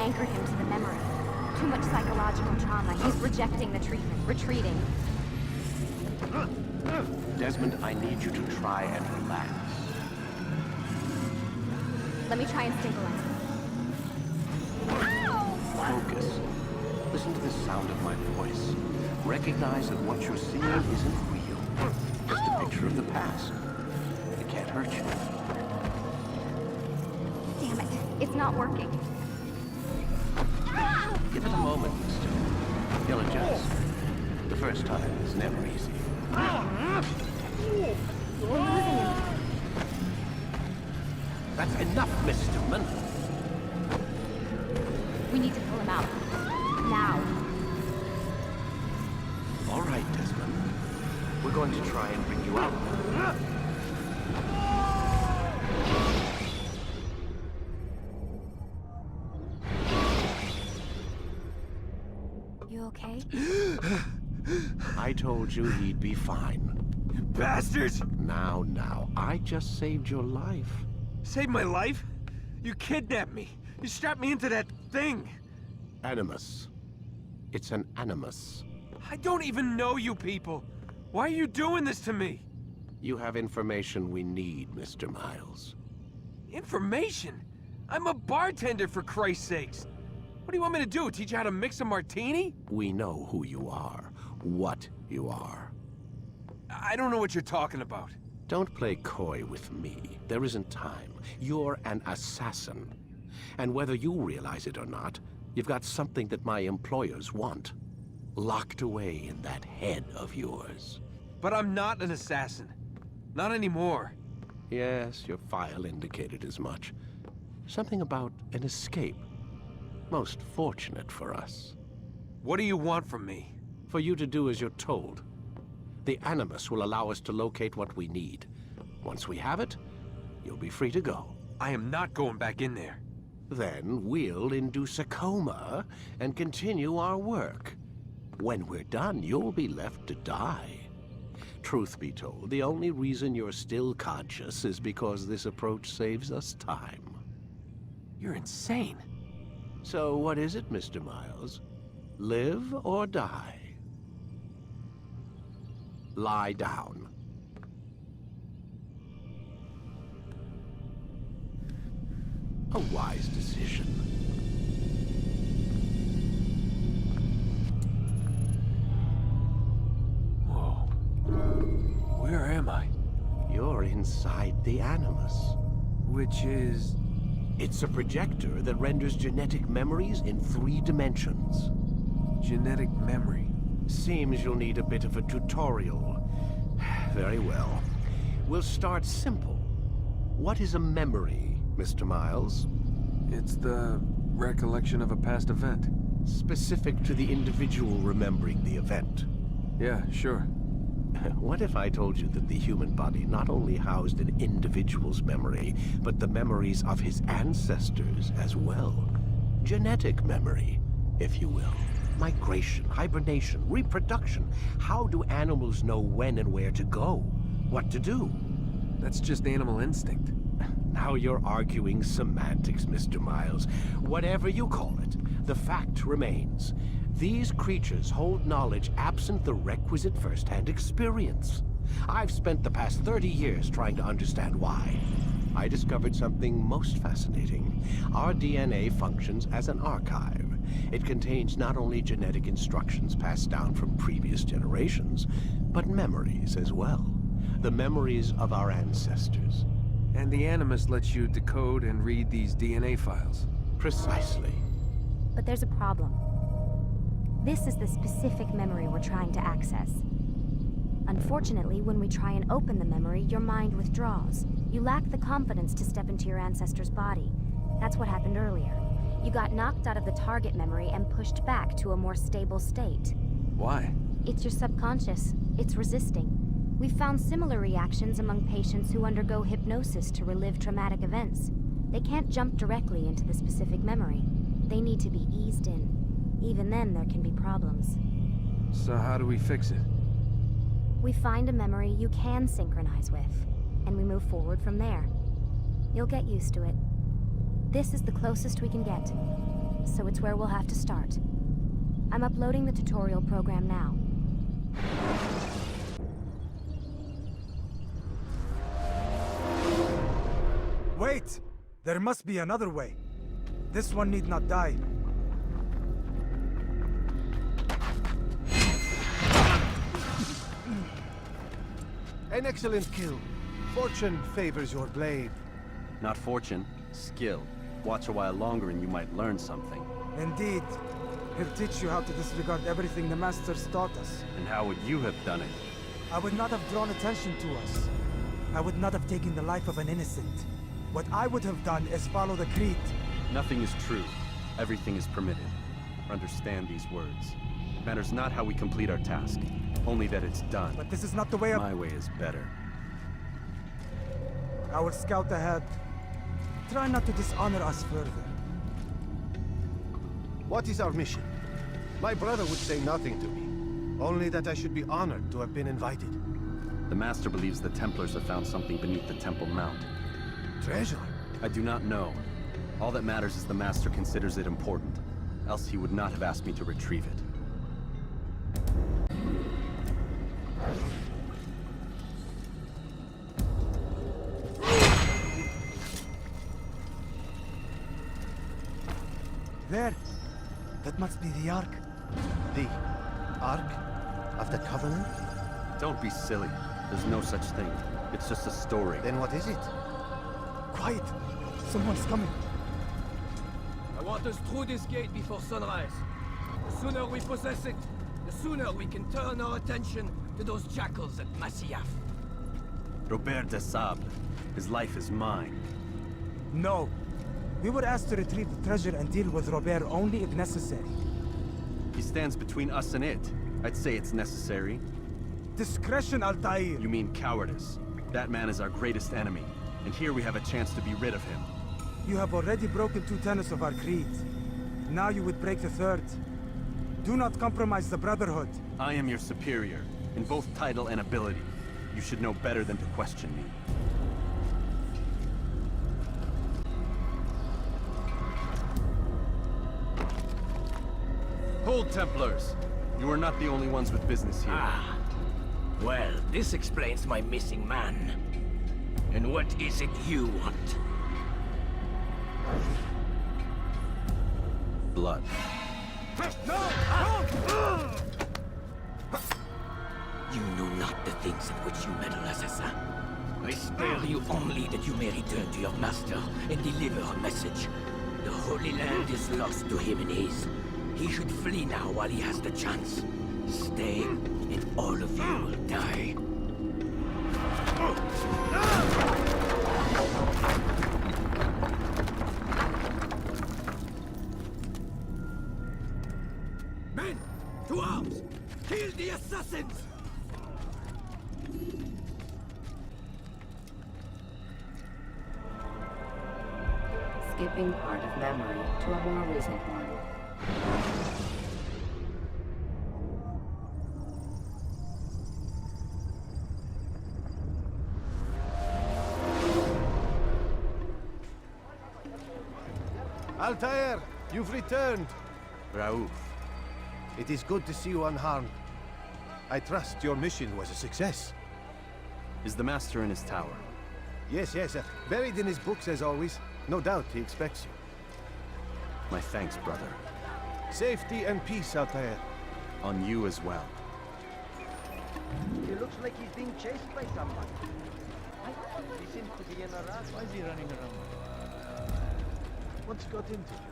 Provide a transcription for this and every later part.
anchored him to the memory. Too much psychological trauma. He's rejecting the treatment, retreating. Desmond, I need you to try and relax. Let me try and stabilize him. Ow! Focus. Listen to the sound of my voice. Recognize that what you're seeing isn't real. Just a picture of the past. It can't hurt you. Damn it. It's not working. Give it a moment, mister. You'll adjust. The first time is never easy. We're losing him. That's enough, Miss Stillman. We need to pull him out. Now. All right, Desmond. We're going to try and bring you out. You okay? I told you he'd be fine. Bastards! Now, I just saved your life. Saved my life? You kidnapped me. You strapped me into that thing. Animus. It's an animus. I don't even know you people. Why are you doing this to me? You have information we need, Mr. Miles. Information? I'm a bartender, for Christ's sakes. What do you want me to do? Teach you how to mix a martini? We know who you are, what you are. I don't know what you're talking about. Don't play coy with me. There isn't time. You're an assassin. And whether you realize it or not, you've got something that my employers want. Locked away in that head of yours. But I'm not an assassin. Not anymore. Yes, your file indicated as much. Something about an escape. Most fortunate for us. What do you want from me? For you to do as you're told. The Animus will allow us to locate what we need. Once we have it, you'll be free to go. I am not going back in there. Then we'll induce a coma and continue our work. When we're done, you'll be left to die. Truth be told, the only reason you're still conscious is because this approach saves us time. You're insane. So what is it, Mr. Miles? Live or die? Lie down. A wise decision. Whoa. Where am I? You're inside the Animus. Which is... It's a projector that renders genetic memories in 3 dimensions. genetic memory. Seems you'll need a bit of a tutorial. Very well. We'll start simple. What is a memory, Mr. Miles? It's the recollection of a past event. Specific to the individual remembering the event. Yeah, sure. What if I told you that the human body not only housed an individual's memory, but the memories of his ancestors as well? Genetic memory, if you will. Migration, hibernation, reproduction. How do animals know when and where to go? What to do? That's just animal instinct. Now you're arguing semantics, Mr. Miles. Whatever you call it, the fact remains. These creatures hold knowledge absent the requisite first-hand experience. I've spent the past 30 years trying to understand why. I discovered something most fascinating. Our DNA functions as an archive. It contains not only genetic instructions passed down from previous generations, but memories as well. The memories of our ancestors. And the Animus lets you decode and read these DNA files. Precisely. But there's a problem. This is the specific memory we're trying to access. Unfortunately, when we try and open the memory, your mind withdraws. You lack the confidence to step into your ancestor's body. That's what happened earlier. You got knocked out of the target memory and pushed back to a more stable state. Why? It's your subconscious. It's resisting. We've found similar reactions among patients who undergo hypnosis to relive traumatic events. They can't jump directly into the specific memory. They need to be eased in. Even then, there can be problems. So how do we fix it? We find a memory you can synchronize with, and we move forward from there. You'll get used to it. This is the closest we can get. so it's where we'll have to start. I'm uploading the tutorial program now. Wait! There must be another way. This one need not die. An excellent kill. Fortune favors your blade. Not fortune, skill. Watch a while longer and you might learn something. Indeed. He'll teach you how to disregard everything the Masters taught us. And how would you have done it? I would not have drawn attention to us. I would not have taken the life of an innocent. What I would have done is follow the creed. Nothing is true. Everything is permitted. Understand these words. It matters not how we complete our task, only that it's done. But this is not the way of... My way is better. I will scout ahead. Try not to dishonor us further. What is our mission? My brother would say nothing to me. Only that I should be honored to have been invited. The Master believes the Templars have found something beneath the Temple Mount. Treasure? I do not know. All that matters is the Master considers it important. Else he would not have asked me to retrieve it. There! That must be the Ark. The Ark of the Covenant? Don't be silly. There's no such thing. It's just a story. Then what is it? Quiet! Someone's coming. I want us through this gate before sunrise. The sooner we possess it, the sooner we can turn our attention to those jackals at Masyaf. Robert de Sable. His life is mine. No. We were asked to retrieve the treasure and deal with Robert only if necessary. He stands between us and it. I'd say it's necessary. Discretion, Altair! You mean cowardice. That man is our greatest enemy, and here we have a chance to be rid of him. You have already broken 2 tenets of our creed. Now you would break the 3rd. Do not compromise the Brotherhood. I am your superior, in both title and ability. You should know better than to question me. Hold, Templars! You are not the only ones with business here. Ah. Well, this explains my missing man. And what is it you want? Blood. You know not the things in which you meddle, Assassin. I spare you only that you may return to your master and deliver a message. The Holy Land is lost to him and his. He should flee now while he has the chance. Stay, and all of you will die. Men, to arms! Kill the assassins! Skipping part of memory to a more recent one. Altair, you've returned. Raouf. It is good to see you unharmed. I trust your mission was a success. Is the Master in his tower? Yes, buried in his books as always. No doubt he expects you. My thanks, brother. Safety and peace, Altair. On you as well. He looks like he's being chased by someone. He seems to be in a rush. Why is he running around? What's got into you?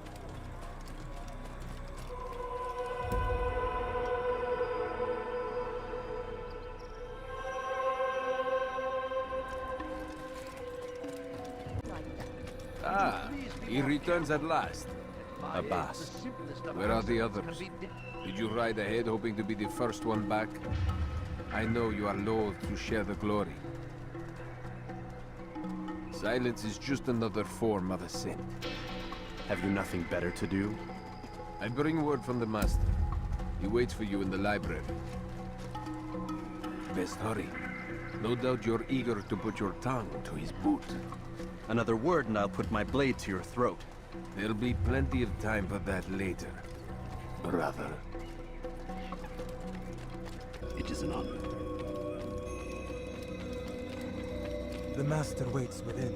Ah, he returns at last. Abbas. Where are the others? Did you ride ahead hoping to be the first one back? I know you are loath to share the glory. Silence is just another form of a sin. Have you nothing better to do? I bring word from the Master. He waits for you in the library. Best hurry. No doubt you're eager to put your tongue to his boot. Another word and I'll put my blade to your throat. There'll be plenty of time for that later, brother. It is an honor. The Master waits within.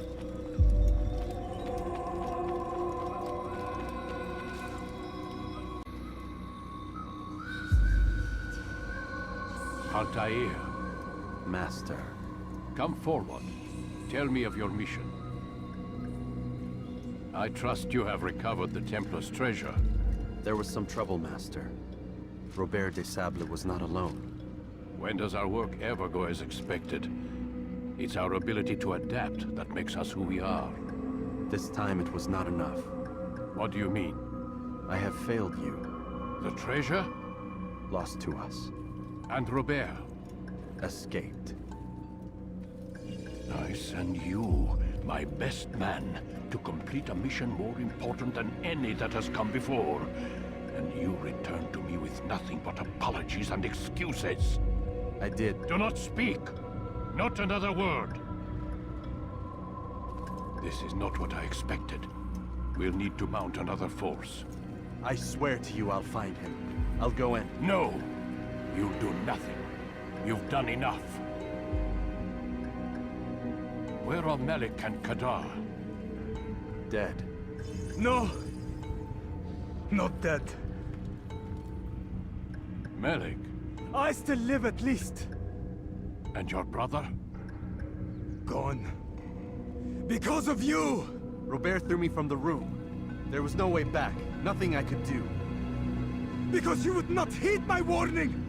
Altair, Master. come forward. Tell me of your mission. I trust you have recovered the Templar's treasure. There was some trouble, Master. Robert de Sable was not alone. When does our work ever go as expected? It's our ability to adapt that makes us who we are. This time it was not enough. What do you mean? I have failed you. The treasure? Lost to us. And Robert? Escaped. I send you, my best man, to complete a mission more important than any that has come before. And you return to me with nothing but apologies and excuses. I did. Do not speak! Not another word! This is not what I expected. We'll need to mount another force. I swear to you I'll find him. I'll go in. No! You'll do nothing. You've done enough. Where are Malik and Kadar? Dead. No! Not dead. Malik? I still live at least. And your brother? Gone. Because of you! Robert threw me from the room. There was no way back. Nothing I could do. Because you would not heed my warning!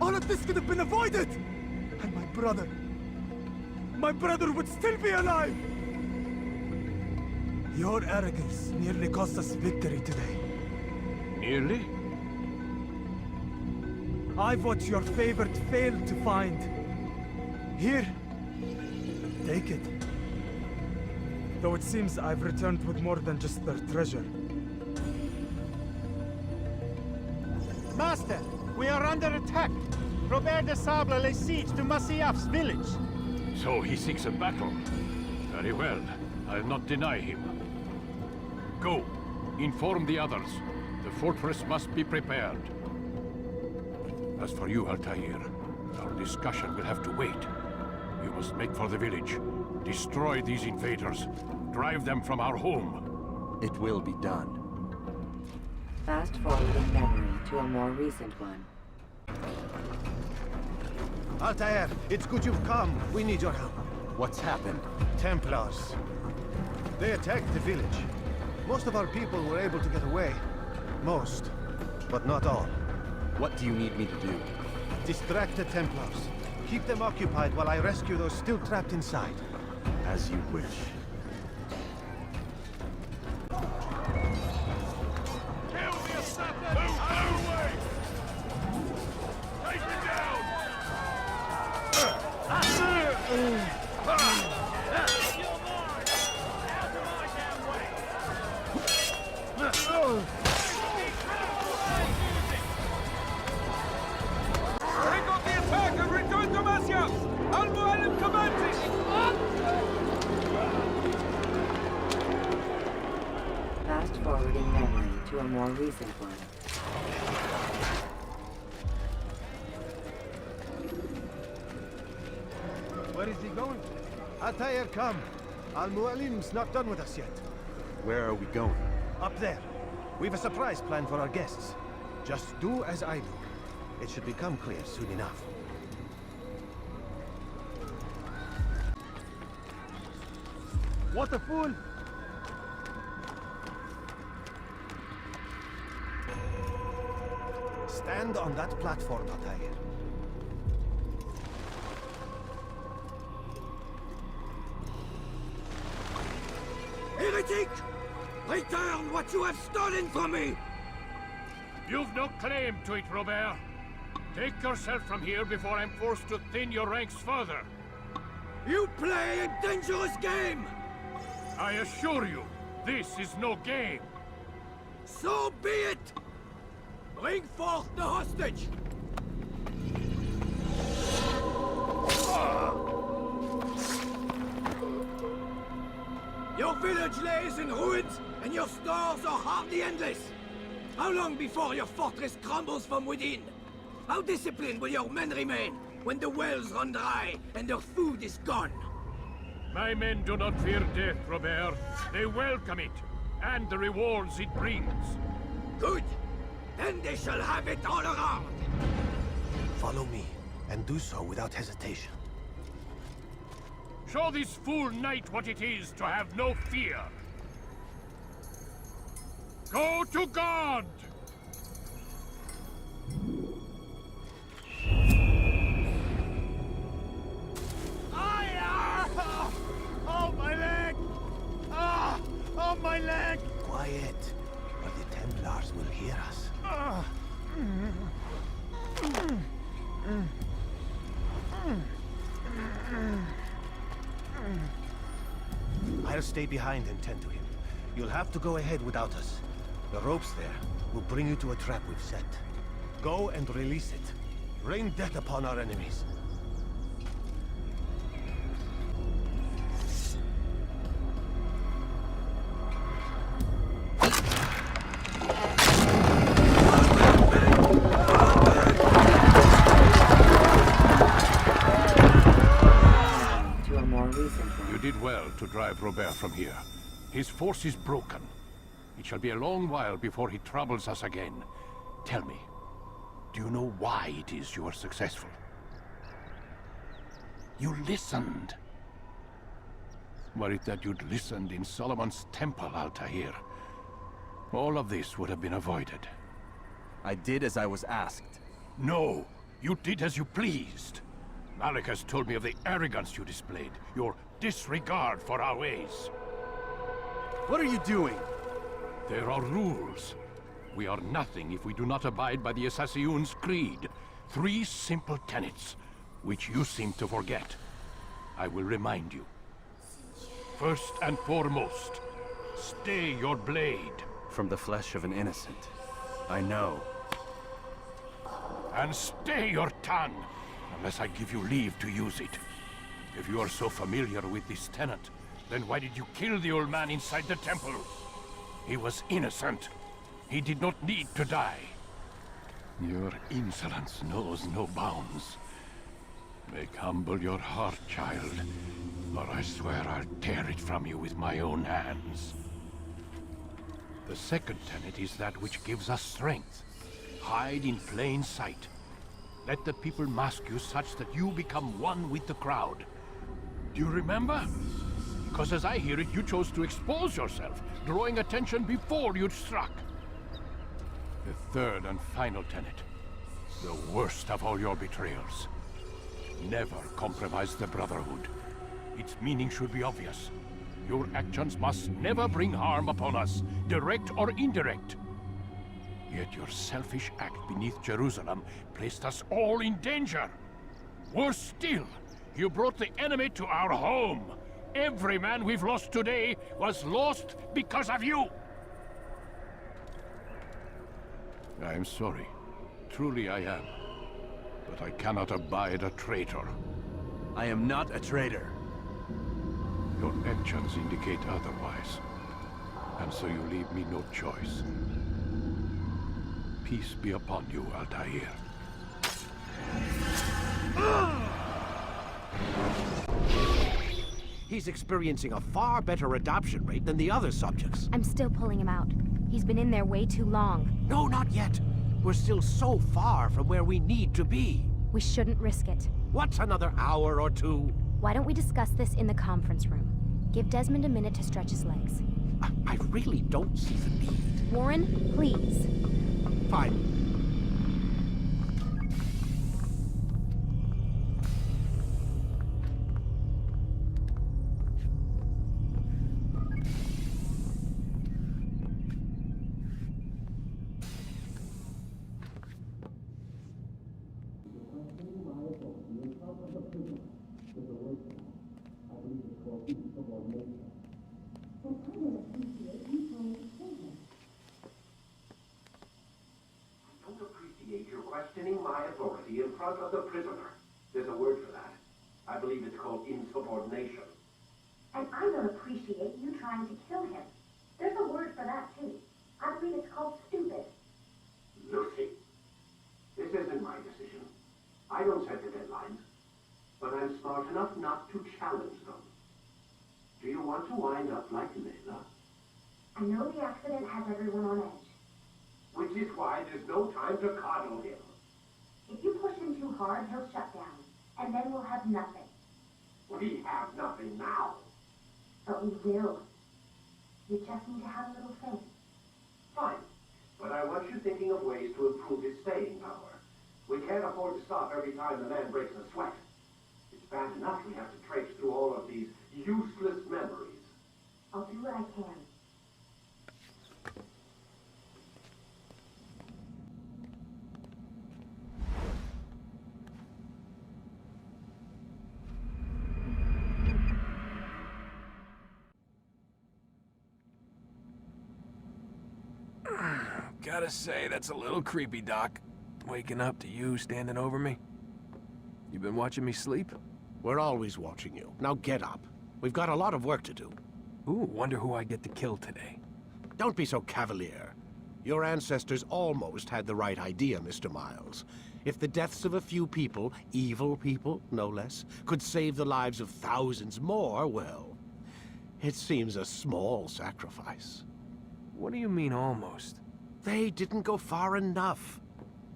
All of this could have been avoided! And my brother would still be alive! Your arrogance nearly cost us victory today. Nearly? I've what your favorite failed to find. Here, take it. Though it seems I've returned with more than just their treasure. Master, we are under attack. Robert de Sable lays siege to Masyaf's village. So he seeks a battle. Very well. I'll not deny him. Go. Inform the others. The fortress must be prepared. As for you, Altair, our discussion will have to wait. You must make for the village. Destroy these invaders. Drive them from our home. It will be done. Fast forwarding memory to a more recent one. Altair, it's good you've come. We need your help. What's happened? Templars. They attacked the village. Most of our people were able to get away. Most, but not all. What do you need me to do? Distract the Templars. Keep them occupied while I rescue those still trapped inside. As you wish. Kill the assassin! Move out of the way! Take him down! Pick up the attack and return to Masyaf! Al-Mu'allim commences! Fast forwarding memory to a more recent one. Where is he going? Altair, come. Al-Mu'allim's not done with us yet. Where are we going? Up there. We've a surprise plan for our guests. Just do as I do. It should become clear soon enough. What a fool! Stand on that platform, Altair. Heretic! Return what you have stolen from me! You've no claim to it, Robert. Take yourself from here before I'm forced to thin your ranks further. You play a dangerous game! I assure you, this is no game. So be it! Bring forth the hostage! Your village lays in ruins, And your stores are hardly endless! How long before your fortress crumbles from within? How disciplined will your men remain when the wells run dry and their food is gone? My men do not fear death, Robert. They welcome it, and the rewards it brings. Good! Then they shall have it all around! Follow me, and do so without hesitation. Show this fool knight what it is to have no fear. Go to God! Oh, my leg! Ah! Oh, my leg! Quiet, or the Templars will hear us. I'll stay behind and tend to him. You'll have to go ahead without us. The ropes there will bring you to a trap we've set. Go and release it. Rain death upon our enemies. You did well to drive Robert from here. His force is broken. It shall be a long while before he troubles us again. Tell me, do you know why it is you are successful? You listened. Were it that you'd listened in Solomon's temple, Altair, all of this would have been avoided. I did as I was asked. No, you did as you pleased. Malik has told me of the arrogance you displayed, your disregard for our ways. What are you doing? There are rules. We are nothing if we do not abide by the Assassin's creed. 3 simple tenets, which you seem to forget. I will remind you. First and foremost, stay your blade. From the flesh of an innocent. I know. And stay your tongue, unless I give you leave to use it. If you are so familiar with this tenet, then why did you kill the old man inside the temple? He was innocent. He did not need to die. Your insolence knows no bounds. Make humble your heart, child, or I swear I'll tear it from you with my own hands. The second tenet is that which gives us strength. Hide in plain sight. Let the people mask you such that you become one with the crowd. Do you remember? Because as I hear it, you chose to expose yourself, drawing attention before you'd struck. The third and final tenet. The worst of all your betrayals. Never compromise the Brotherhood. Its meaning should be obvious. Your actions must never bring harm upon us, direct or indirect. Yet your selfish act beneath Jerusalem placed us all in danger. Worse still, you brought the enemy to our home. Every man we've lost today was lost because of you. I am sorry. Truly I am. But I cannot abide a traitor. I am not a traitor. Your actions indicate otherwise. And so you leave me no choice. Peace be upon you, Altair. He's experiencing a far better adoption rate than the other subjects. I'm still pulling him out. He's been in there way too long. No, not yet. We're still so far from where we need to be. We shouldn't risk it. What's another hour or two? Why don't we discuss this in the conference room? Give Desmond a minute to stretch his legs. I really don't see the need. Warren, please. Fine. Questioning my authority in front of the prisoner. There's a word for that. I believe it's called insubordination. And I don't appreciate you trying to kill him. There's a word for don't set the deadlines, but I'm smart enough not to challenge them. Do you want to wind up like Layla? I know the accident has everyone on edge. Which is why there's no time to coddle him. If you push him too hard, he'll shut down, and then we'll have nothing. We have nothing now. But we will. You just need to have a little faith. Fine, but I want you thinking of ways to improve his staying power. We can't afford to stop every time the man breaks a sweat. It's bad enough we have to traipse through all of these useless memories. I'll do what I can. Gotta say, that's a little creepy, Doc. Waking up to you standing over me. You been watching me sleep? We're always watching you. Now get up. We've got a lot of work to do. Ooh, wonder who I get to kill today. Don't be so cavalier. Your ancestors almost had the right idea, Mr. Miles. If the deaths of a few people, evil people, no less, could save the lives of thousands more, well, it seems a small sacrifice. What do you mean, almost? They didn't go far enough.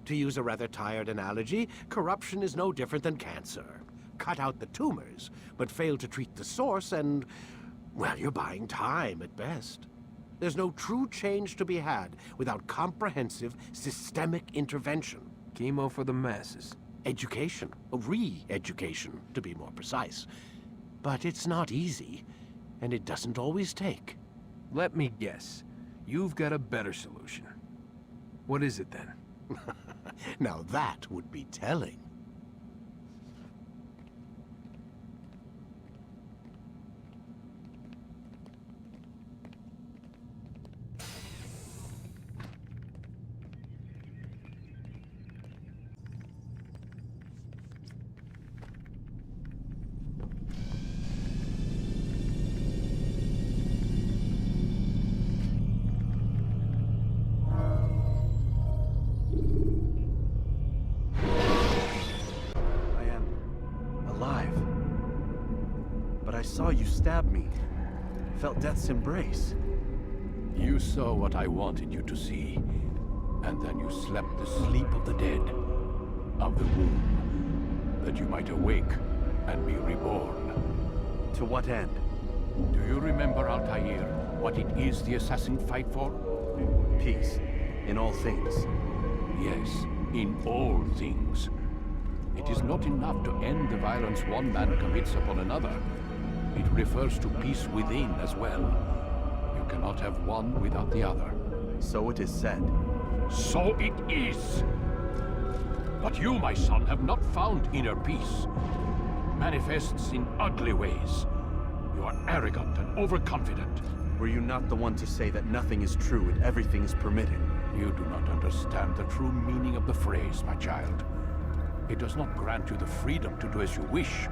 To use a rather tired analogy, corruption is no different than cancer. Cut out the tumors, but fail to treat the source and, well, you're buying time at best. There's no true change to be had without comprehensive, systemic intervention. Chemo for the masses. Education. Re-education, to be more precise. But it's not easy, and it doesn't always take. Let me guess. You've got a better solution. What is it, then? Now that would be telling. saw you stab me. Felt death's embrace. You saw what I wanted you to see, and then you slept the sleep of the dead, of the womb, that you might awake and be reborn. To what end? Do you remember, Altair, what it is the assassins fight for? Peace, in all things. Yes, in all things. It is not enough to end the violence one man commits upon another. It refers to peace within as well. You cannot have one without the other. So it is said. So it is! But you, my son, have not found inner peace. It manifests in ugly ways. You are arrogant and overconfident. Were you not the one to say that nothing is true and everything is permitted? You do not understand the true meaning of the phrase, my child. It does not grant you the freedom to do as you wish.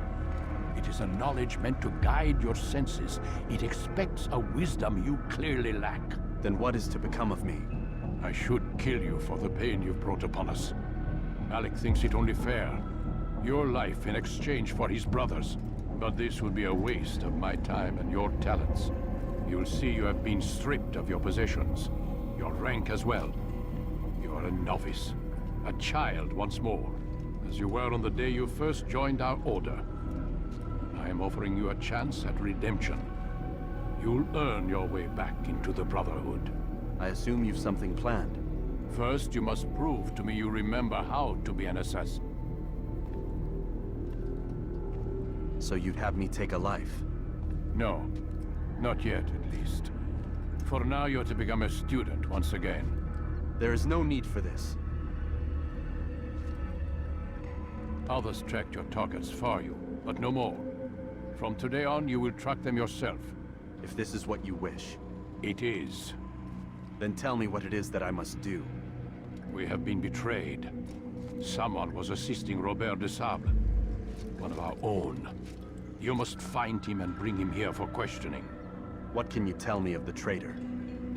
It is a knowledge meant to guide your senses. It expects a wisdom you clearly lack. Then what is to become of me? I should kill you for the pain you've brought upon us. Alec thinks it only fair. Your life in exchange for his brother's. But this would be a waste of my time and your talents. You'll see you have been stripped of your possessions. Your rank as well. You are a novice. A child once more. As you were on the day you first joined our order. I am offering you a chance at redemption. You'll earn your way back into the Brotherhood. I assume you've something planned. First, you must prove to me you remember how to be an assassin. So you'd have me take a life? No. Not yet, at least. For now, you're to become a student once again. There is no need for this. Others tracked your targets for you, but no more. From today on, you will track them yourself. If this is what you wish. It is. Then tell me what it is that I must do. We have been betrayed. Someone was assisting Robert de Sable, one of our own. You must find him and bring him here for questioning. What can you tell me of the traitor?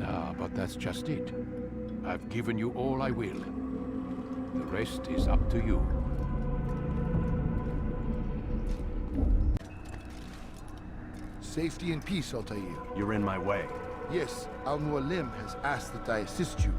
Ah, but that's just it. I've given you all I will. The rest is up to you. Safety and peace, Altair. You're in my way. Yes, Al-Mualim has asked that I assist you.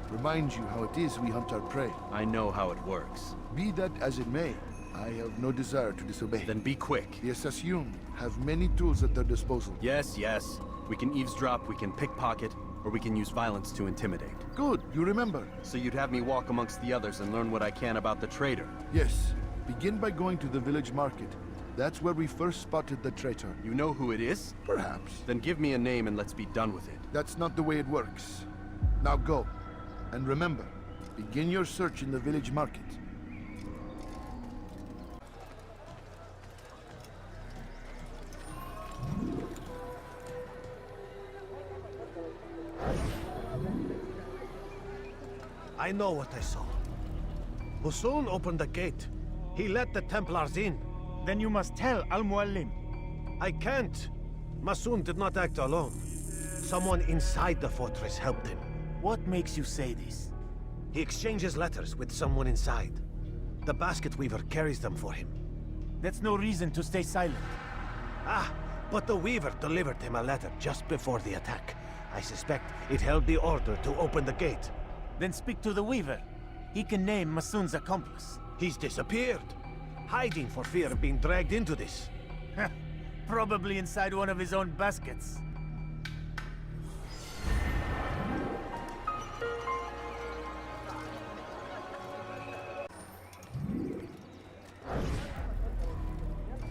Remind you how it is we hunt our prey. I know how it works. Be that as it may, I have no desire to disobey. Then be quick. The Assassin have many tools at their disposal. Yes, yes. We can eavesdrop, we can pickpocket, or we can use violence to intimidate. Good, you remember. So you'd have me walk amongst the others and learn what I can about the traitor? Yes. Begin by going to the village market. That's where we first spotted the traitor. You know who it is? Perhaps. Then give me a name and let's be done with it. That's not the way it works. Now go. And remember, begin your search in the village market. I know what I saw. Musun opened the gate. He let the Templars in. Then you must tell Al-Mualim. I can't. Masun did not act alone. Someone inside the fortress helped him. What makes you say this? He exchanges letters with someone inside. The basket weaver carries them for him. That's no reason to stay silent. Ah, but the weaver delivered him a letter just before the attack. I suspect it held the order to open the gate. Then speak to the weaver. He can name Masun's accomplice. He's disappeared. Hiding for fear of being dragged into this. Probably inside one of his own baskets.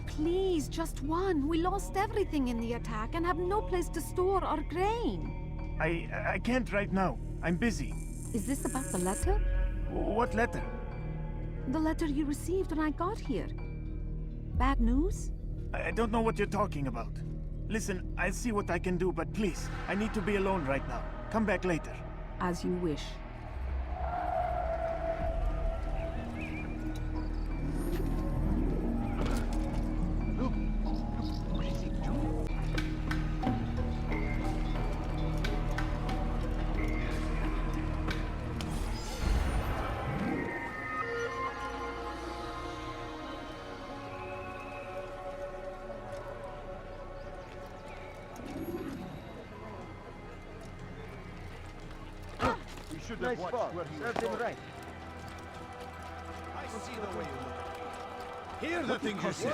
Please, just one. We lost everything in the attack and have no place to store our grain. I can't right now. I'm busy. Is this about the letter? What letter? The letter you received when I got here. Bad news? I don't know what you're talking about. Listen, I'll see what I can do, but please, I need to be alone right now. Come back later. As you wish. Nice spot. Served him right. I see the way you look. Hear the things you say.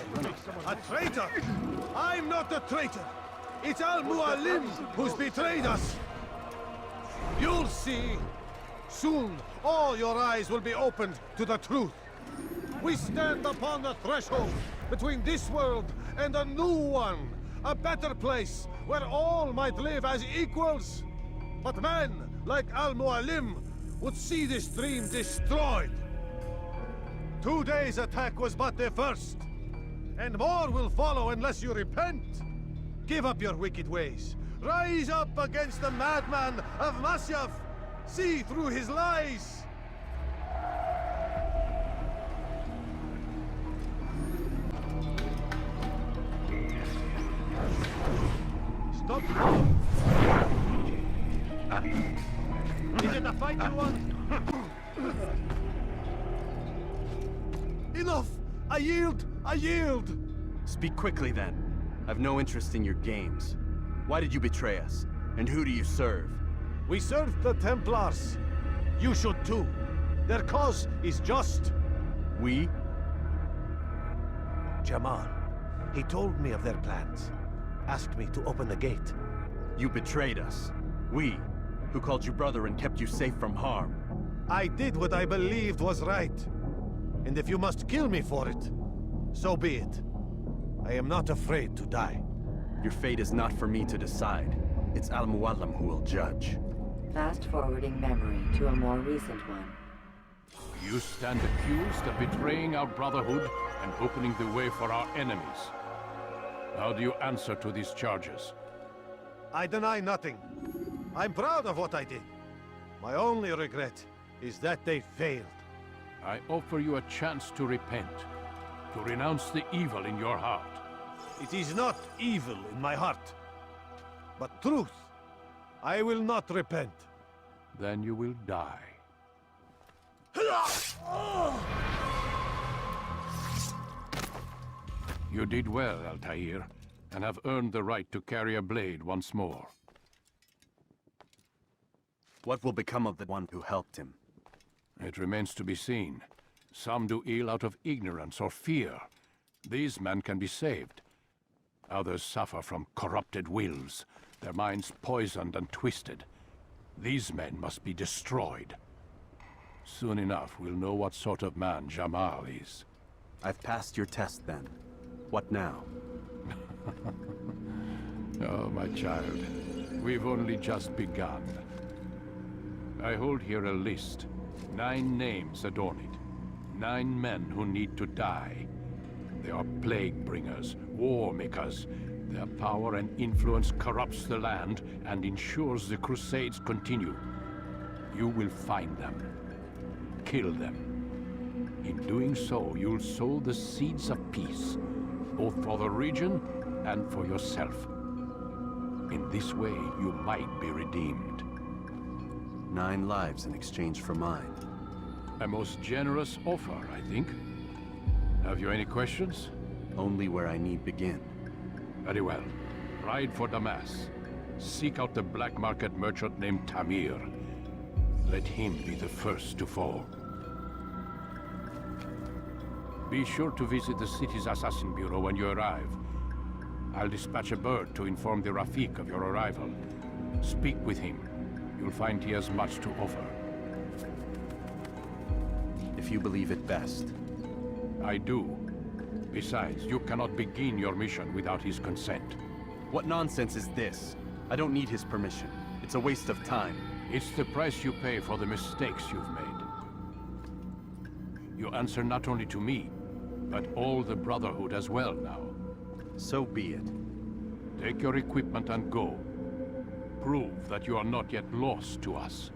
A traitor! I'm not a traitor! It's Al-Mualim who's betrayed us! You'll see! Soon, all your eyes will be opened to the truth. We stand upon the threshold between this world and a new one. A better place where all might live as equals. But men like Al-Mualim would see this dream destroyed. Today's attack was but the first, and more will follow unless you repent. Give up your wicked ways. Rise up against the madman of Masyaf. See through his lies. Stop. Is it a fight you want? Enough! I yield! I yield! Speak quickly then. I've no interest in your games. Why did you betray us? And who do you serve? We serve the Templars. You should too. Their cause is just. We? Jamal. He told me of their plans. Asked me to open the gate. You betrayed us. We, who called you brother and kept you safe from harm. I did what I believed was right. And if you must kill me for it, so be it. I am not afraid to die. Your fate is not for me to decide. It's Al-Mualim who will judge. Fast-forwarding memory to a more recent one. You stand accused of betraying our Brotherhood and opening the way for our enemies. How do you answer to these charges? I deny nothing. I'm proud of what I did. My only regret is that they failed. I offer you a chance to repent, to renounce the evil in your heart. It is not evil in my heart, but truth. I will not repent. Then you will die. You did well, Altair, and have earned the right to carry a blade once more. What will become of the one who helped him? It remains to be seen. Some do ill out of ignorance or fear. These men can be saved. Others suffer from corrupted wills, their minds poisoned and twisted. These men must be destroyed. Soon enough, we'll know what sort of man Jamal is. I've passed your test then. What now? Oh, my child. We've only just begun. I hold here a list. 9 names adorn it. 9 men who need to die. They are plague bringers, war makers. Their power and influence corrupts the land and ensures the Crusades continue. You will find them. Kill them. In doing so, you'll sow the seeds of peace, both for the region and for yourself. In this way, you might be redeemed. 9 lives in exchange for mine. A most generous offer, I think. Have you any questions? Only where I need begin. Very well. Ride for Damascus. Seek out the black market merchant named Tamir. Let him be the first to fall. Be sure to visit the city's assassin bureau when you arrive. I'll dispatch a bird to inform the Rafik of your arrival. Speak with him. You'll find he has much to offer. If you believe it best. I do. Besides, you cannot begin your mission without his consent. What nonsense is this? I don't need his permission. It's a waste of time. It's the price you pay for the mistakes you've made. You answer not only to me, but all the Brotherhood as well now. So be it. Take your equipment and go. Prove that you are not yet lost to us.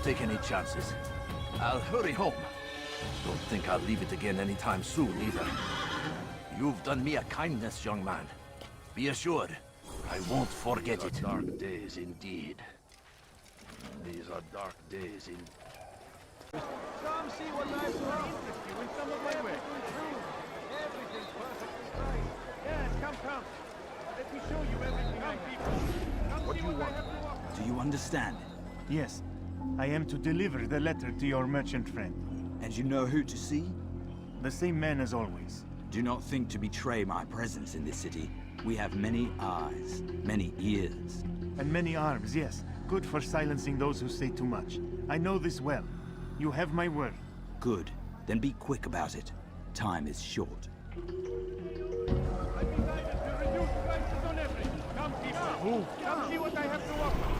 Take any chances. I'll hurry home. Don't think I'll leave it again anytime soon, either. You've done me a kindness, young man. Be assured, I won't forget it. Dark days indeed. These are dark days indeed. Come see what lies around you and come of my way. Everything's perfectly fine. Yes, come. Let me show you everything I have. What do you want? Do you understand? Yes. I am to deliver the letter to your merchant friend. And you know who to see? The same man as always. Do not think to betray my presence in this city. We have many eyes, many ears. And many arms, yes. Good for silencing those who say too much. I know this well. You have my word. Good. Then be quick about it. Time is short. I've decided to reduce prices on everything. Come, people. Come see what I have to offer.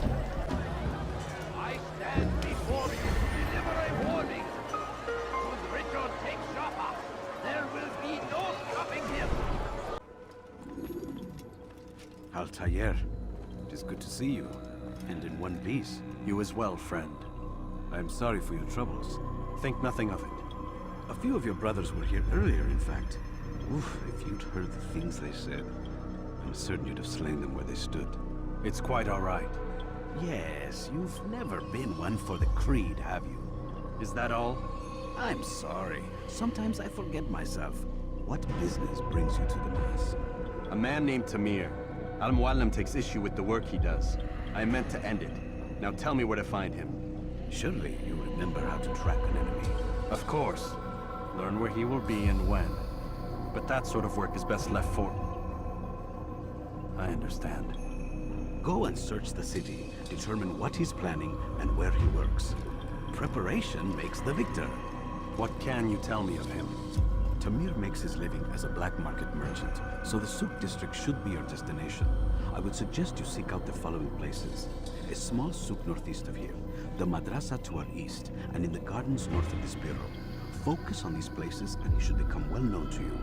I stand before you to deliver a warning. Should Richard take Joppa, there will be no stopping him. Altair, it is good to see you, and in one piece. You as well, friend. I am sorry for your troubles. Think nothing of it. A few of your brothers were here earlier, in fact. Oof, if you'd heard the things they said, I'm certain you'd have slain them where they stood. It's quite all right. Yes, you've never been one for the creed, have you? Is that all? I'm sorry. Sometimes I forget myself. What business brings you to the mass? A man named Tamir. Al-Muallim takes issue with the work he does. I meant to end it. Now tell me where to find him. Surely you remember how to track an enemy. Of course. Learn where he will be and when. But that sort of work is best left for... I understand. Go and search the city, determine what he's planning and where he works. Preparation makes the victor. What can you tell me of him? Tamir makes his living as a black market merchant, so the souk district should be your destination. I would suggest you seek out the following places. A small souk northeast of here, the madrasa to our east, and in the gardens north of this bureau. Focus on these places and he should become well known to you.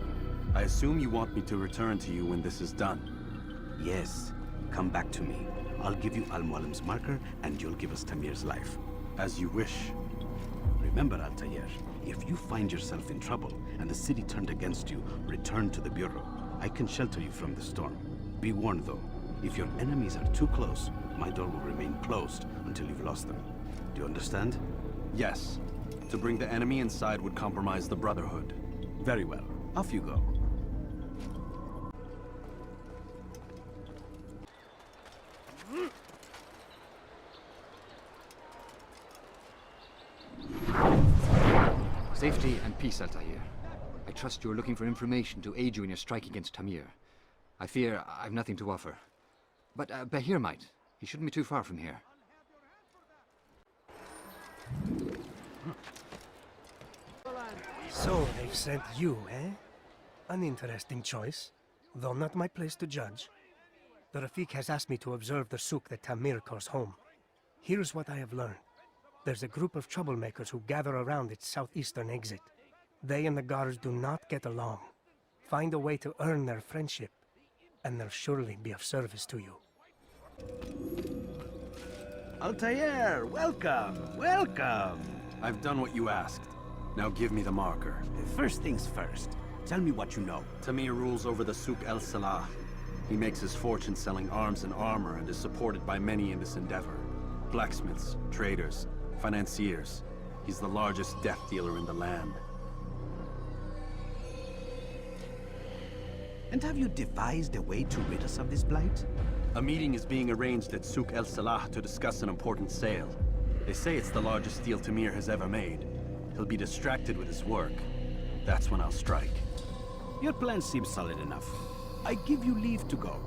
I assume you want me to return to you when this is done. Yes, come back to me. I'll give you Al-Mualim's marker and you'll give us Tamir's life. As you wish. Remember, Altair, if you find yourself in trouble and the city turned against you, return to the bureau. I can shelter you from the storm. Be warned though, if your enemies are too close, my door will remain closed until you've lost them. Do you understand? Yes. To bring the enemy inside would compromise the Brotherhood. Very well. Off you go. Safety and peace, Altair. I trust you are looking for information to aid you in your strike against Tamir. I fear I've nothing to offer. But Bahir might. He shouldn't be too far from here. So they've sent you, eh? An interesting choice, though not my place to judge. The Rafiq has asked me to observe the souk that Tamir calls home. Here's what I have learned. There's a group of troublemakers who gather around its southeastern exit. They and the guards do not get along. Find a way to earn their friendship, and they'll surely be of service to you. Altair, welcome! Welcome! I've done what you asked. Now give me the marker. First things first. Tell me what you know. Tamir rules over the Souk el-Salah. He makes his fortune selling arms and armor and is supported by many in this endeavor. Blacksmiths, traders, financiers. He's the largest death dealer in the land. And have you devised a way to rid us of this blight? A meeting is being arranged at Souk el-Salah to discuss an important sale. They say it's the largest deal Tamir has ever made. He'll be distracted with his work. That's when I'll strike. Your plan seems solid enough. I give you leave to go.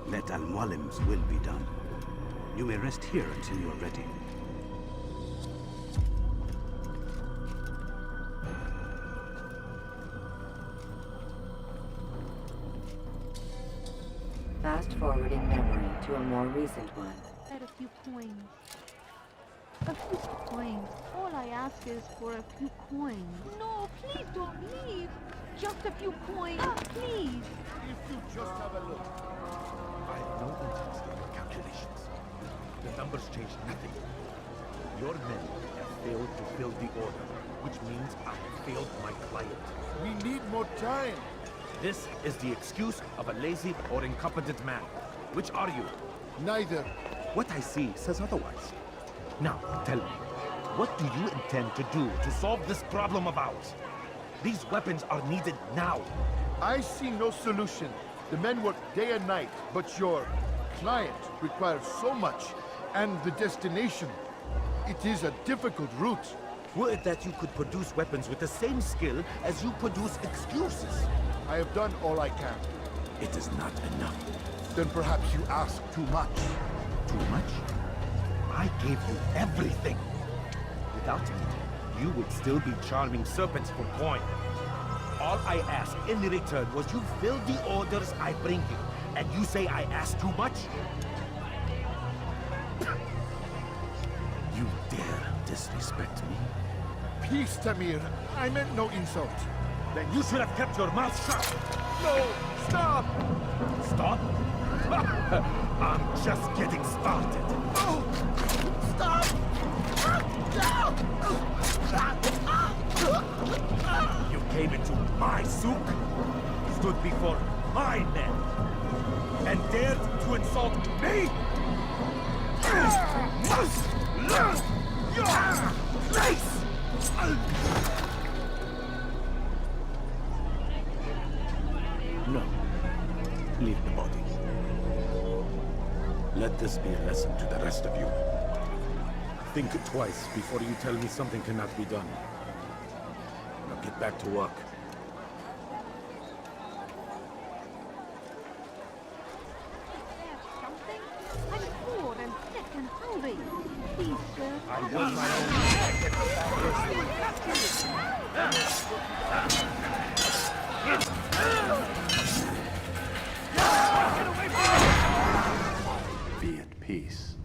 Let Al-Mualim's will be done. You may rest here until you are ready. Fast-forwarding memory to a more recent one. Add a few coins. A few coins. All I ask is for a few coins. No, please don't leave. Just a few coins. Please. If you just have a look. I have no interest in your calculations. The numbers change nothing. Your men have failed to fill the order, which means I have failed my client. We need more time. This is the excuse of a lazy or incompetent man. Which are you? Neither. What I see says otherwise. Now, tell me, what do you intend to do to solve this problem of ours? These weapons are needed now. I see no solution. The men work day and night, but your client requires so much, and the destination. It is a difficult route. Would that you could produce weapons with the same skill as you produce excuses. I have done all I can. It is not enough. Then perhaps you ask too much. Too much? I gave you everything. Without me, you would still be charming serpents for coin. All I ask in return was you fill the orders I bring you, and you say I ask too much? You dare disrespect me? Peace, Tamir. I meant no insult. Then you should have kept your mouth shut. No! Stop! Stop? I'm just getting started. Oh! Stop! You came into my souk, stood before my men, and dared to insult me? You must learn your place! No. Leave the body. Let this be a lesson to the rest of you. Think twice before you tell me something cannot be done. Now get back to work. Something? Please, sir. I want my own Be at peace.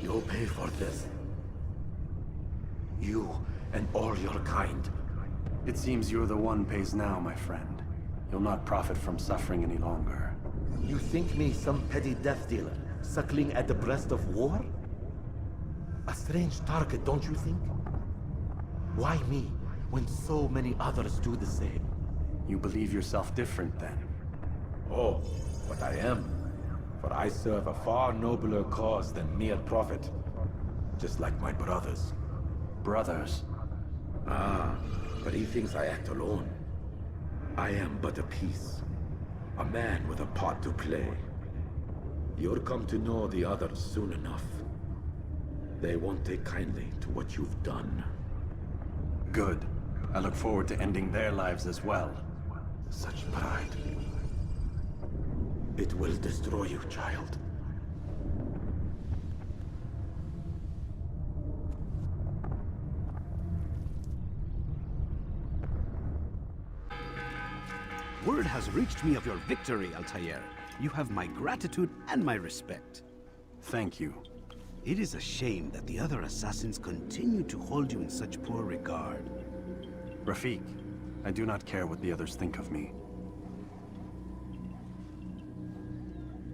You'll pay for this. You and all your kind. It seems you're the one pays now, my friend. You'll not profit from suffering any longer. You think me some petty death dealer, suckling at the breast of war? A strange target, don't you think? Why me, when so many others do the same? You believe yourself different, then? Oh, but I am. For I serve a far nobler cause than mere profit. Just like my brothers. Brothers? Ah, but he thinks I act alone. I am but a piece. A man with a part to play. You'll come to know the others soon enough. They won't take kindly to what you've done. Good. I look forward to ending their lives as well. Such pride. It will destroy you, child. Word has reached me of your victory, Altair. You have my gratitude and my respect. Thank you. It is a shame that the other assassins continue to hold you in such poor regard. Rafik, I do not care what the others think of me.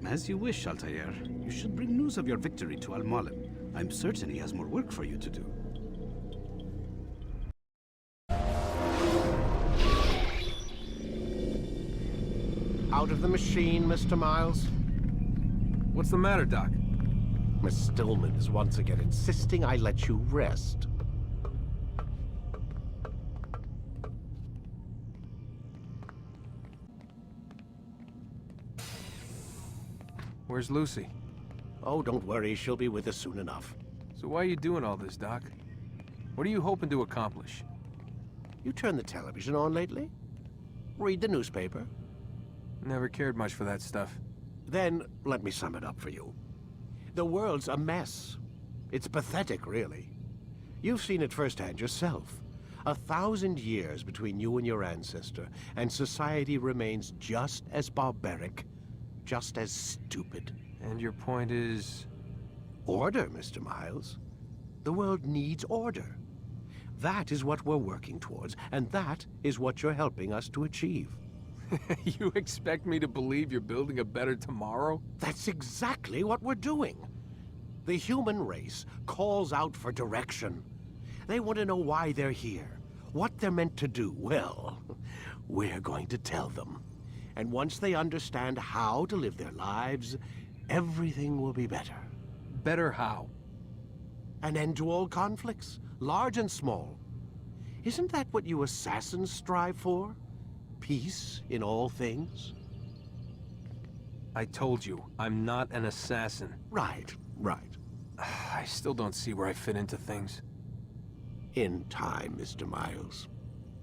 As you wish, Altair. You should bring news of your victory to Al-Malim. I'm certain he has more work for you to do. Out of the machine, Mr. Miles? What's the matter, Doc? Miss Stillman is once again insisting I let you rest. Where's Lucy? Oh, don't worry, she'll be with us soon enough. So why are you doing all this, Doc? What are you hoping to accomplish? You turned the television on lately? Read the newspaper? Never cared much for that stuff. Then, let me sum it up for you. The world's a mess. It's pathetic, really. You've seen it firsthand yourself. 1,000 years between you and your ancestor, and society remains just as barbaric, just as stupid. And your point is? Order, Mr. Miles. The world needs order. That is what we're working towards, and that is what you're helping us to achieve. You expect me to believe you're building a better tomorrow? That's exactly what we're doing. The human race calls out for direction. They want to know why they're here, what they're meant to do. Well, we're going to tell them. And once they understand how to live their lives, everything will be better. Better how? An end to all conflicts, large and small. Isn't that what you assassins strive for? Peace in all things? I told you, I'm not an assassin. Right, right. I still don't see where I fit into things. In time, Mr. Miles.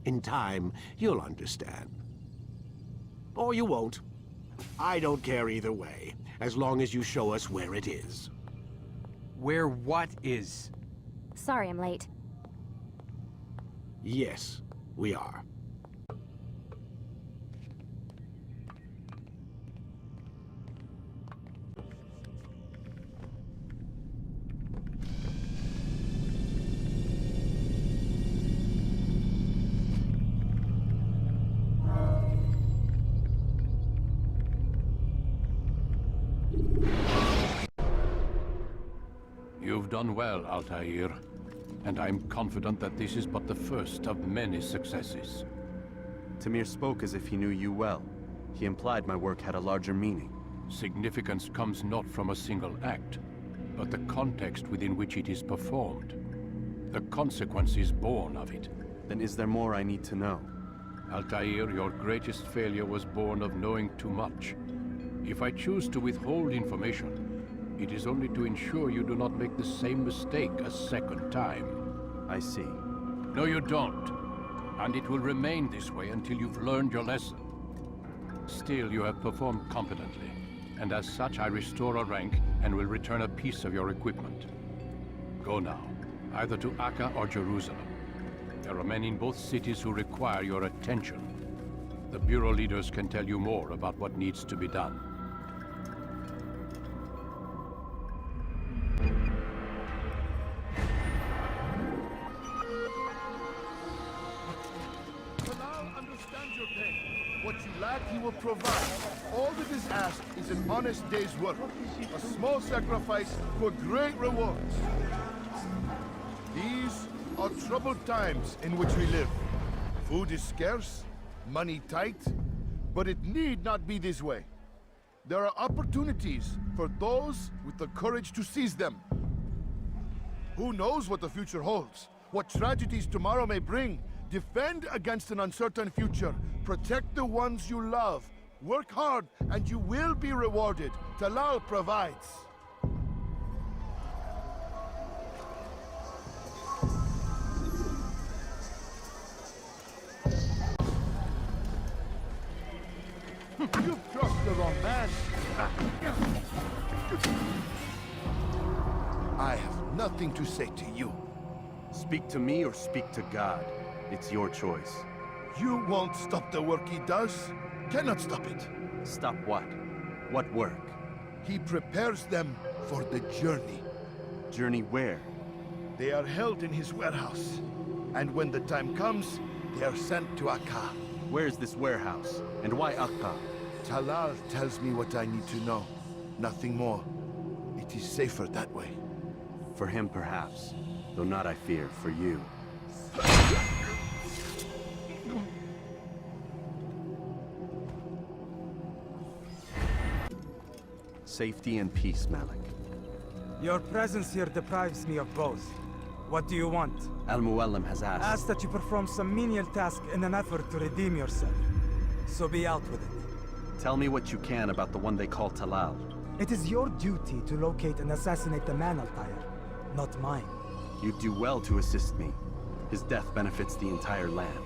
In time, you'll understand. Or you won't. I don't care either way, as long as you show us where it is. Where what is? Sorry I'm late. Yes, we are. You've done well, Altair, and I'm confident that this is but the first of many successes. Tamir spoke as if he knew you well. He implied my work had a larger meaning. Significance comes not from a single act, but the context within which it is performed. The consequences born of it. Then is there more I need to know? Altair, your greatest failure was born of knowing too much. If I choose to withhold information, it is only to ensure you do not make the same mistake a second time. I see. No, you don't. And it will remain this way until you've learned your lesson. Still, you have performed competently, and as such I restore a rank and will return a piece of your equipment. Go now, either to Acre or Jerusalem. There are men in both cities who require your attention. The Bureau leaders can tell you more about what needs to be done. Talal understands your pain. What you lack, he will provide. All that is asked is an honest day's work. A small sacrifice for great rewards. These are troubled times in which we live. Food is scarce, money tight, but it need not be this way. There are opportunities for those with the courage to seize them. Who knows what the future holds? What tragedies tomorrow may bring? Defend against an uncertain future. Protect the ones you love. Work hard, and you will be rewarded. Talal provides. You've crossed the wrong man. I have nothing to say to you. Speak to me or speak to God. It's your choice. You won't stop the work he does. Cannot stop it. Stop what? What work? He prepares them for the journey. Journey where? They are held in his warehouse. And when the time comes, they are sent to Acre. Where is this warehouse? And why Acre? Talal tells me what I need to know. Nothing more. It is safer that way. For him, perhaps. Though not, I fear, for you. Safety and peace, Malik. Your presence here deprives me of both. What do you want? Al-Muallim has asked. Asked that you perform some menial task in an effort to redeem yourself. So be out with it. Tell me what you can about the one they call Talal. It is your duty to locate and assassinate the man, Altair, not mine. You'd do well to assist me. His death benefits the entire land.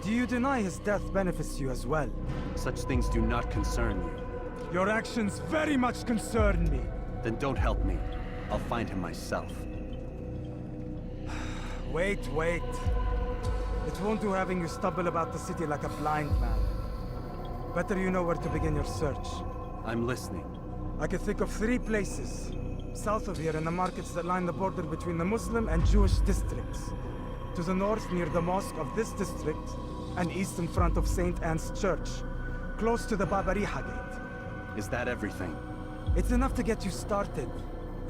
Do you deny his death benefits you as well? Such things do not concern you. Your actions very much concern me. Then don't help me. I'll find him myself. Wait. It won't do having you stumble about the city like a blind man. Better you know where to begin your search. I'm listening. I can think of 3 places. South of here in the markets that line the border between the Muslim and Jewish districts. To the north near the mosque of this district, and east in front of St. Anne's Church, close to the Babariha Gate. Is that everything? It's enough to get you started,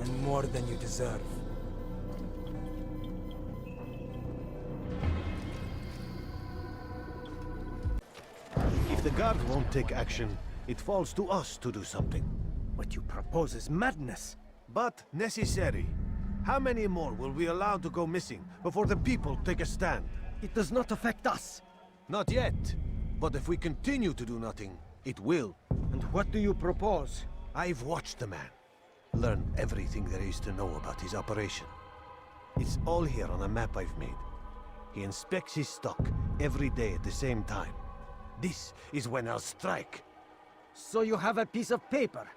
and more than you deserve. If the guard won't take action, it falls to us to do something. What you propose is madness. But necessary. How many more will we allow to go missing before the people take a stand? It does not affect us. Not yet. But if we continue to do nothing, it will. And what do you propose? I've watched the man. Learned everything there is to know about his operation. It's all here on a map I've made. He inspects his stock every day at the same time. This is when I'll strike. So you have a piece of paper.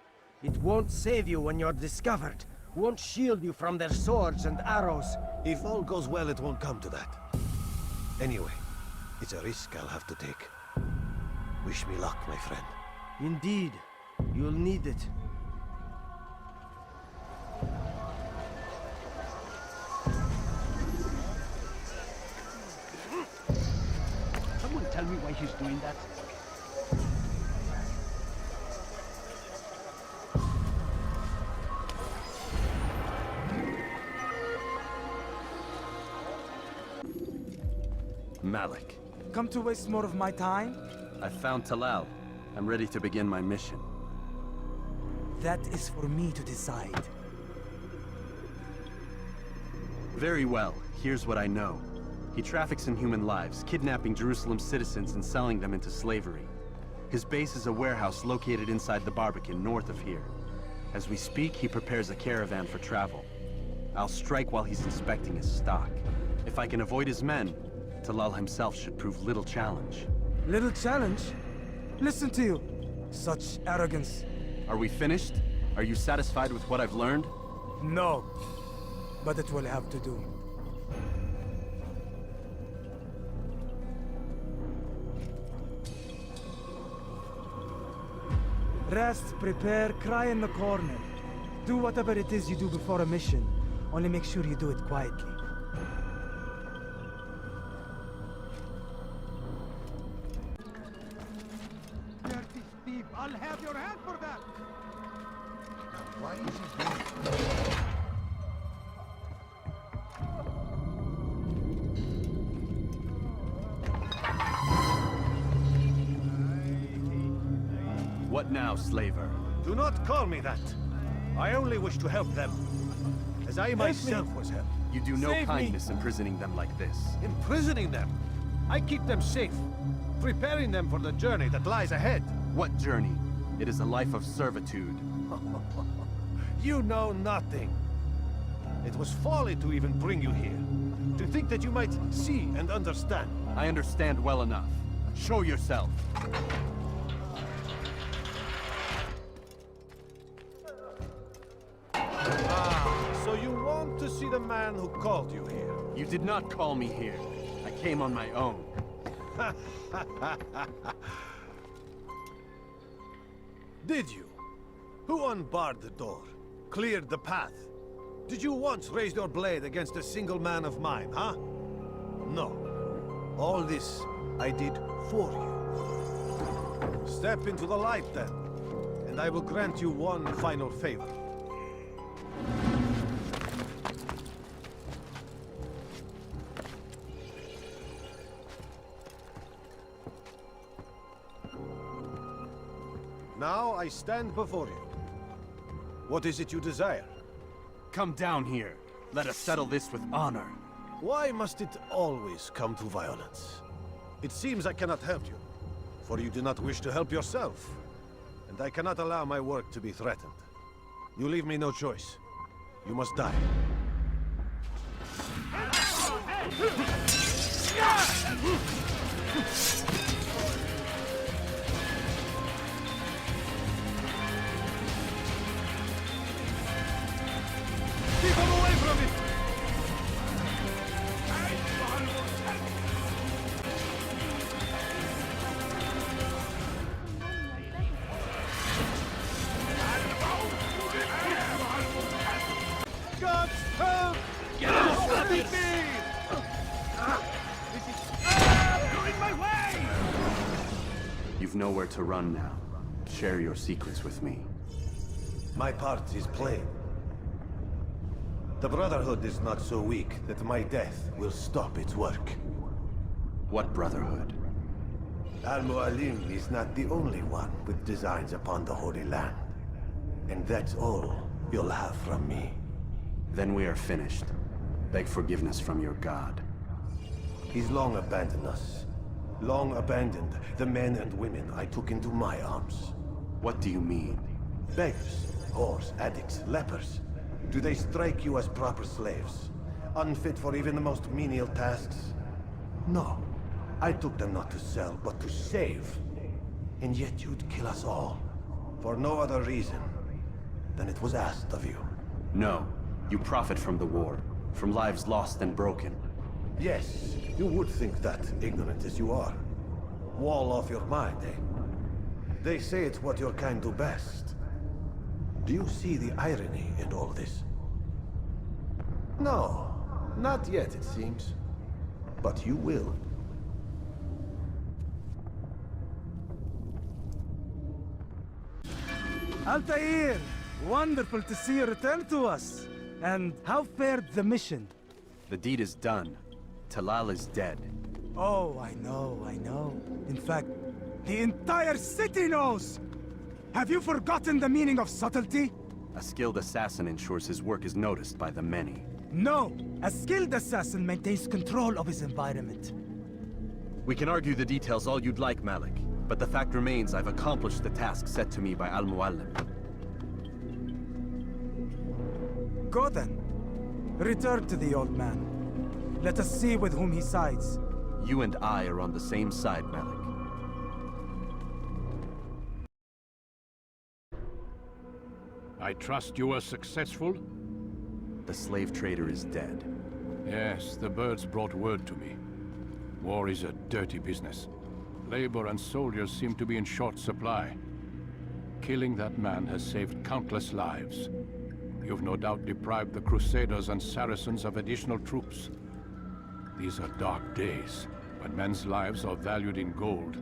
It won't save you when you're discovered. Won't shield you from their swords and arrows. If all goes well, it won't come to that. Anyway, it's a risk I'll have to take. Wish me luck, my friend. Indeed. You'll need it. Someone tell me why he's doing that? Malik. Come to waste more of my time? I found Talal. I'm ready to begin my mission. That is for me to decide. Very well. Here's what I know. He traffics in human lives, kidnapping Jerusalem citizens and selling them into slavery. His base is a warehouse located inside the Barbican, north of here. As we speak, he prepares a caravan for travel. I'll strike while he's inspecting his stock. If I can avoid his men, Talal himself should prove little challenge. Little challenge? Listen to you. Such arrogance. Are we finished? Are you satisfied with what I've learned? No. but it will have to do. Rest, prepare, cry in the corner. Do whatever it is you do before a mission. Only make sure you do it quietly. Dirty thief! I'll have your hand for that! Why is he doing it? What now, slaver? Do not call me that. I only wish to help them, as I myself was helped. You do no Save kindness imprisoning them like this. Imprisoning them? I keep them safe, preparing them for the journey that lies ahead. What journey? It is a life of servitude. You know nothing. It was folly to even bring you here. To think that you might see and understand. I understand well enough. Show yourself. So you want to see the man who called you here? You did not call me here. I came on my own. Did you? Who unbarred the door? Cleared the path? Did you once raise your blade against a single man of mine, huh? No. All this I did for you. Step into the light then, and I will grant you one final favor. Now I stand before you. What is it you desire? Come down here. Let us settle this with honor. Why must it always come to violence? It seems I cannot help you, for you do not wish to help yourself. And I cannot allow my work to be threatened. You leave me no choice. You must die. Keep him away from it! God's help! Get out! Stop me! You're in my way! You've nowhere to run now. Share your secrets with me. My part is plain. The Brotherhood is not so weak that my death will stop its work. What Brotherhood? Al-Mu'alim is not the only one with designs upon the Holy Land. And that's all you'll have from me. Then we are finished. Beg forgiveness from your god. He's long abandoned us. Long abandoned the men and women I took into my arms. What do you mean? Beggars, whores, addicts, lepers. Do they strike you as proper slaves? Unfit for even the most menial tasks? No. I took them not to sell, but to save. And yet you'd kill us all. For no other reason than it was asked of you. No. You profit from the war. From lives lost and broken. Yes, you would think that, ignorant as you are. Wall off your mind, eh? They say it's what your kind do best. Do you see the irony in all this? No, not yet, it seems. But you will. Altair! Wonderful to see you return to us. And how fared the mission? The deed is done. Talal is dead. Oh, I know. In fact, the entire city knows! Have you forgotten the meaning of subtlety? A skilled assassin ensures his work is noticed by the many. No! A skilled assassin maintains control of his environment. We can argue the details all you'd like, Malik. But the fact remains I've accomplished the task set to me by Al-Mu'allim. Go then. Return to the old man. Let us see with whom he sides. You and I are on the same side, Malik. I trust you were successful? The slave trader is dead. Yes, the birds brought word to me. War is a dirty business. Labor and soldiers seem to be in short supply. Killing that man has saved countless lives. You've no doubt deprived the Crusaders and Saracens of additional troops. These are dark days, when men's lives are valued in gold,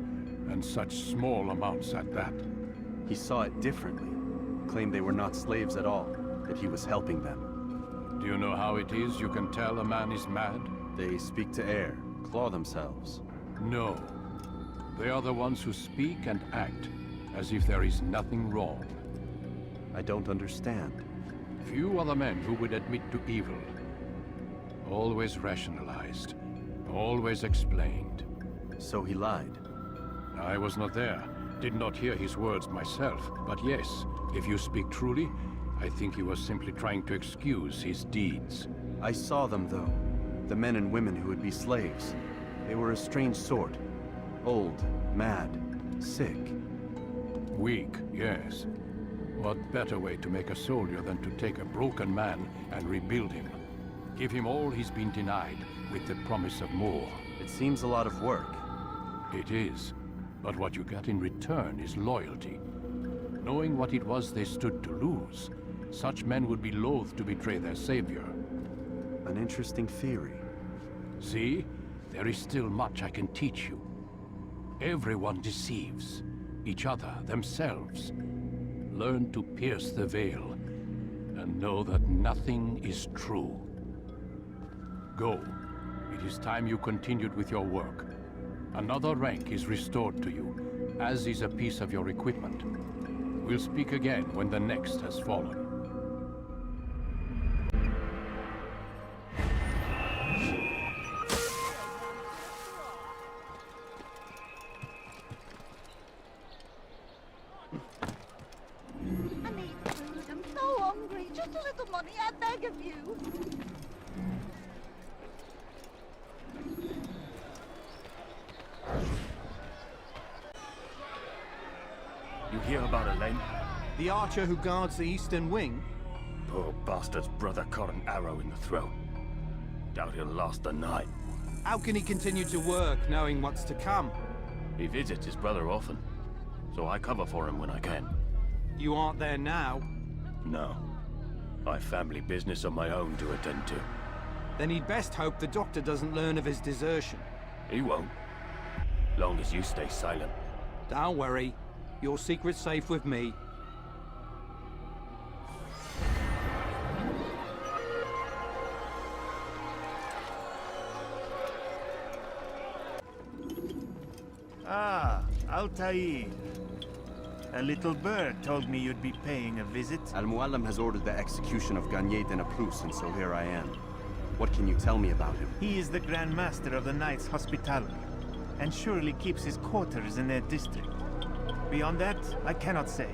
and such small amounts at that. He saw it differently. Claimed they were not slaves at all, that he was helping them. Do you know how it is you can tell a man is mad? They speak to air, claw themselves. No. They are the ones who speak and act as if there is nothing wrong. I don't understand. Few are the men who would admit to evil. Always rationalized. Always explained. So he lied? I was not there. Did not hear his words myself. But yes, if you speak truly, I think he was simply trying to excuse his deeds. I saw them, though. The men and women who would be slaves. They were a strange sort. Old, mad, sick. Weak, yes. What better way to make a soldier than to take a broken man and rebuild him? Give him all he's been denied, with the promise of more. It seems a lot of work. It is. But what you get in return is loyalty. Knowing what it was they stood to lose, such men would be loath to betray their savior. An interesting theory. See? There is still much I can teach you. Everyone deceives. Each other, themselves. Learn to pierce the veil, and know that nothing is true. Go. It is time you continued with your work. Another rank is restored to you, as is a piece of your equipment. We'll speak again when the next has fallen. I need food. I'm so hungry. Just a little money, I beg of you. You hear about Elaine? The archer who guards the eastern wing? Poor bastard's brother caught an arrow in the throat. Doubt he'll last the night. How can he continue to work, knowing what's to come? He visits his brother often, so I cover for him when I can. You aren't there now? No. I've family business of my own to attend to. Then he'd best hope the doctor doesn't learn of his desertion. He won't. Long as you stay silent. Don't worry. Your secret's safe with me. Ah, Altair. A little bird told me you'd be paying a visit. Al-Muallim has ordered the execution of Garnier de Naplouse, and so here I am. What can you tell me about him? He is the Grand Master of the Knights Hospitaller, and surely keeps his quarters in their district. Beyond that, I cannot say.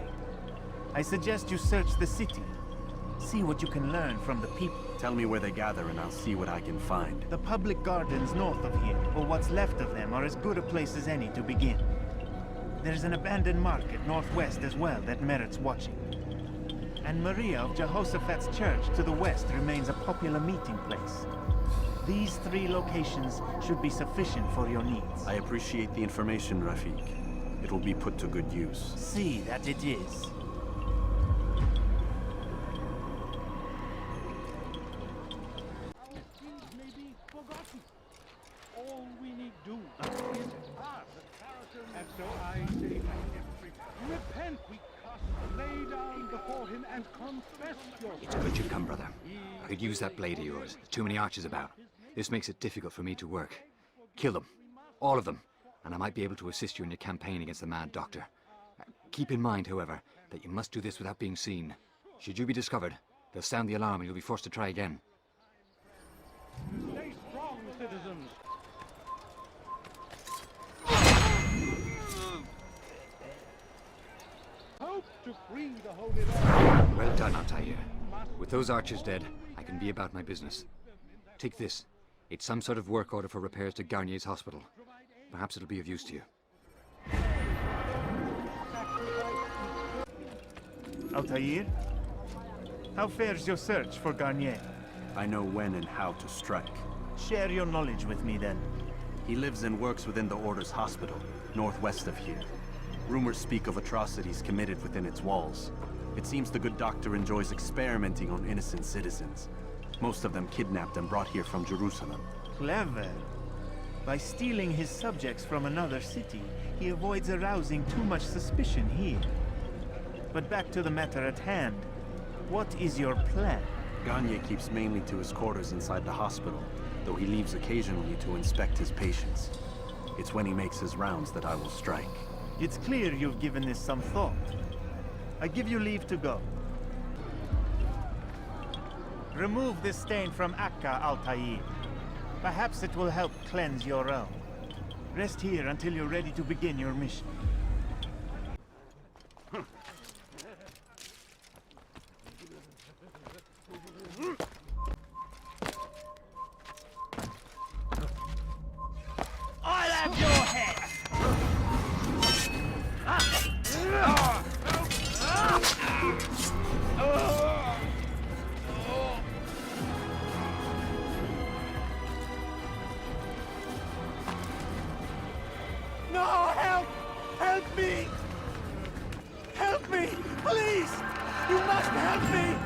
I suggest you search the city. See what you can learn from the people. Tell me where they gather and I'll see what I can find. The public gardens north of here, or what's left of them, are as good a place as any to begin. There's an abandoned market northwest as well that merits watching. And Maria of Jehoshaphat's church to the west remains a popular meeting place. These three locations should be sufficient for your needs. I appreciate the information, Rafik. It will be put to good use. See that it is. All we need do is pass. And so I say to every repent, we cast, lay down before him and confess your It's good you've come, brother. I could use that blade of yours. Too many archers about. This makes it difficult for me to work. Kill them. All of them. And I might be able to assist you in your campaign against the Mad Doctor. Keep in mind, however, that you must do this without being seen. Should you be discovered, they'll sound the alarm and you'll be forced to try again. Stay strong, citizens. Hope to free the Holy Land. Well done, Altair. With those archers dead, I can be about my business. Take this. It's some sort of work order for repairs to Garnier's hospital. Perhaps it'll be of use to you. Altair? How fares your search for Garnier? I know when and how to strike. Share your knowledge with me, then. He lives and works within the Order's hospital, northwest of here. Rumors speak of atrocities committed within its walls. It seems the good doctor enjoys experimenting on innocent citizens. Most of them kidnapped and brought here from Jerusalem. Clever. By stealing his subjects from another city, he avoids arousing too much suspicion here. But back to the matter at hand. What is your plan? Gagne keeps mainly to his quarters inside the hospital, though he leaves occasionally to inspect his patients. It's when he makes his rounds that I will strike. It's clear you've given this some thought. I give you leave to go. Remove this stain from Acre, Altair. Perhaps it will help cleanse your realm. Rest here until you're ready to begin your mission. I'll have your head! No, help! Help me! Help me! Please! You must help me!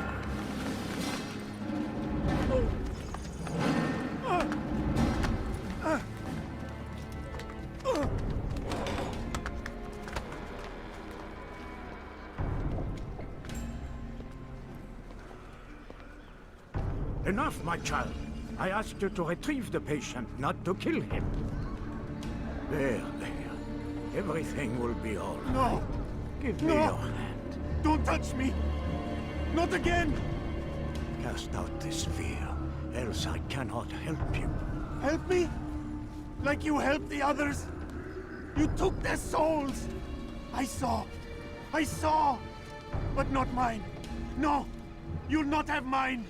Enough, my child. I asked you to retrieve the patient, not to kill him. There. Everything will be all right. No! Give me your hand. Don't touch me! Not again! Cast out this fear, else I cannot help you. Help me? Like you helped the others? You took their souls! I saw! But not mine! No! You'll not have mine!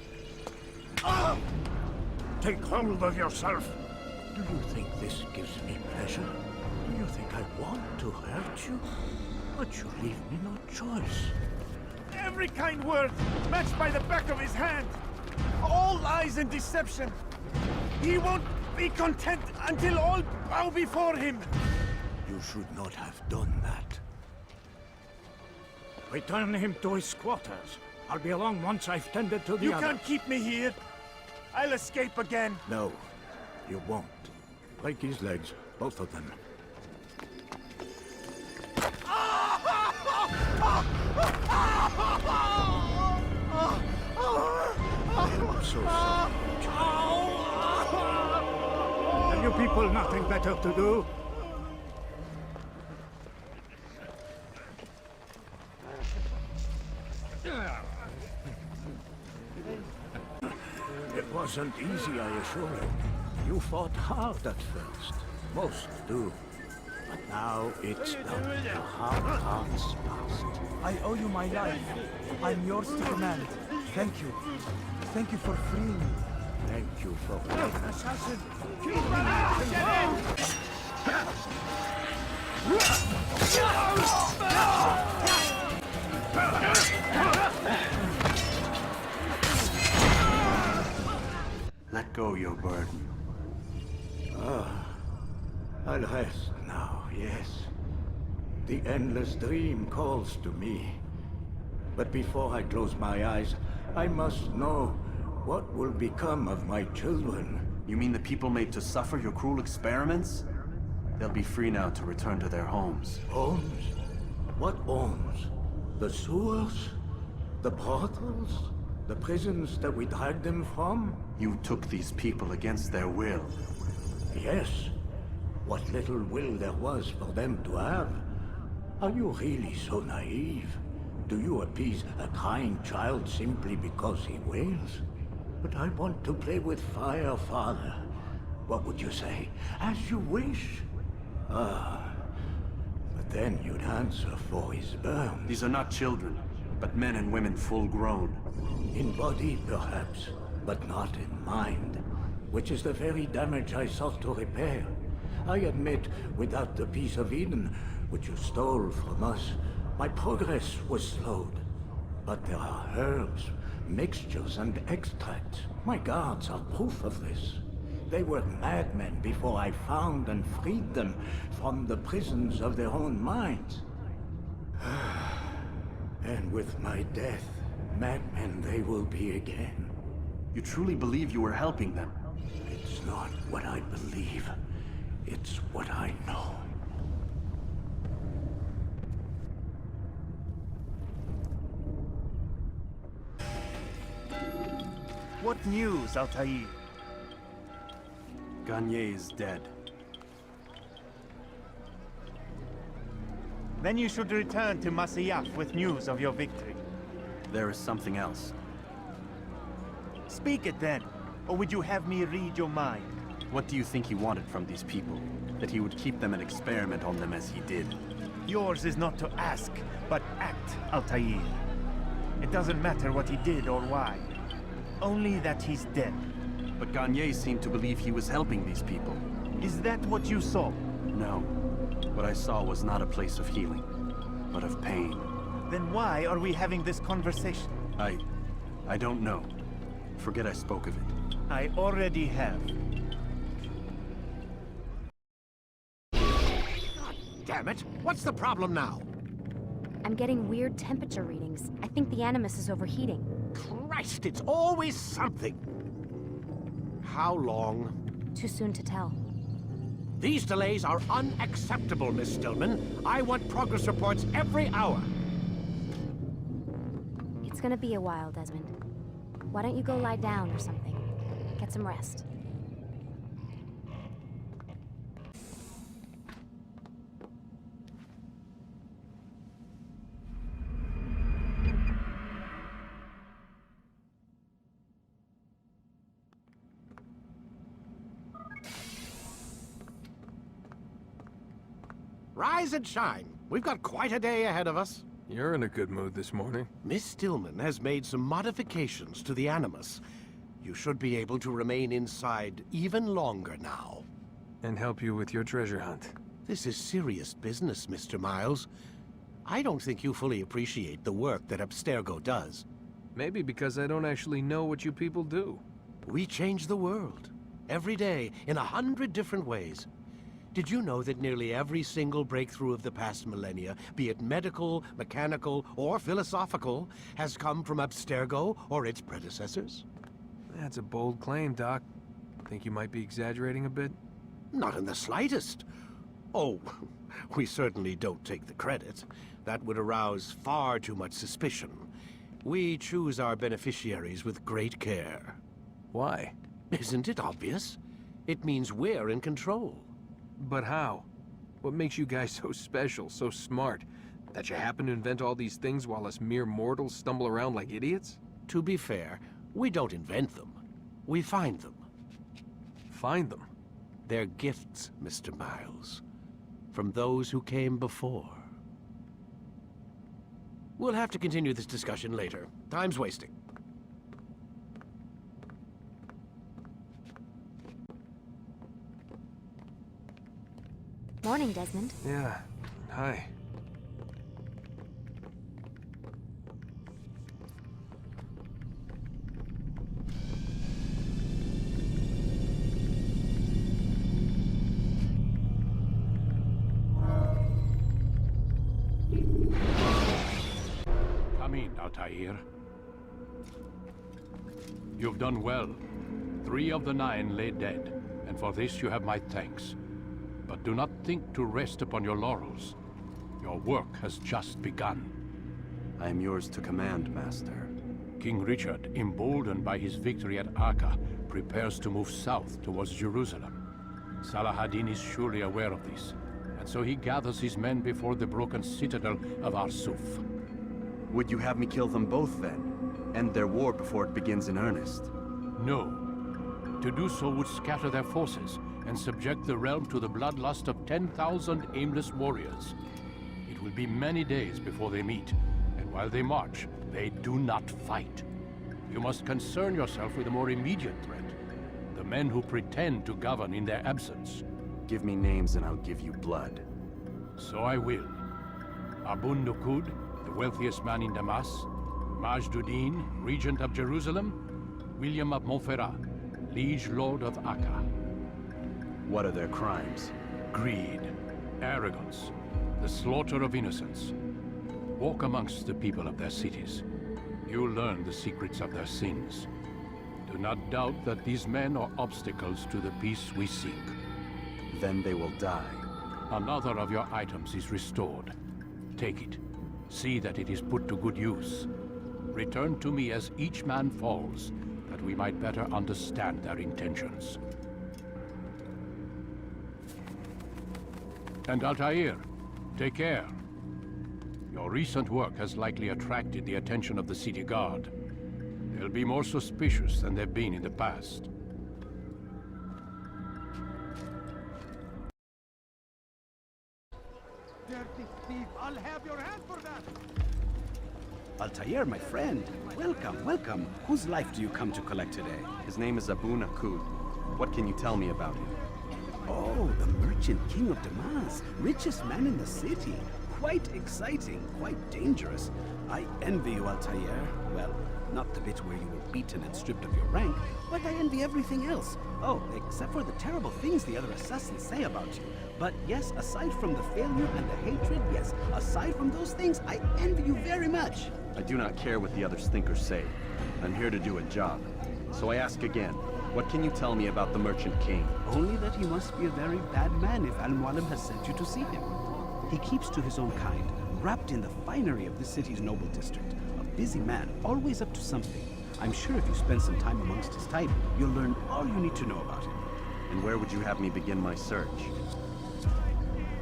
Ah! Take hold of yourself! Do you think this gives me pleasure? Do you think I want to hurt you? But you leave me no choice. Every kind word matched by the back of his hand! All lies and deception! He won't be content until all bow before him! You should not have done that. Return him to his quarters. I'll be along once I've tended to the You other. can't keep me here! I'll escape again! No, you won't. Break his legs, both of them. I'm so sorry. Have you people nothing better to do? It wasn't easy, I assure you. You fought hard at first. Most do. But now it's done. The hard part's past. I owe you my life. I'm yours to command. Thank you. Thank you for freeing me. Thank you for... Assassin! Let go your burden. I'll rest now, yes. The endless dream calls to me. But before I close my eyes, I must know what will become of my children. You mean the people made to suffer your cruel experiments? They'll be free now to return to their homes. Homes? What homes? The sewers? The brothels? The prisons that we dragged them from? You took these people against their will. Yes. What little will there was for them to have. Are you really so naive? Do you appease a crying child simply because he wails? But I want to play with fire, Father. What would you say? As you wish. But then you'd answer for his burn. These are not children, but men and women full grown. In body, perhaps, but not in mind. Which is the very damage I sought to repair. I admit, without the piece of Eden, which you stole from us, my progress was slowed. But there are herbs, mixtures, and extracts. My guards are proof of this. They were madmen before I found and freed them from the prisons of their own minds. And with my death, madmen they will be again. You truly believe you were helping them? It's not what I believe. It's what I know. What news, Altair? Garnier is dead. Then you should return to Masyaf with news of your victory. There is something else. Speak it then, or would you have me read your mind? What do you think he wanted from these people? That he would keep them and experiment on them as he did? Yours is not to ask, but act, Altair. It doesn't matter what he did or why. Only that he's dead. But Garnier seemed to believe he was helping these people. Is that what you saw? No. What I saw was not a place of healing, but of pain. Then why are we having this conversation? I don't know. Forget I spoke of it. I already have. God damn it! What's the problem now? I'm getting weird temperature readings. I think the Animus is overheating. Christ, it's always something! How long? Too soon to tell. These delays are unacceptable, Miss Stillman. I want progress reports every hour. It's gonna be a while, Desmond. Why don't you go lie down or something? Get some rest. Rise and shine. We've got quite a day ahead of us. You're in a good mood this morning. Miss Stillman has made some modifications to the Animus. You should be able to remain inside even longer now. And help you with your treasure hunt. This is serious business, Mr. Miles. I don't think you fully appreciate the work that Abstergo does. Maybe because I don't actually know what you people do. We change the world. Every day, in 100 different ways. Did you know that nearly every single breakthrough of the past millennia, be it medical, mechanical, or philosophical, has come from Abstergo or its predecessors? That's a bold claim, Doc. Think you might be exaggerating a bit? Not in the slightest. Oh, we certainly don't take the credit. That would arouse far too much suspicion. We choose our beneficiaries with great care. Why? Isn't it obvious? It means we're in control. But how? What makes you guys so special, so smart? That you happen to invent all these things while us mere mortals stumble around like idiots? To be fair, we don't invent them. We find them. Find them? They're gifts, Mr. Miles. From those who came before. We'll have to continue this discussion later. Time's wasting. Morning, Desmond. Yeah. Hi. Come in, Altair. You've done well. 3 of the 9 lay dead, and for this you have my thanks. But do not think to rest upon your laurels. Your work has just begun. I am yours to command, Master. King Richard, emboldened by his victory at Acre, prepares to move south towards Jerusalem. Saladin is surely aware of this, and so he gathers his men before the broken citadel of Arsuf. Would you have me kill them both then? End their war before it begins in earnest? No. To do so would scatter their forces, and subject the realm to the bloodlust of 10,000 aimless warriors. It will be many days before they meet, and while they march, they do not fight. You must concern yourself with a more immediate threat. The men who pretend to govern in their absence. Give me names and I'll give you blood. So I will. Abun Nukud, the wealthiest man in Damas. Majduddin, Regent of Jerusalem. William of Montferrat, Liege Lord of Acre. What are their crimes? Greed, arrogance, the slaughter of innocents. Walk amongst the people of their cities. You'll learn the secrets of their sins. Do not doubt that these men are obstacles to the peace we seek. Then they will die. Another of your items is restored. Take it. See that it is put to good use. Return to me as each man falls, that we might better understand their intentions. And Altair, take care. Your recent work has likely attracted the attention of the city guard. They'll be more suspicious than they've been in the past. Dirty thief! I'll have your hand for that! Altair, my friend. Welcome, welcome. Whose life do you come to collect today? His name is Abu Nakud. What can you tell me about him? Oh, the merchant king of Damascus. Richest man in the city. Quite exciting, quite dangerous. I envy you, Altair. Well, not the bit where you were beaten and stripped of your rank, but I envy everything else. Oh, except for the terrible things the other assassins say about you. But yes, aside from the failure and the hatred, yes, aside from those things, I envy you very much. I do not care what the others think or say. I'm here to do a job. So I ask again, what can you tell me about the Merchant King? Only that he must be a very bad man if Al-Mualim has sent you to see him. He keeps to his own kind, wrapped in the finery of the city's noble district. A busy man, always up to something. I'm sure if you spend some time amongst his type, you'll learn all you need to know about him. And where would you have me begin my search?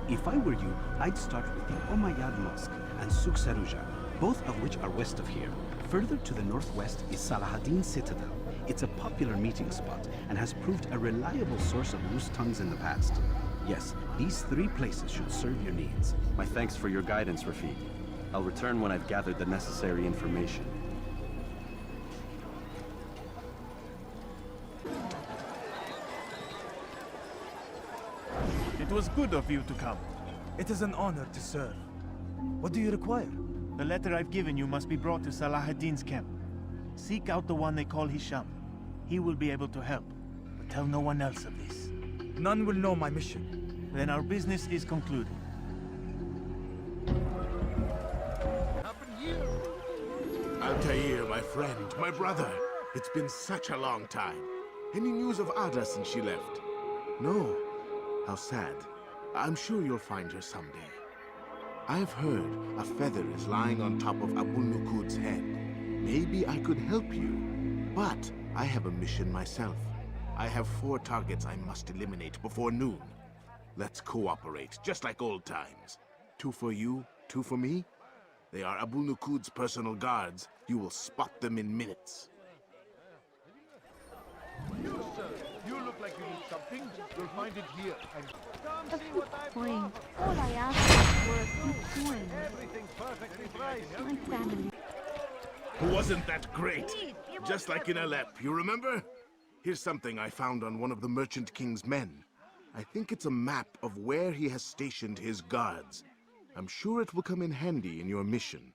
If I were you, I'd start with the Umayyad Mosque and Souk Sarouja, both of which are west of here. Further to the northwest is Salahaddin Citadel. It's a popular meeting spot and has proved a reliable source of loose tongues in the past. Yes, these 3 places should serve your needs. My thanks for your guidance, Rafiq. I'll return when I've gathered the necessary information. It was good of you to come. It is an honor to serve. What do you require? The letter I've given you must be brought to Salahaddin's camp. Seek out the one they call Hisham. He will be able to help, but tell no one else of this. None will know my mission. Then our business is concluded. Altair, my friend, my brother. It's been such a long time. Any news of Ada since she left? No. How sad. I'm sure you'll find her someday. I've heard a feather is lying on top of Abu Nukud's head. Maybe I could help you, but I have a mission myself. I have 4 targets I must eliminate before noon. Let's cooperate, just like old times. 2 for you, 2 for me. They are Abu Nukud's personal guards. You will spot them in minutes. You, sir, you look like you need something. You'll find it here. And come A see few what I've coins. got. All I ask is for a few coins. Everything's perfectly priced. My family. Wasn't that great? Just like in Alep, you remember? Here's something I found on one of the Merchant King's men. I think it's a map of where he has stationed his guards. I'm sure it will come in handy in your mission.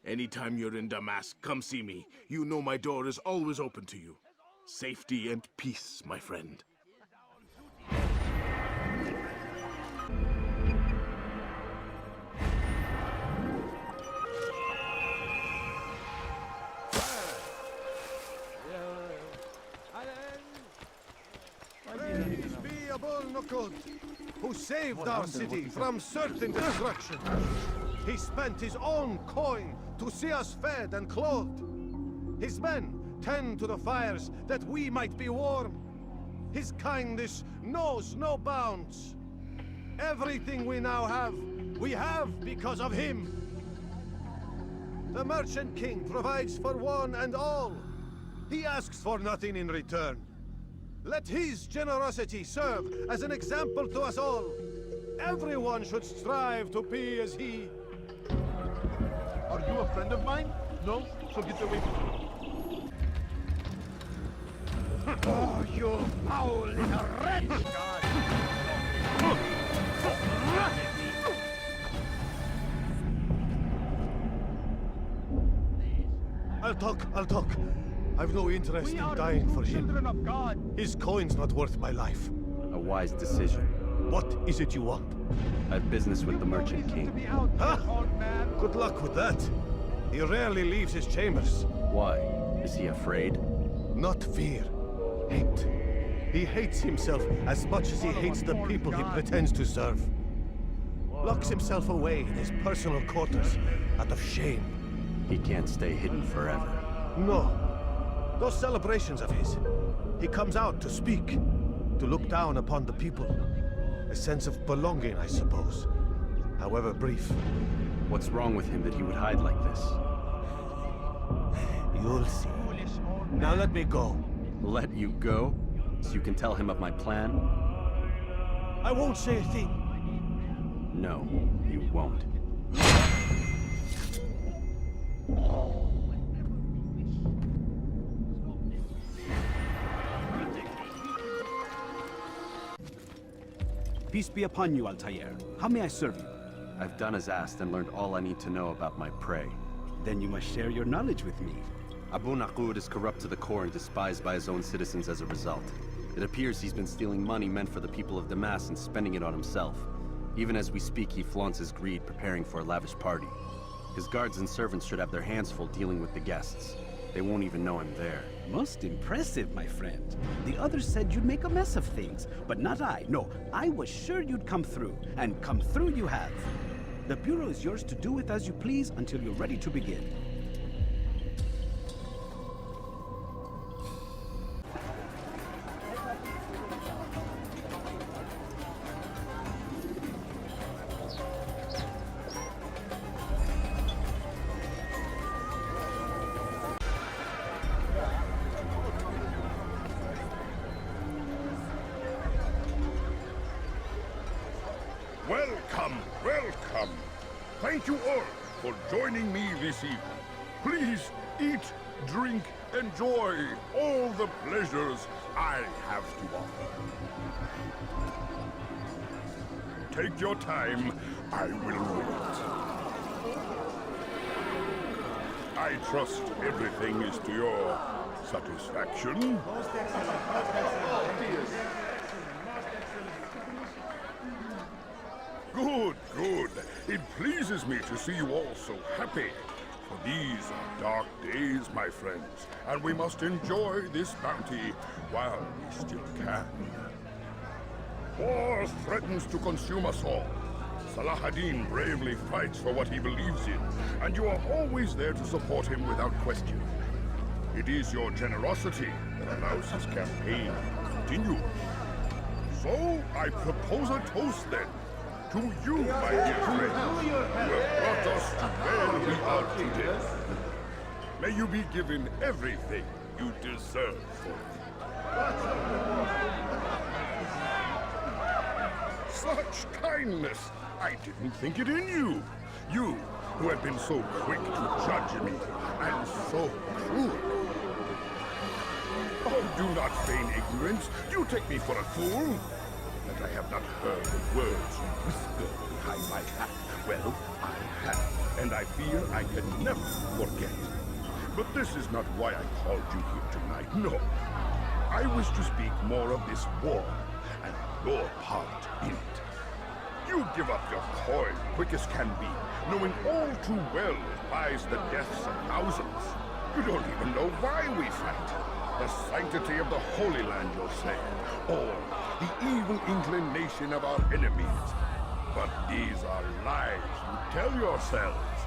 Anytime you're in Damascus, come see me. You know my door is always open to you. Safety and peace, my friend. Praise be Abu Nukud, who saved our city from certain destruction. He spent his own coin to see us fed and clothed. His men tend to the fires that we might be warm. His kindness knows no bounds. Everything we now have, we have because of him. The Merchant King provides for one and all. He asks for nothing in return. Let his generosity serve as an example to us all. Everyone should strive to be as he. Are you a friend of mine? No? So get away from me. Oh, you foul little wretch! I'll talk. I've no interest in dying for him. Children of God. His coin's not worth my life. A wise decision. What is it you want? I have business with the Merchant King. Huh? Good luck with that. He rarely leaves his chambers. Why? Is he afraid? Not fear. Hate. He hates himself as much as he hates the people he pretends to serve. Locks himself away in his personal quarters out of shame. He can't stay hidden forever. No. Those celebrations of his. He comes out to speak, to look down upon the people. A sense of belonging, I suppose. However brief. What's wrong with him that he would hide like this? You'll see. Now let me go. Let you go? So you can tell him of my plan? I won't say a thing. No, you won't. Peace be upon you, Altair. How may I serve you? I've done as asked and learned all I need to know about my prey. Then you must share your knowledge with me. Abu Naqud is corrupt to the core and despised by his own citizens as a result. It appears he's been stealing money meant for the people of Damascus and spending it on himself. Even as we speak, he flaunts his greed, preparing for a lavish party. His guards and servants should have their hands full dealing with the guests. They won't even know I'm there. Most impressive, my friend. The others said you'd make a mess of things, but not I. No, I was sure you'd come through, and come through you have. The Bureau is yours to do with as you please until you're ready to begin. Welcome, welcome. Thank you all for joining me this evening. Please eat, drink, enjoy all the pleasures I have to offer. Take your time, I will wait. I trust everything is to your satisfaction. Good, good. It pleases me to see you all so happy. For these are dark days, my friends, and we must enjoy this bounty while we still can. War threatens to consume us all. Salah ad-Din bravely fights for what he believes in, and you are always there to support him without question. It is your generosity that allows his campaign to continue. So, I propose a toast then. To you, my dear friend, who have brought us to where we are today. May you be given everything you deserve for it. Such kindness! I didn't think it in you. You, who have been so quick to judge me, and so cruel. Oh, do not feign ignorance. You take me for a fool. That I have not heard the words you whisper behind my hat. Well, I have, and I fear I can never forget. But this is not why I called you here tonight, no. I wish to speak more of this war, and your part in it. You give up your coin quick as can be, knowing all too well it buys the deaths of thousands. You don't even know why we fight. The sanctity of the Holy Land, you'll say, or the evil inclination of our enemies. But these are lies you tell yourselves.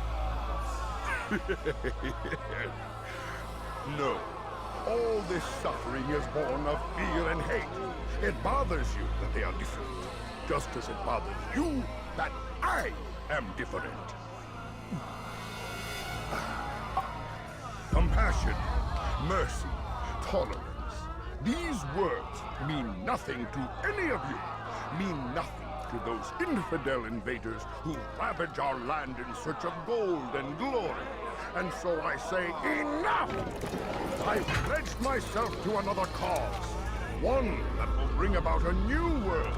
No, all this suffering is born of fear and hate. It bothers you that they are different, just as it bothers you that I am different. Compassion, mercy, tolerance. These words mean nothing to any of you, mean nothing to those infidel invaders who ravage our land in search of gold and glory. And so I say, enough! I've pledged myself to another cause, one that will bring about a new world,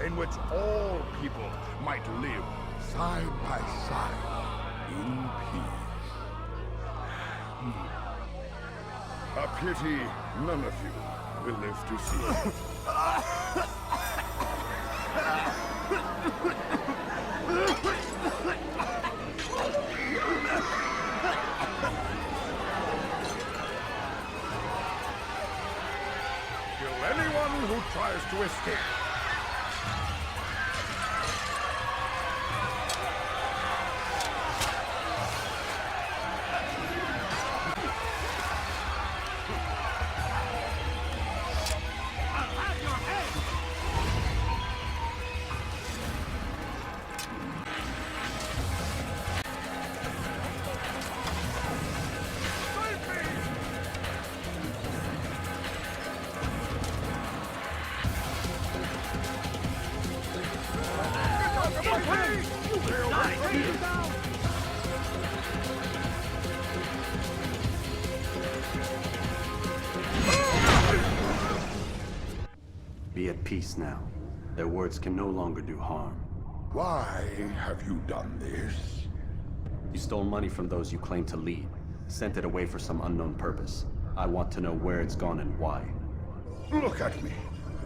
in which all people might live side by side in peace. A pity none of you will live to see it. Kill anyone who tries to escape. Be at peace now. Their words can no longer do harm. Why have you done this? You stole money from those you claim to lead. Sent it away for some unknown purpose. I want to know where it's gone and why. Look at me.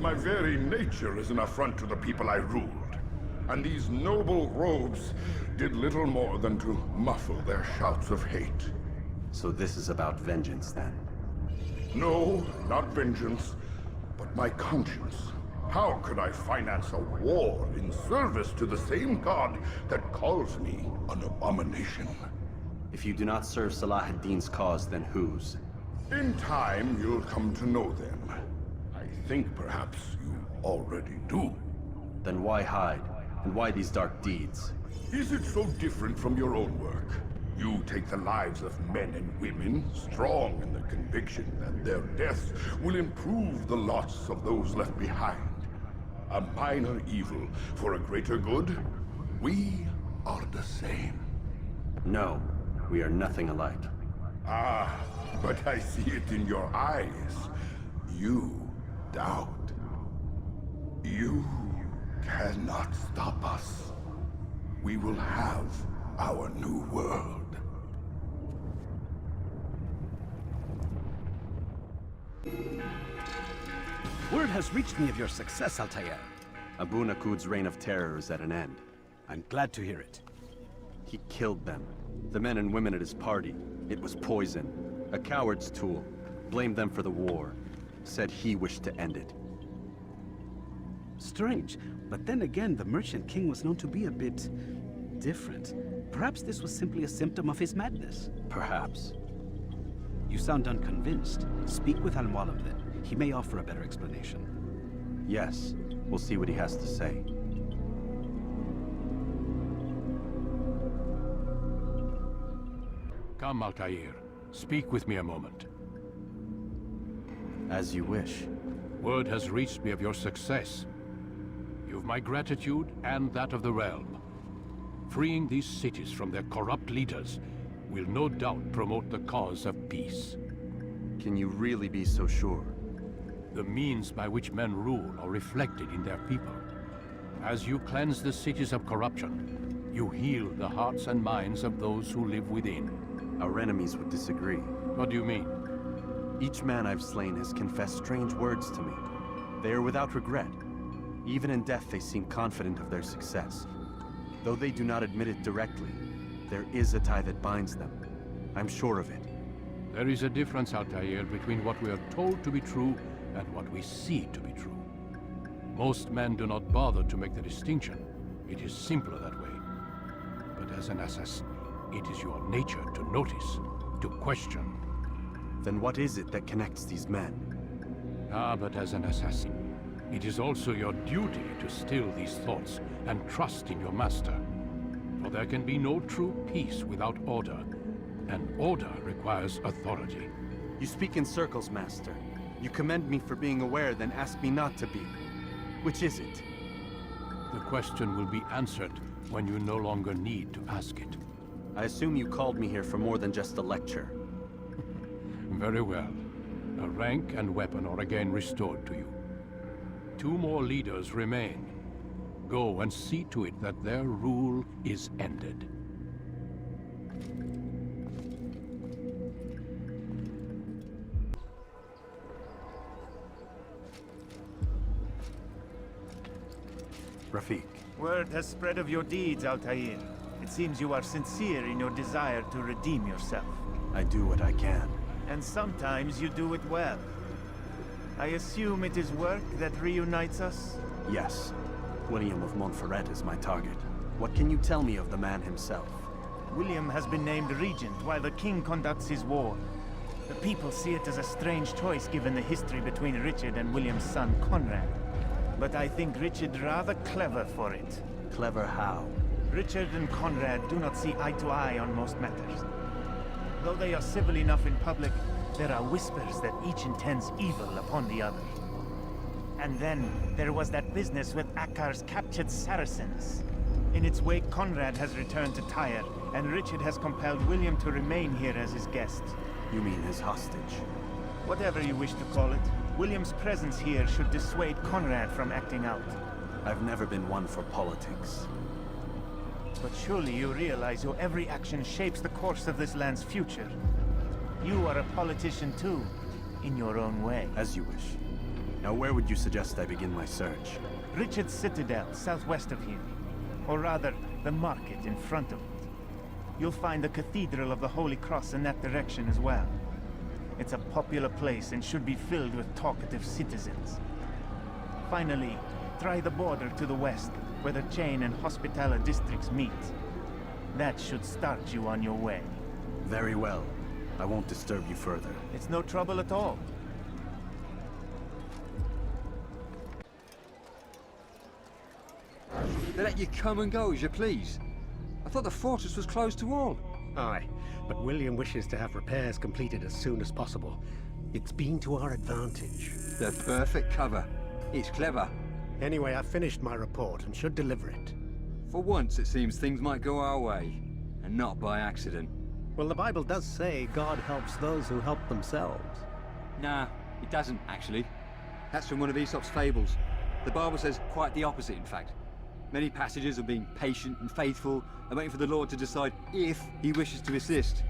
My very nature is an affront to the people I ruled. And these noble robes did little more than to muffle their shouts of hate. So this is about vengeance, then? No, not vengeance, but my conscience. How could I finance a war in service to the same god that calls me an abomination? If you do not serve Salah ad-Din's cause, then whose? In time, you'll come to know them. I think perhaps you already do. Then why hide? And why these dark deeds? Is it so different from your own work? You take the lives of men and women, strong in the conviction that their deaths will improve the lots of those left behind. A minor evil for a greater good? We are the same. No, we are nothing alike. Ah, but I see it in your eyes. You doubt. You cannot stop us. We will have our new world. Word has reached me of your success, Altair. Abu Naqud's reign of terror is at an end. I'm glad to hear it. He killed them. The men and women at his party. It was poison. A coward's tool. Blamed them for the war. Said he wished to end it. Strange, but then again, the Merchant King was known to be a bit different. Perhaps this was simply a symptom of his madness. Perhaps. You sound unconvinced. Speak with Al-Mualim then. He may offer a better explanation. Yes. We'll see what he has to say. Come, Altair. Speak with me a moment. As you wish. Word has reached me of your success. You've my gratitude and that of the realm. Freeing these cities from their corrupt leaders will no doubt promote the cause of peace. Can you really be so sure? The means by which men rule are reflected in their people. As you cleanse the cities of corruption, you heal the hearts and minds of those who live within. Our enemies would disagree. What do you mean? Each man I've slain has confessed strange words to me. They are without regret. Even in death, they seem confident of their success. Though they do not admit it directly, there is a tie that binds them. I'm sure of it. There is a difference, Altair, between what we are told to be true and what we see to be true. Most men do not bother to make the distinction. It is simpler that way. But as an assassin, it is your nature to notice, to question. Then what is it that connects these men? Ah, but as an assassin, it is also your duty to still these thoughts and trust in your master. For there can be no true peace without order, and order requires authority. You speak in circles, Master. You commend me for being aware, then ask me not to be. Which is it? The question will be answered when you no longer need to ask it. I assume you called me here for more than just a lecture. Very well. A rank and weapon are again restored to you. 2 more leaders remain. Go and see to it that their rule is ended. Rafik. Word has spread of your deeds, Altair. It seems you are sincere in your desire to redeem yourself. I do what I can. And sometimes you do it well. I assume it is work that reunites us? Yes. William of Montferrat is my target. What can you tell me of the man himself? William has been named regent while the king conducts his war. The people see it as a strange choice given the history between Richard and William's son Conrad. But I think Richard rather clever for it. Clever how? Richard and Conrad do not see eye to eye on most matters. Though they are civil enough in public, there are whispers that each intends evil upon the other. And then, there was that business with Acre's captured Saracens. In its wake, Conrad has returned to Tyre, and Richard has compelled William to remain here as his guest. You mean his hostage? Whatever you wish to call it, William's presence here should dissuade Conrad from acting out. I've never been one for politics. But surely you realize your every action shapes the course of this land's future. You are a politician too, in your own way. As you wish. Now where would you suggest I begin my search? Richard's Citadel, southwest of here. Or rather, the market in front of it. You'll find the Cathedral of the Holy Cross in that direction as well. It's a popular place and should be filled with talkative citizens. Finally, try the border to the west, where the Chain and Hospitaller districts meet. That should start you on your way. Very well. I won't disturb you further. It's no trouble at all. They let you come and go as you please. I thought the fortress was closed to all. Aye, but William wishes to have repairs completed as soon as possible. It's been to our advantage. The perfect cover. It's clever. Anyway, I've finished my report and should deliver it. For once, it seems things might go our way, and not by accident. Well, the Bible does say God helps those who help themselves. Nah, it doesn't, actually. That's from one of Aesop's fables. The Bible says quite the opposite, in fact. Many passages of being patient and faithful and waiting for the Lord to decide if he wishes to assist.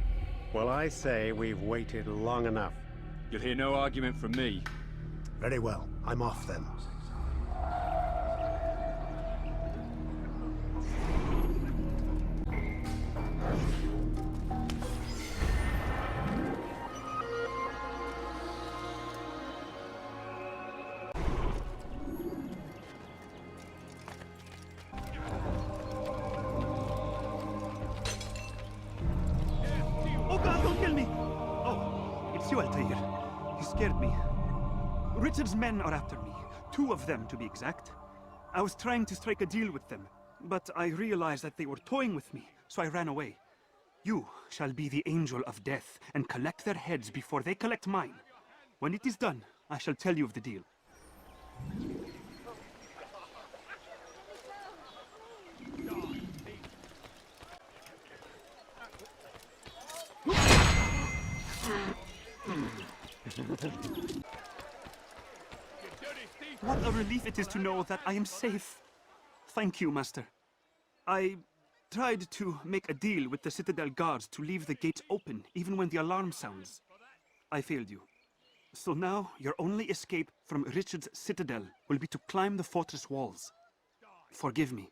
Well, I say we've waited long enough. You'll hear no argument from me. Very well. I'm off then. Richard's men are after me. 2 of them, to be exact. I was trying to strike a deal with them, but I realized that they were toying with me, so I ran away. You shall be the angel of death and collect their heads before they collect mine. When it is done, I shall tell you of the deal. What a relief it is to know that I am safe. Thank you, Master. I tried to make a deal with the Citadel guards to leave the gates open, even when the alarm sounds. I failed you. So now, your only escape from Richard's Citadel will be to climb the fortress walls. Forgive me.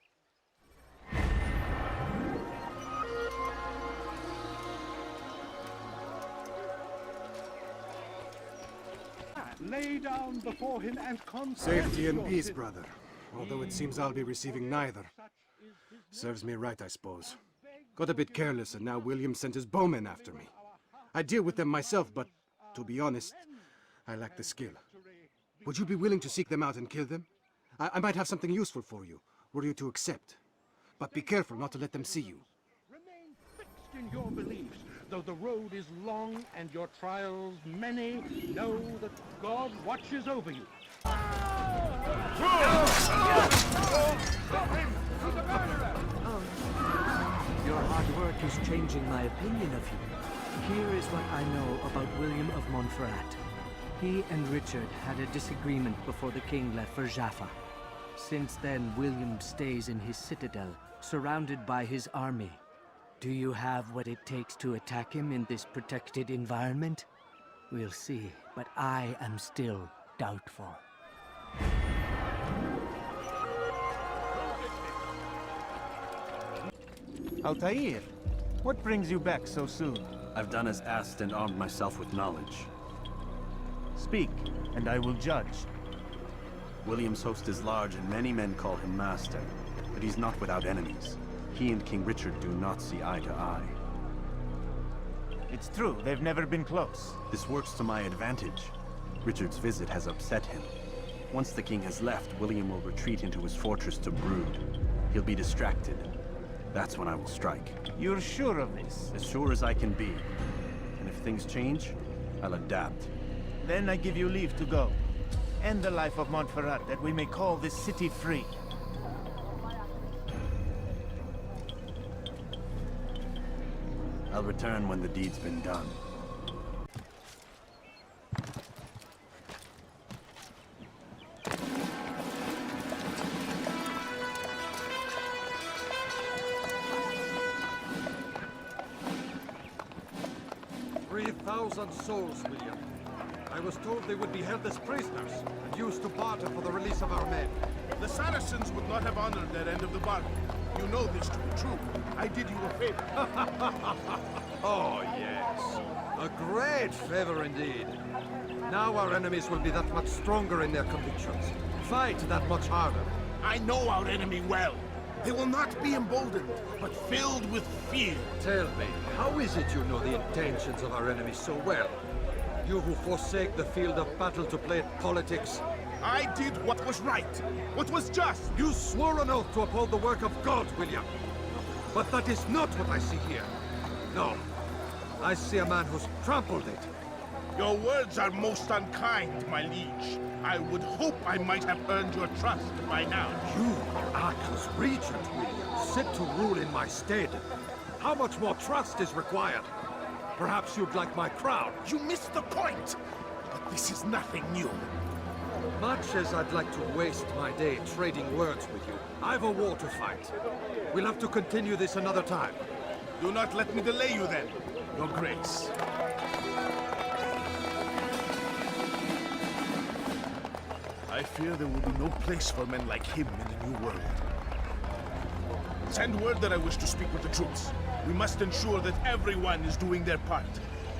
Lay down before him and confess. Safety and peace, brother. Although it seems I'll be receiving neither. Serves me right, I suppose. Got a bit careless, and now William sent his bowmen after me. I deal with them myself, but to be honest, I lack the skill. Would you be willing to seek them out and kill them? I might have something useful for you, were you to accept. But be careful not to let them see you. Remain fixed in your beliefs. Though the road is long and your trials many, know that God watches over you. Stop him! He's a murderer! Your hard work is changing my opinion of you. Here is what I know about William of Montferrat. He and Richard had a disagreement before the king left for Jaffa. Since then, William stays in his citadel, surrounded by his army. Do you have what it takes to attack him in this protected environment? We'll see, but I am still doubtful. Altair, what brings you back so soon? I've done as asked and armed myself with knowledge. Speak, and I will judge. William's host is large and many men call him master, but he's not without enemies. He and King Richard do not see eye to eye. It's true, they've never been close. This works to my advantage. Richard's visit has upset him. Once the king has left, William will retreat into his fortress to brood. He'll be distracted. That's when I will strike. You're sure of this? As sure as I can be. And if things change, I'll adapt. Then I give you leave to go. End the life of Montferrat, that we may call this city free. I'll return when the deed's been done. 3,000 souls, William. I was told they would be held as prisoners and used to barter for the release of our men. The Saracens would not have honored their end of the bargain. You know this to be true. I did you a favor. Oh, yes. A great favor indeed. Now our enemies will be that much stronger in their convictions. Fight that much harder. I know our enemy well. They will not be emboldened, but filled with fear. Tell me, how is it you know the intentions of our enemies so well? You who forsake the field of battle to play at politics. I did what was right, what was just. You swore an oath to uphold the work of God, William. But that is not what I see here. No. I see a man who's trampled it. Your words are most unkind, my liege. I would hope I might have earned your trust by now. You are Acre's regent, William, set to rule in my stead. How much more trust is required? Perhaps you'd like my crown. You missed the point! But this is nothing new. Much as I'd like to waste my day trading words with you, I've a war to fight. We'll have to continue this another time. Do not let me delay you then, Your Grace. I fear there will be no place for men like him in the New World. Send word that I wish to speak with the troops. We must ensure that everyone is doing their part.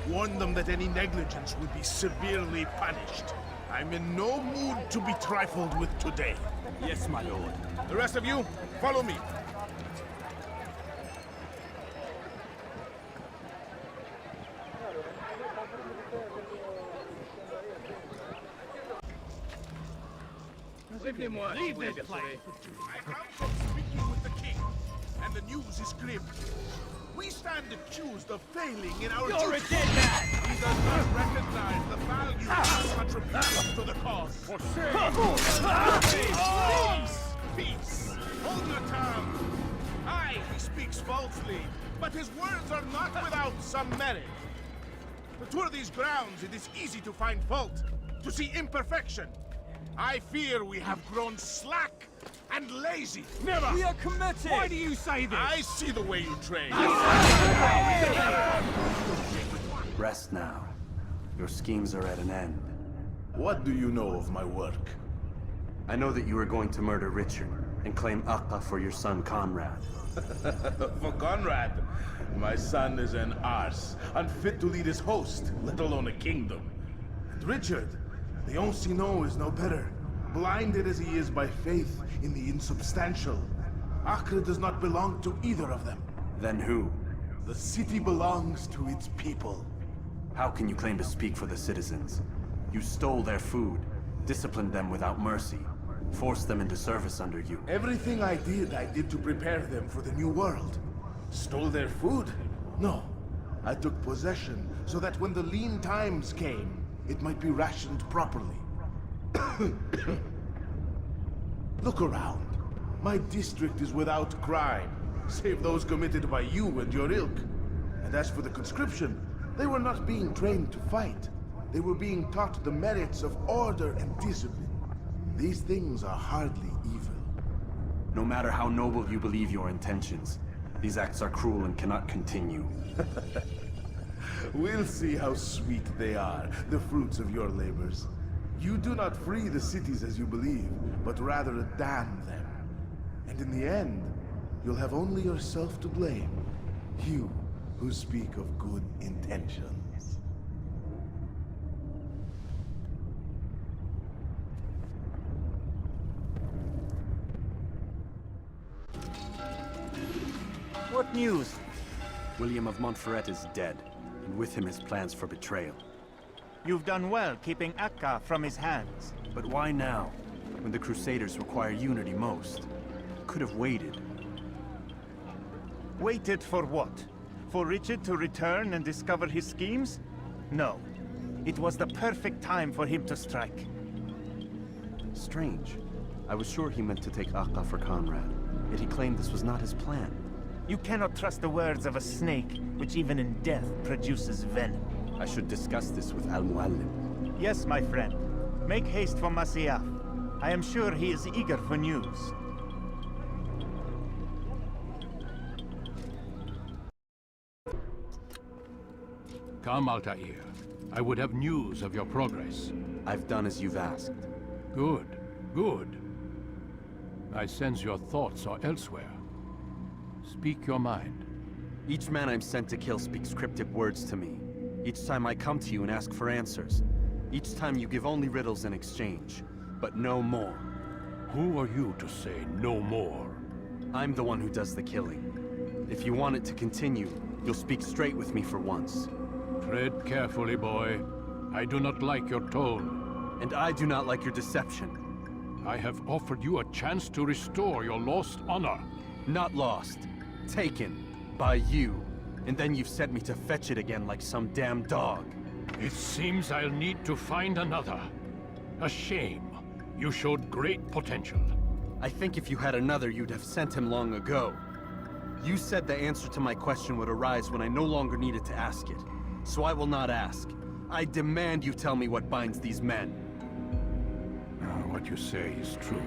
Warn them that any negligence would be severely punished. I'm in no mood to be trifled with today. Yes, my lord. The rest of you, follow me. Leave this place. I come from speaking with the king, and the news is grim. We stand accused of failing in our You're duty. a dead man! He does not recognize the value of contributions to the cause. For Peace! Hold your tongue! Aye, he speaks falsely, but his words are not without some merit. To tour these grounds, it is easy to find fault, to see imperfection. I fear we have grown slack and lazy. Never! We are committed! Why do you say this? I see the way you train. Rest now. Your schemes are at an end. What do you know of my work? I know that you are going to murder Richard and claim Acre for your son Conrad. For Conrad? My son is an arse, unfit to lead his host, let alone a kingdom. And Richard, the Ancien is no better. Blinded as he is by faith in the insubstantial. Acre does not belong to either of them. Then who? The city belongs to its people. How can you claim to speak for the citizens? You stole their food, disciplined them without mercy, forced them into service under you. Everything I did to prepare them for the new world. Stole their food? No. I took possession so that when the lean times came, it might be rationed properly. Look around. My district is without crime, save those committed by you and your ilk. And as for the conscription, they were not being trained to fight. They were being taught the merits of order and discipline. These things are hardly evil. No matter how noble you believe your intentions, these acts are cruel and cannot continue. We'll see how sweet they are, the fruits of your labors. You do not free the cities as you believe, but rather damn them. And in the end, you'll have only yourself to blame. You who speak of good intentions. What news? William of Montferrat is dead, and with him his plans for betrayal. You've done well keeping Acre from his hands. But why now, when the Crusaders require unity most? Could have waited. Waited for what? For Richard to return and discover his schemes? No. It was the perfect time for him to strike. Strange. I was sure he meant to take Acre for Conrad, yet he claimed this was not his plan. You cannot trust the words of a snake, which even in death produces venom. I should discuss this with Al-Muallim. Yes, my friend. Make haste for Masyaf. I am sure he is eager for news. Come, Altair. I would have news of your progress. I've done as you've asked. Good, good. I sense your thoughts are elsewhere. Speak your mind. Each man I'm sent to kill speaks cryptic words to me. Each time I come to you and ask for answers. Each time you give only riddles in exchange, but no more. Who are you to say no more? I'm the one who does the killing. If you want it to continue, you'll speak straight with me for once. Tread carefully, boy. I do not like your tone. And I do not like your deception. I have offered you a chance to restore your lost honor. Not lost. Taken. By you. And then you've set me to fetch it again like some damn dog. It seems I'll need to find another. A shame. You showed great potential. I think if you had another, you'd have sent him long ago. You said the answer to my question would arise when I no longer needed to ask it. So I will not ask. I demand you tell me what binds these men. What you say is true.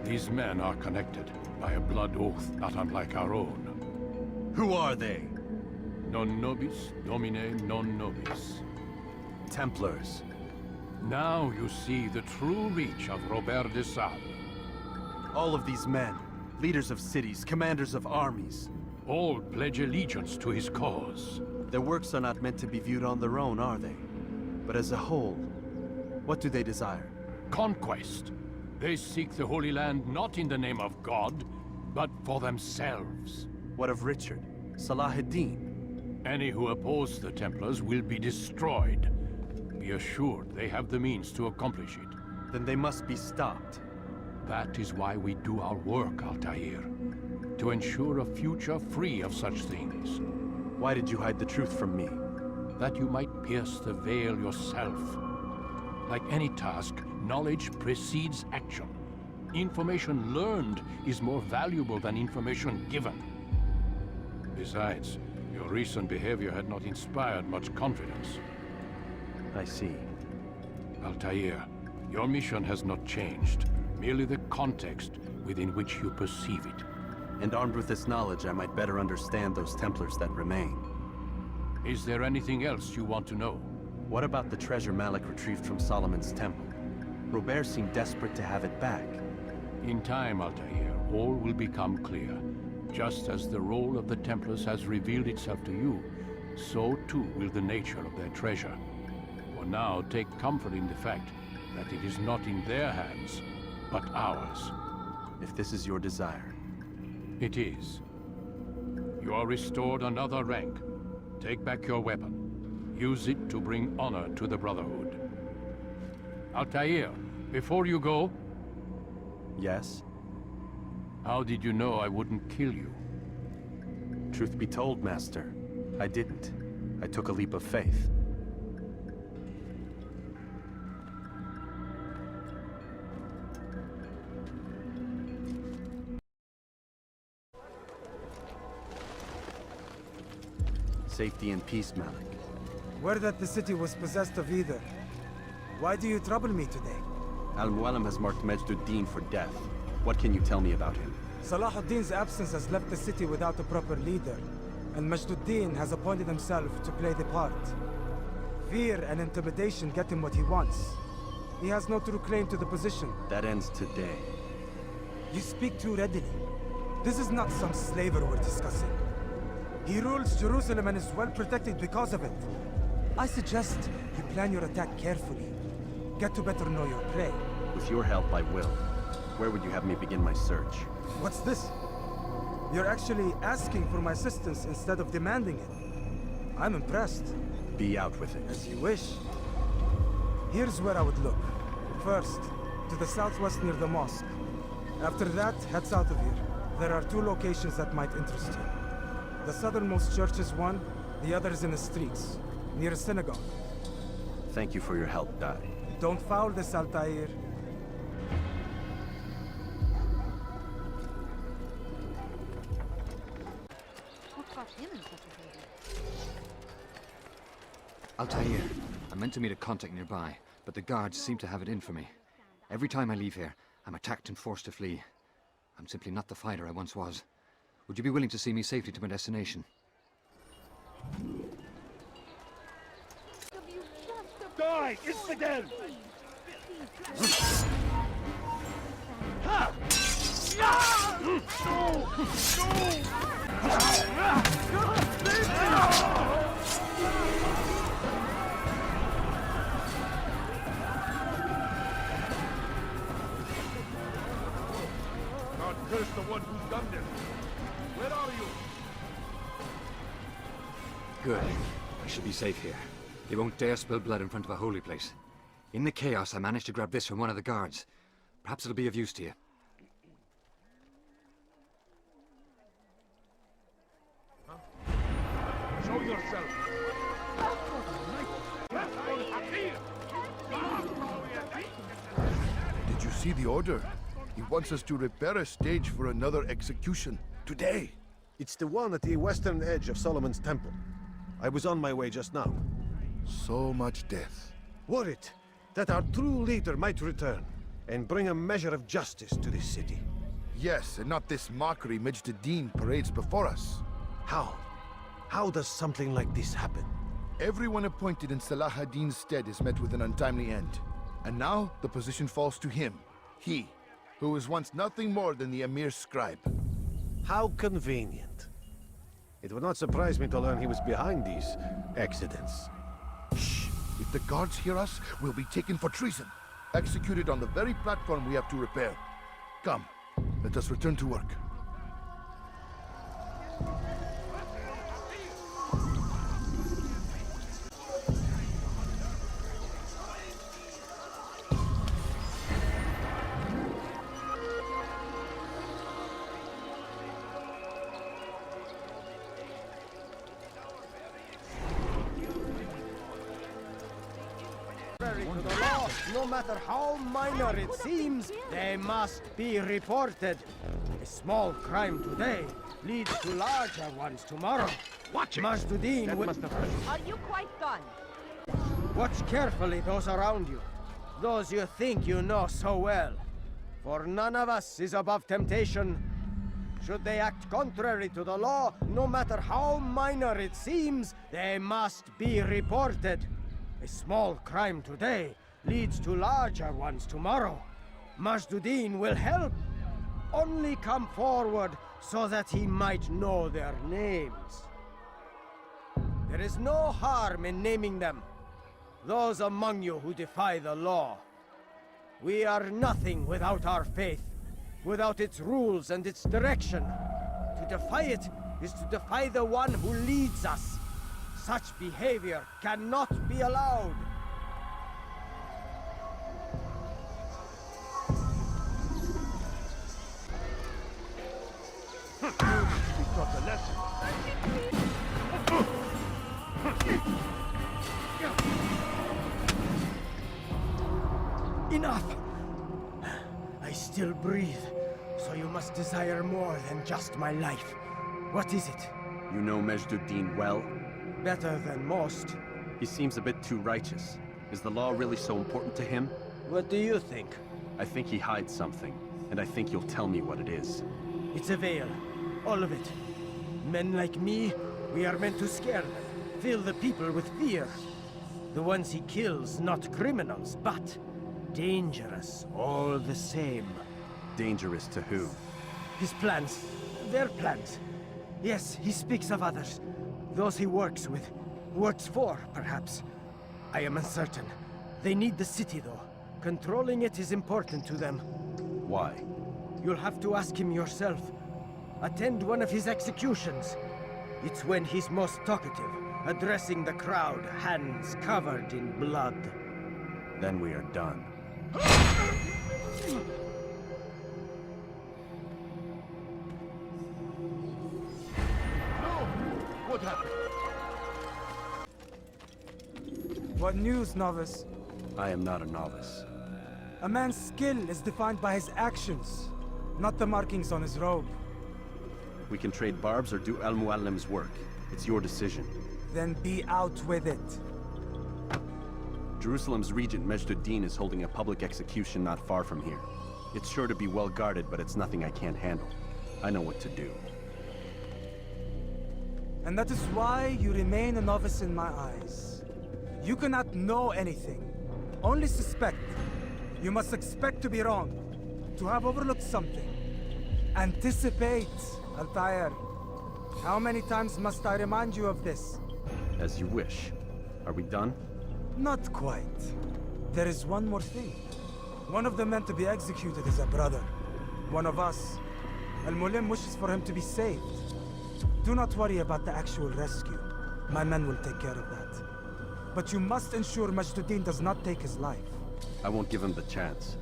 These men are connected by a blood oath not unlike our own. Who are they? Non nobis, domine non nobis. Templars. Now you see the true reach of Robert de Sade. All of these men, leaders of cities, commanders of armies. All pledge allegiance to his cause. Their works are not meant to be viewed on their own, are they? But as a whole, what do they desire? Conquest. They seek the Holy Land not in the name of God, but for themselves. What of Richard? Salah-ad-Din? Any who oppose the Templars will be destroyed. Be assured they have the means to accomplish it. Then they must be stopped. That is why we do our work, Altair. To ensure a future free of such things. Why did you hide the truth from me? That you might pierce the veil yourself. Like any task, knowledge precedes action. Information learned is more valuable than information given. Besides, your recent behavior had not inspired much confidence. I see. Altair, your mission has not changed. Merely the context within which you perceive it. And armed with this knowledge, I might better understand those Templars that remain. Is there anything else you want to know? What about the treasure Malik retrieved from Solomon's temple? Robert seemed desperate to have it back. In time, Altair, all will become clear. Just as the role of the Templars has revealed itself to you, so too will the nature of their treasure. For now, take comfort in the fact that it is not in their hands, but ours. If this is your desire. It is. You are restored another rank. Take back your weapon. Use it to bring honor to the Brotherhood. Altair, before you go... Yes? How did you know I wouldn't kill you? Truth be told, Master, I didn't. I took a leap of faith. Safety and peace, Malik. Word that the city was possessed of either. Why do you trouble me today? Al-Muallim has marked Majd-ud-Din for death. What can you tell me about him? Salah-ud-Din's absence has left the city without a proper leader, and Majd-ud-Din has appointed himself to play the part. Fear and intimidation get him what he wants. He has no true claim to the position. That ends today. You speak too readily. This is not some slaver we're discussing. He rules Jerusalem and is well protected because of it. I suggest you plan your attack carefully. Get to better know your prey. With your help, I will. Where would you have me begin my search? What's this? You're actually asking for my assistance instead of demanding it. I'm impressed. Be out with it. As you wish. Here's where I would look. First, to the southwest near the mosque. After that, head south of here. There are 2 locations that might interest you. The southernmost church is one, the other is in the streets, near a synagogue. Thank you for your help, Dai. Don't foul this, Altair. What got him in such a hurry? Altair, I meant to meet a contact nearby, but the guards seem to have it in for me. Every time I leave here, I'm attacked and forced to flee. I'm simply not the fighter I once was. Would you be willing to see me safely to my destination? Die! Infidel! Ha! God curse the one who's done this. Where are you? Good. I should be safe here. They won't dare spill blood in front of a holy place. In the chaos, I managed to grab this from one of the guards. Perhaps it'll be of use to you. Show yourself. Did you see the order? He wants us to repair a stage for another execution. Today. It's the one at the western edge of Solomon's temple. I was on my way just now. So much death. Worried that our true leader might return and bring a measure of justice to this city. Yes, and not this mockery Majd-ad-Din parades before us. How? How does something like this happen? Everyone appointed in Salah ad-Din's stead is met with an untimely end. And now, the position falls to him. He, who was once nothing more than the Emir's scribe. How convenient. It would not surprise me to learn he was behind these accidents. Shh! If the guards hear us, we'll be taken for treason. Executed on the very platform we have to repair. Come, let us return to work. To the law, no matter how minor it seems, they must be reported. A small crime today leads to larger ones tomorrow. Watch it! Majd-ad-Din will... Are you quite done? Watch carefully those around you. Those you think you know so well. For none of us is above temptation. Should they act contrary to the law, no matter how minor it seems, they must be reported. A small crime today leads to larger ones tomorrow. Majd-ad-Din will help. Only come forward so that he might know their names. There is no harm in naming them. Those among you who defy the law. We are nothing without our faith, without its rules and its direction. To defy it is to defy the one who leads us. Such behavior cannot be allowed. We taught a lesson. Enough! I still breathe, so you must desire more than just my life. What is it? You know Majd-ad-Din well? Better than most. He seems a bit too righteous. Is the law really so important to him? What do you think? I think he hides something, and I think you'll tell me what it is. It's a veil. All of it. Men like me, we are meant to scare them, fill the people with fear. The ones he kills, not criminals, but dangerous all the same. Dangerous to who? His plans, Their plans. Yes, he speaks of others. Those he works with. Works for, perhaps. I am uncertain. They need the city, though. Controlling it is important to them. Why? You'll have to ask him yourself. Attend one of his executions. It's when he's most talkative, addressing the crowd, hands covered in blood. Then we are done. What happened? What news, novice? I am not a novice. A man's skill is defined by his actions, not the markings on his robe. We can trade barbs or do Al-Muallim's work. It's your decision. Then be out with it. Jerusalem's regent Majd-ud-Din is holding a public execution not far from here. It's sure to be well guarded, but it's nothing I can't handle. I know what to do. And that is why you remain a novice in my eyes. You cannot know anything, only suspect. You must expect to be wrong, to have overlooked something. Anticipate, Altair. How many times must I remind you of this? As you wish. Are we done? Not quite. There is one more thing. One of the men to be executed is a brother. One of us. Al-Mulim wishes for him to be saved. Do not worry about the actual rescue. My men will take care of that. But you must ensure Majd-ud-Din does not take his life. I won't give him the chance.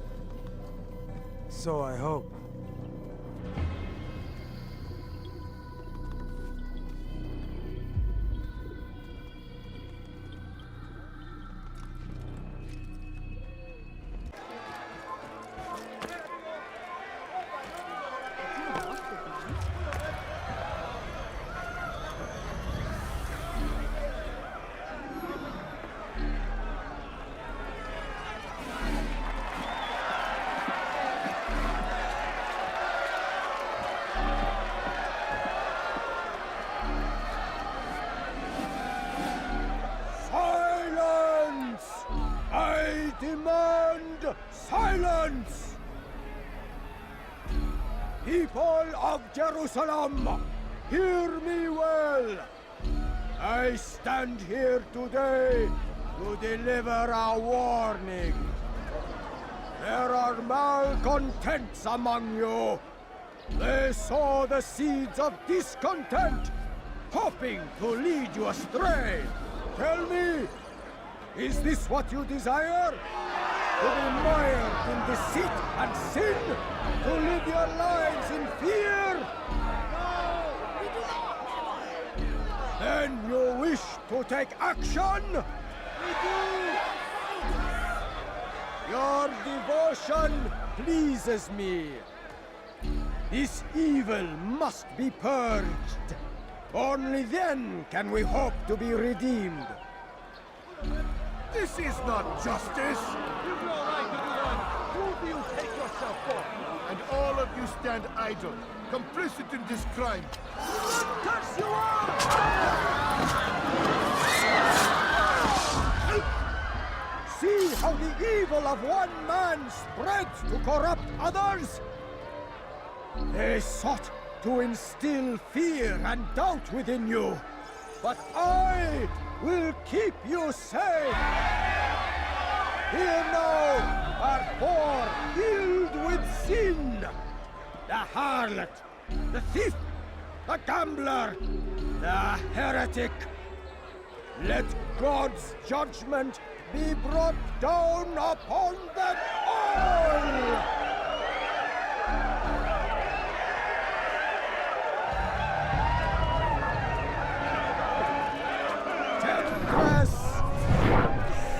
So I hope. Silence! People of Jerusalem, hear me well. I stand here today to deliver a warning. There are malcontents among you. They sow the seeds of discontent, hoping to lead you astray. Tell me, is this what you desire? To be mired in deceit and sin? To live your lives in fear? No, we do not! Then you wish to take action? We do! Your devotion pleases me. This evil must be purged. Only then can we hope to be redeemed. This is not justice! You've no right to do that! Who do you take yourself for? And all of you stand idle, complicit in this crime. Curse you all! See how the evil of one man spreads to corrupt others? They sought to instill fear and doubt within you. But I will keep you safe. Here now are four filled with sin. The harlot, the thief, the gambler, the heretic. Let God's judgment be brought down upon them all!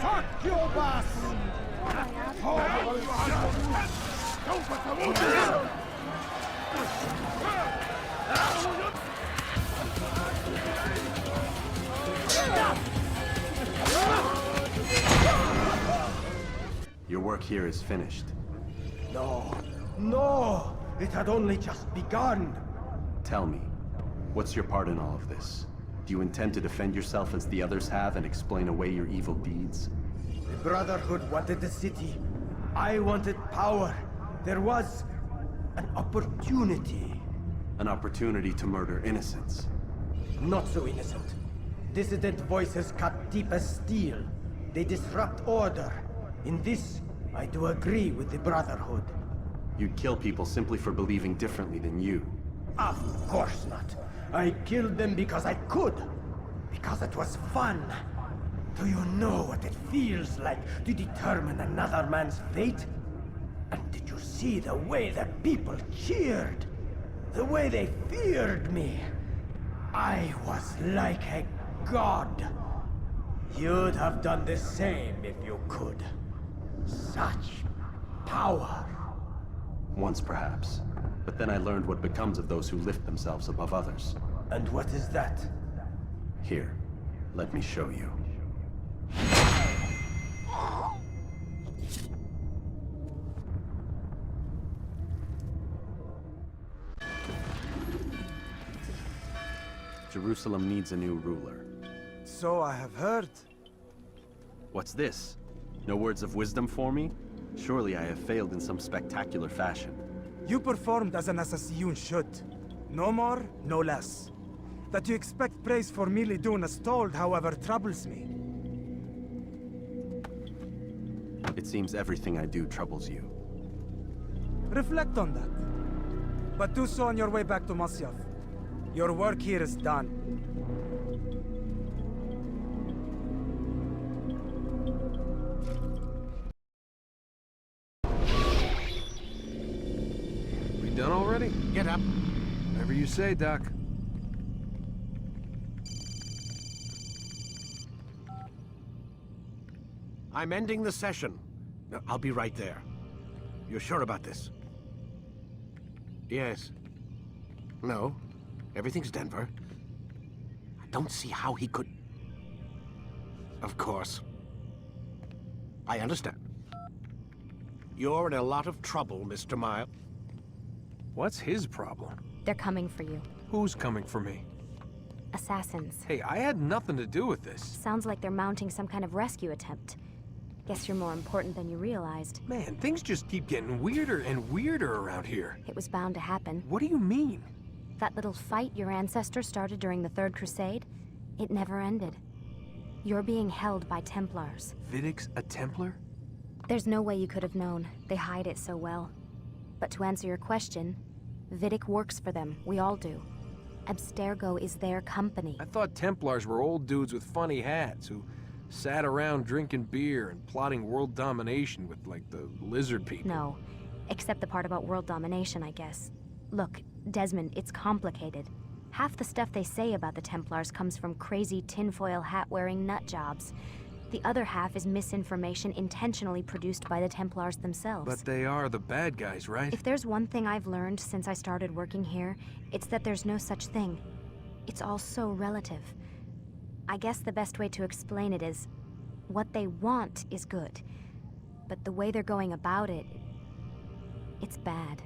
Succubus! Your work here is finished. No, no! It had only just begun! Tell me, what's your part in all of this? Do you intend to defend yourself as the others have and explain away your evil deeds? The Brotherhood wanted the city. I wanted power. There was an opportunity. An opportunity to murder innocents. Not so innocent. Dissident voices cut deep as steel. They disrupt order. In this, I do agree with the Brotherhood. You'd kill people simply for believing differently than you. Of course not. I killed them because I could. Because it was fun. Do you know what it feels like to determine another man's fate? And did you see the way the people cheered? The way they feared me? I was like a god. You'd have done the same if you could. Such power. Once perhaps. But then I learned what becomes of those who lift themselves above others. And what is that? Here, let me show you. Jerusalem needs a new ruler. So I have heard. What's this? No words of wisdom for me? Surely I have failed in some spectacular fashion. You performed as an assassin should. No more, no less. That you expect praise for merely doing as told, however, troubles me. It seems everything I do troubles you. Reflect on that. But do so on your way back to Masyaf. Your work here is done. We done already? Get up. Whatever you say, Doc. I'm ending the session. I'll be right there. You're sure about this? Yes. No. Everything's Denver. I don't see how he could... Of course. I understand. You're in a lot of trouble, Mr. Miles. What's his problem? They're coming for you. Who's coming for me? Assassins. Hey, I had nothing to do with this. Sounds like they're mounting some kind of rescue attempt. Guess you're more important than you realized. Man, things just keep getting weirder and weirder around here. It was bound to happen. What do you mean? That little fight your ancestors started during the Third Crusade, it never ended. You're being held by Templars. Vidic's a Templar? There's no way you could have known. They hide it so well. But to answer your question, Vidic works for them. We all do. Abstergo is their company. I thought Templars were old dudes with funny hats who sat around drinking beer and plotting world domination with, like, the lizard people. No. Except the part about world domination, I guess. Look, Desmond, it's complicated. Half the stuff they say about the Templars comes from crazy tinfoil hat-wearing nutjobs. The other half is misinformation intentionally produced by the Templars themselves. But they are the bad guys, right? If there's one thing I've learned since I started working here, it's that there's no such thing. It's all so relative. I guess the best way to explain it is, what they want is good. But the way they're going about it, it's bad.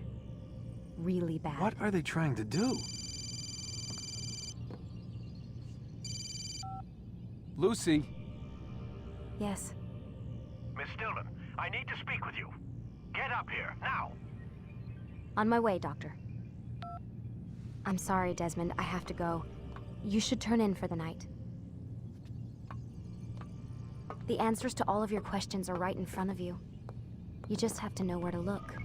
Really bad. What are they trying to do? Lucy? Yes. Miss Stillman, I need to speak with you. Get up here, now! On my way, Doctor. I'm sorry, Desmond. I have to go. You should turn in for the night. The answers to all of your questions are right in front of you. You just have to know where to look.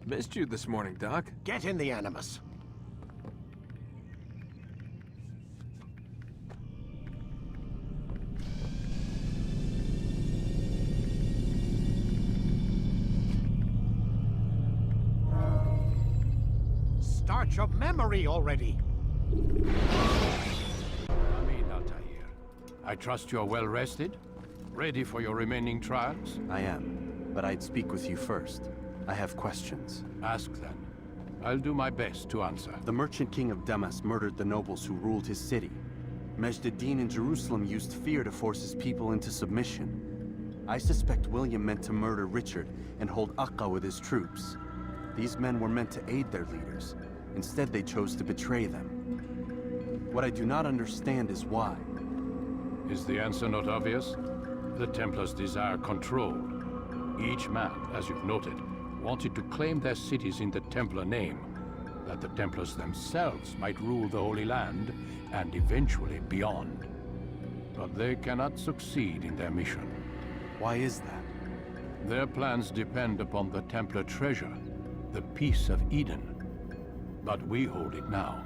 Missed you this morning, Doc. Get in the Animus. Start your memory already. Altaïr, I trust you're well rested? Ready for your remaining trials? I am, but I'd speak with you first. I have questions. Ask then. I'll do my best to answer. The merchant king of Damascus murdered the nobles who ruled his city. Majd ad-Din in Jerusalem used fear to force his people into submission. I suspect William meant to murder Richard and hold Acre with his troops. These men were meant to aid their leaders. Instead, they chose to betray them. What I do not understand is why. Is the answer not obvious? The Templars desire control. Each man, as you've noted, wanted to claim their cities in the Templar name, that the Templars themselves might rule the Holy Land, and eventually beyond. But they cannot succeed in their mission. Why is that? Their plans depend upon the Templar treasure, the Peace of Eden. But we hold it now,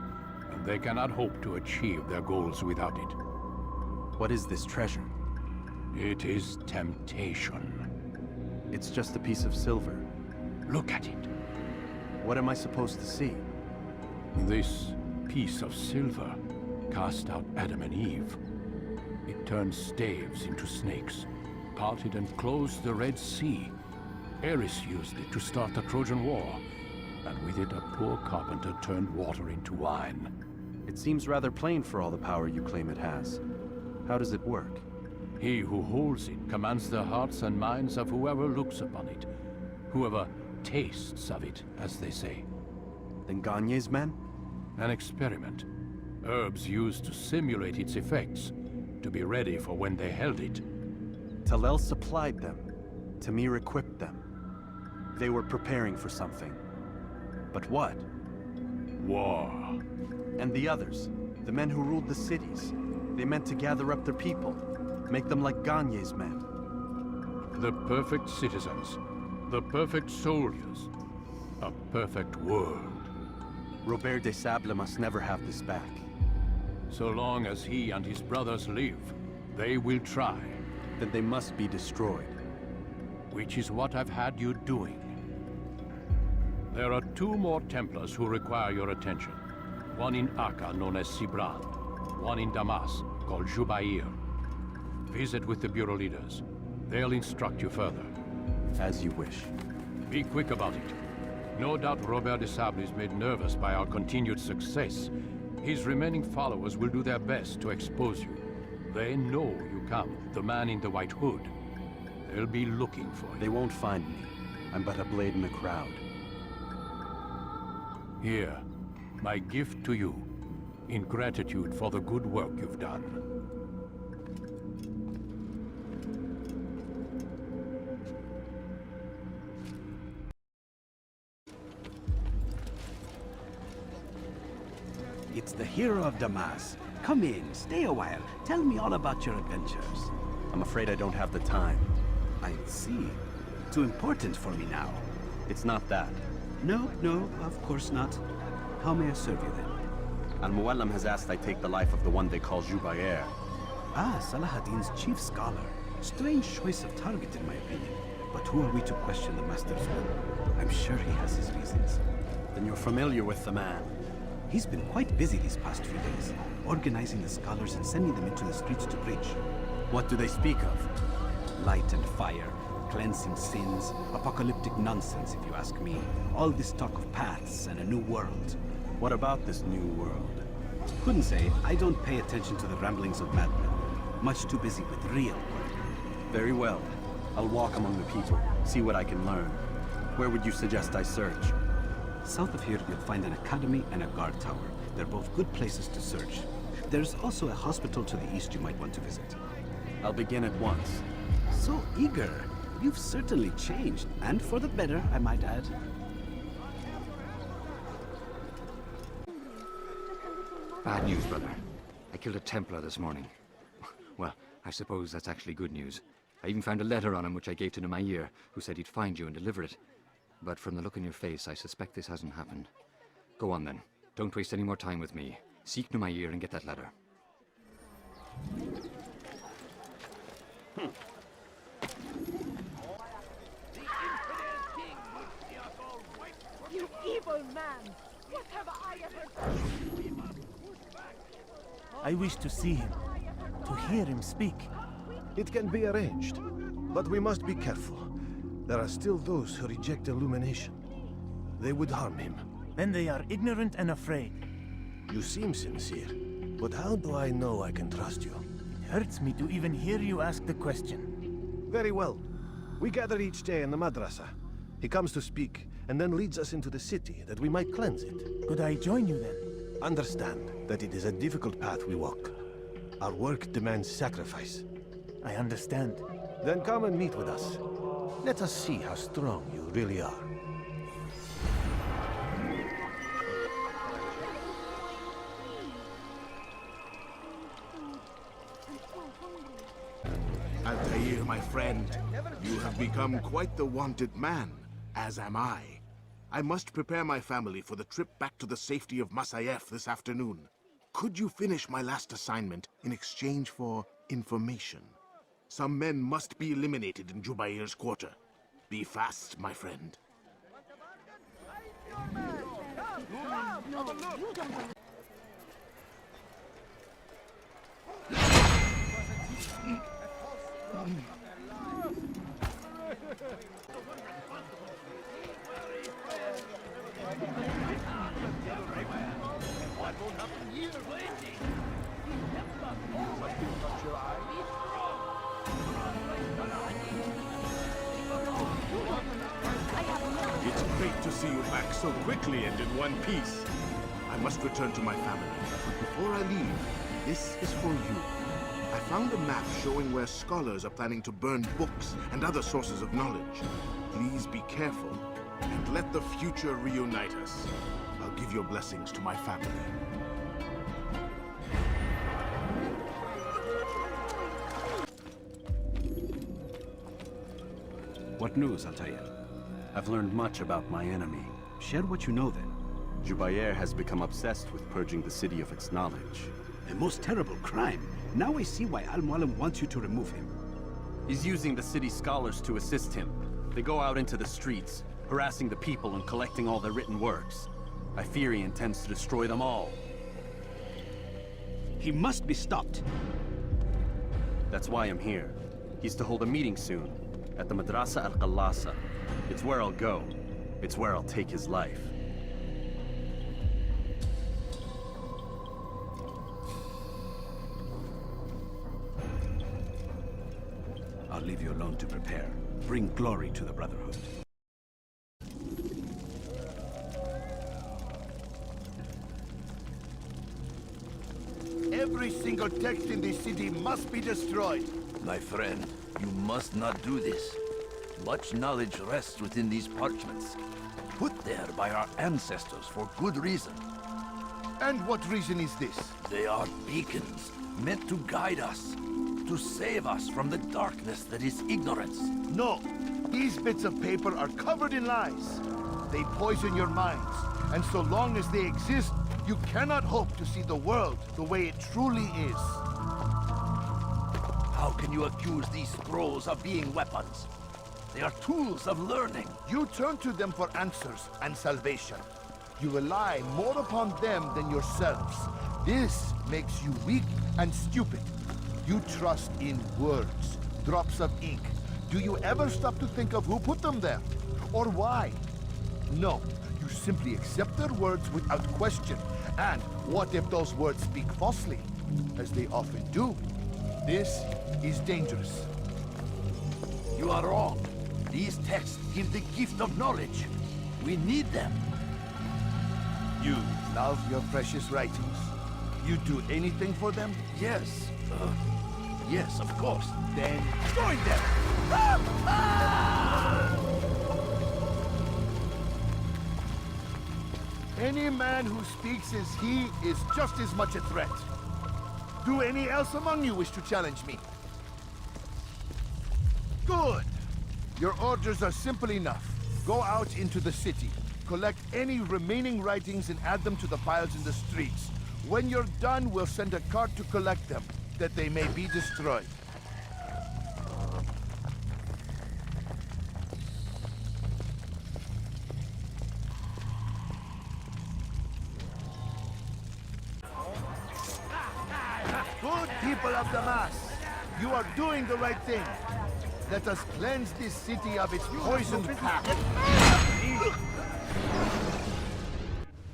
and they cannot hope to achieve their goals without it. What is this treasure? It is temptation. It's just a piece of silver. Look at it. What am I supposed to see? This piece of silver cast out Adam and Eve. It turned staves into snakes, parted and closed the Red Sea. Ares used it to start the Trojan War, and with it a poor carpenter turned water into wine. It seems rather plain for all the power you claim it has. How does it work? He who holds it commands the hearts and minds of whoever looks upon it. Whoever tastes of it, as they say. Then Gagne's men? An experiment. Herbs used to simulate its effects, to be ready for when they held it. Talel supplied them. Tamir equipped them. They were preparing for something. But what? War. And the others, the men who ruled the cities, they meant to gather up their people, make them like Gagne's men. The perfect citizens, the perfect soldiers, a perfect world. Robert de Sable must never have this back. So long as he and his brothers live, they will try. Then they must be destroyed. Which is what I've had you doing. There are 2 more Templars who require your attention. One in Acre, known as Sibran. One in Damascus, called Jubair. Visit with the Bureau leaders. They'll instruct you further. As you wish. Be quick about it. No doubt Robert de Sable is made nervous by our continued success. His remaining followers will do their best to expose you. They know you come, the man in the white hood. They'll be looking for you. They won't find me. I'm but a blade in the crowd. Here, my gift to you, in gratitude for the good work you've done. It's the hero of Damascus. Come in, stay a while. Tell me all about your adventures. I'm afraid I don't have the time. I see. Too important for me now. It's not that. No, of course not. How may I serve you then? Al-Muallim has asked I take the life of the one they call Jubair. Ah, Salahadin's chief scholar. Strange choice of target in my opinion. But who are we to question the master's will? I'm sure he has his reasons. Then you're familiar with the man. He's been quite busy these past few days, organizing the scholars and sending them into the streets to preach. What do they speak of? Light and fire, cleansing sins, apocalyptic nonsense if you ask me. All this talk of paths and a new world. What about this new world? Couldn't say. I don't pay attention to the ramblings of madmen. Much too busy with real work. Very well. I'll walk among the people, see what I can learn. Where would you suggest I search? South of here, you'll find an academy and a guard tower. They're both good places to search. There's also a hospital to the east you might want to visit. I'll begin at once. So eager. You've certainly changed, and for the better, I might add. Bad news, brother. I killed a Templar this morning. Well, I suppose that's actually good news. I even found a letter on him which I gave to Numair, who said he'd find you and deliver it. But from the look in your face, I suspect this hasn't happened. Go on then. Don't waste any more time with me. Seek Numair and get that letter. You evil man! What have I ever done? I wish to see him, to hear him speak. It can be arranged, but we must be careful. There are still those who reject illumination. They would harm him. Then they are ignorant and afraid. You seem sincere. But how do I know I can trust you? It hurts me to even hear you ask the question. Very well. We gather each day in the madrasa. He comes to speak, and then leads us into the city, that we might cleanse it. Could I join you then? Understand that it is a difficult path we walk. Our work demands sacrifice. I understand. Then come and meet with us. Let us see how strong you really are. Altair, my friend, you have become quite the wanted man, as am I. I must prepare my family for the trip back to the safety of Masayef this afternoon. Could you finish my last assignment in exchange for information? Some men must be eliminated in Jubair's quarter. Be fast, my friend. It's great to see you back so quickly and in one piece. I must return to my family, but before I leave, this is for you. I found a map showing where scholars are planning to burn books and other sources of knowledge. Please be careful, and let the future reunite us. I'll give your blessings to my family. What news, Altair? I've learned much about my enemy. Share what you know, then. Jubair has become obsessed with purging the city of its knowledge. A most terrible crime. Now I see why Al-Mualim wants you to remove him. He's using the city scholars to assist him. They go out into the streets, harassing the people and collecting all their written works. I fear he intends to destroy them all. He must be stopped. That's why I'm here. He's to hold a meeting soon, at the Madrasa al-Qallasa. It's where I'll go. It's where I'll take his life. I'll leave you alone to prepare. Bring glory to the Brotherhood. Every single text in this city must be destroyed. My friend, you must not do this. Much knowledge rests within these parchments, put there by our ancestors for good reason. And what reason is this? They are beacons, meant to guide us, to save us from the darkness that is ignorance. No, these bits of paper are covered in lies. They poison your minds, and so long as they exist, you cannot hope to see the world the way it truly is. How can you accuse these scrolls of being weapons? They are tools of learning. You turn to them for answers and salvation. You rely more upon them than yourselves. This makes you weak and stupid. You trust in words, drops of ink. Do you ever stop to think of who put them there? Or why? No, you simply accept their words without question. And what if those words speak falsely? As they often do. This is dangerous. You are wrong. These texts give the gift of knowledge. We need them. You love your precious writings. You do anything for them? Yes. Yes, of course. Then join them! Any man who speaks as he is just as much a threat. Do any else among you wish to challenge me? Good! Your orders are simple enough. Go out into the city, collect any remaining writings and add them to the piles in the streets. When you're done, we'll send a cart to collect them, that they may be destroyed. Good people of Damascus, you are doing the right thing. Let us cleanse this city of its poisoned path.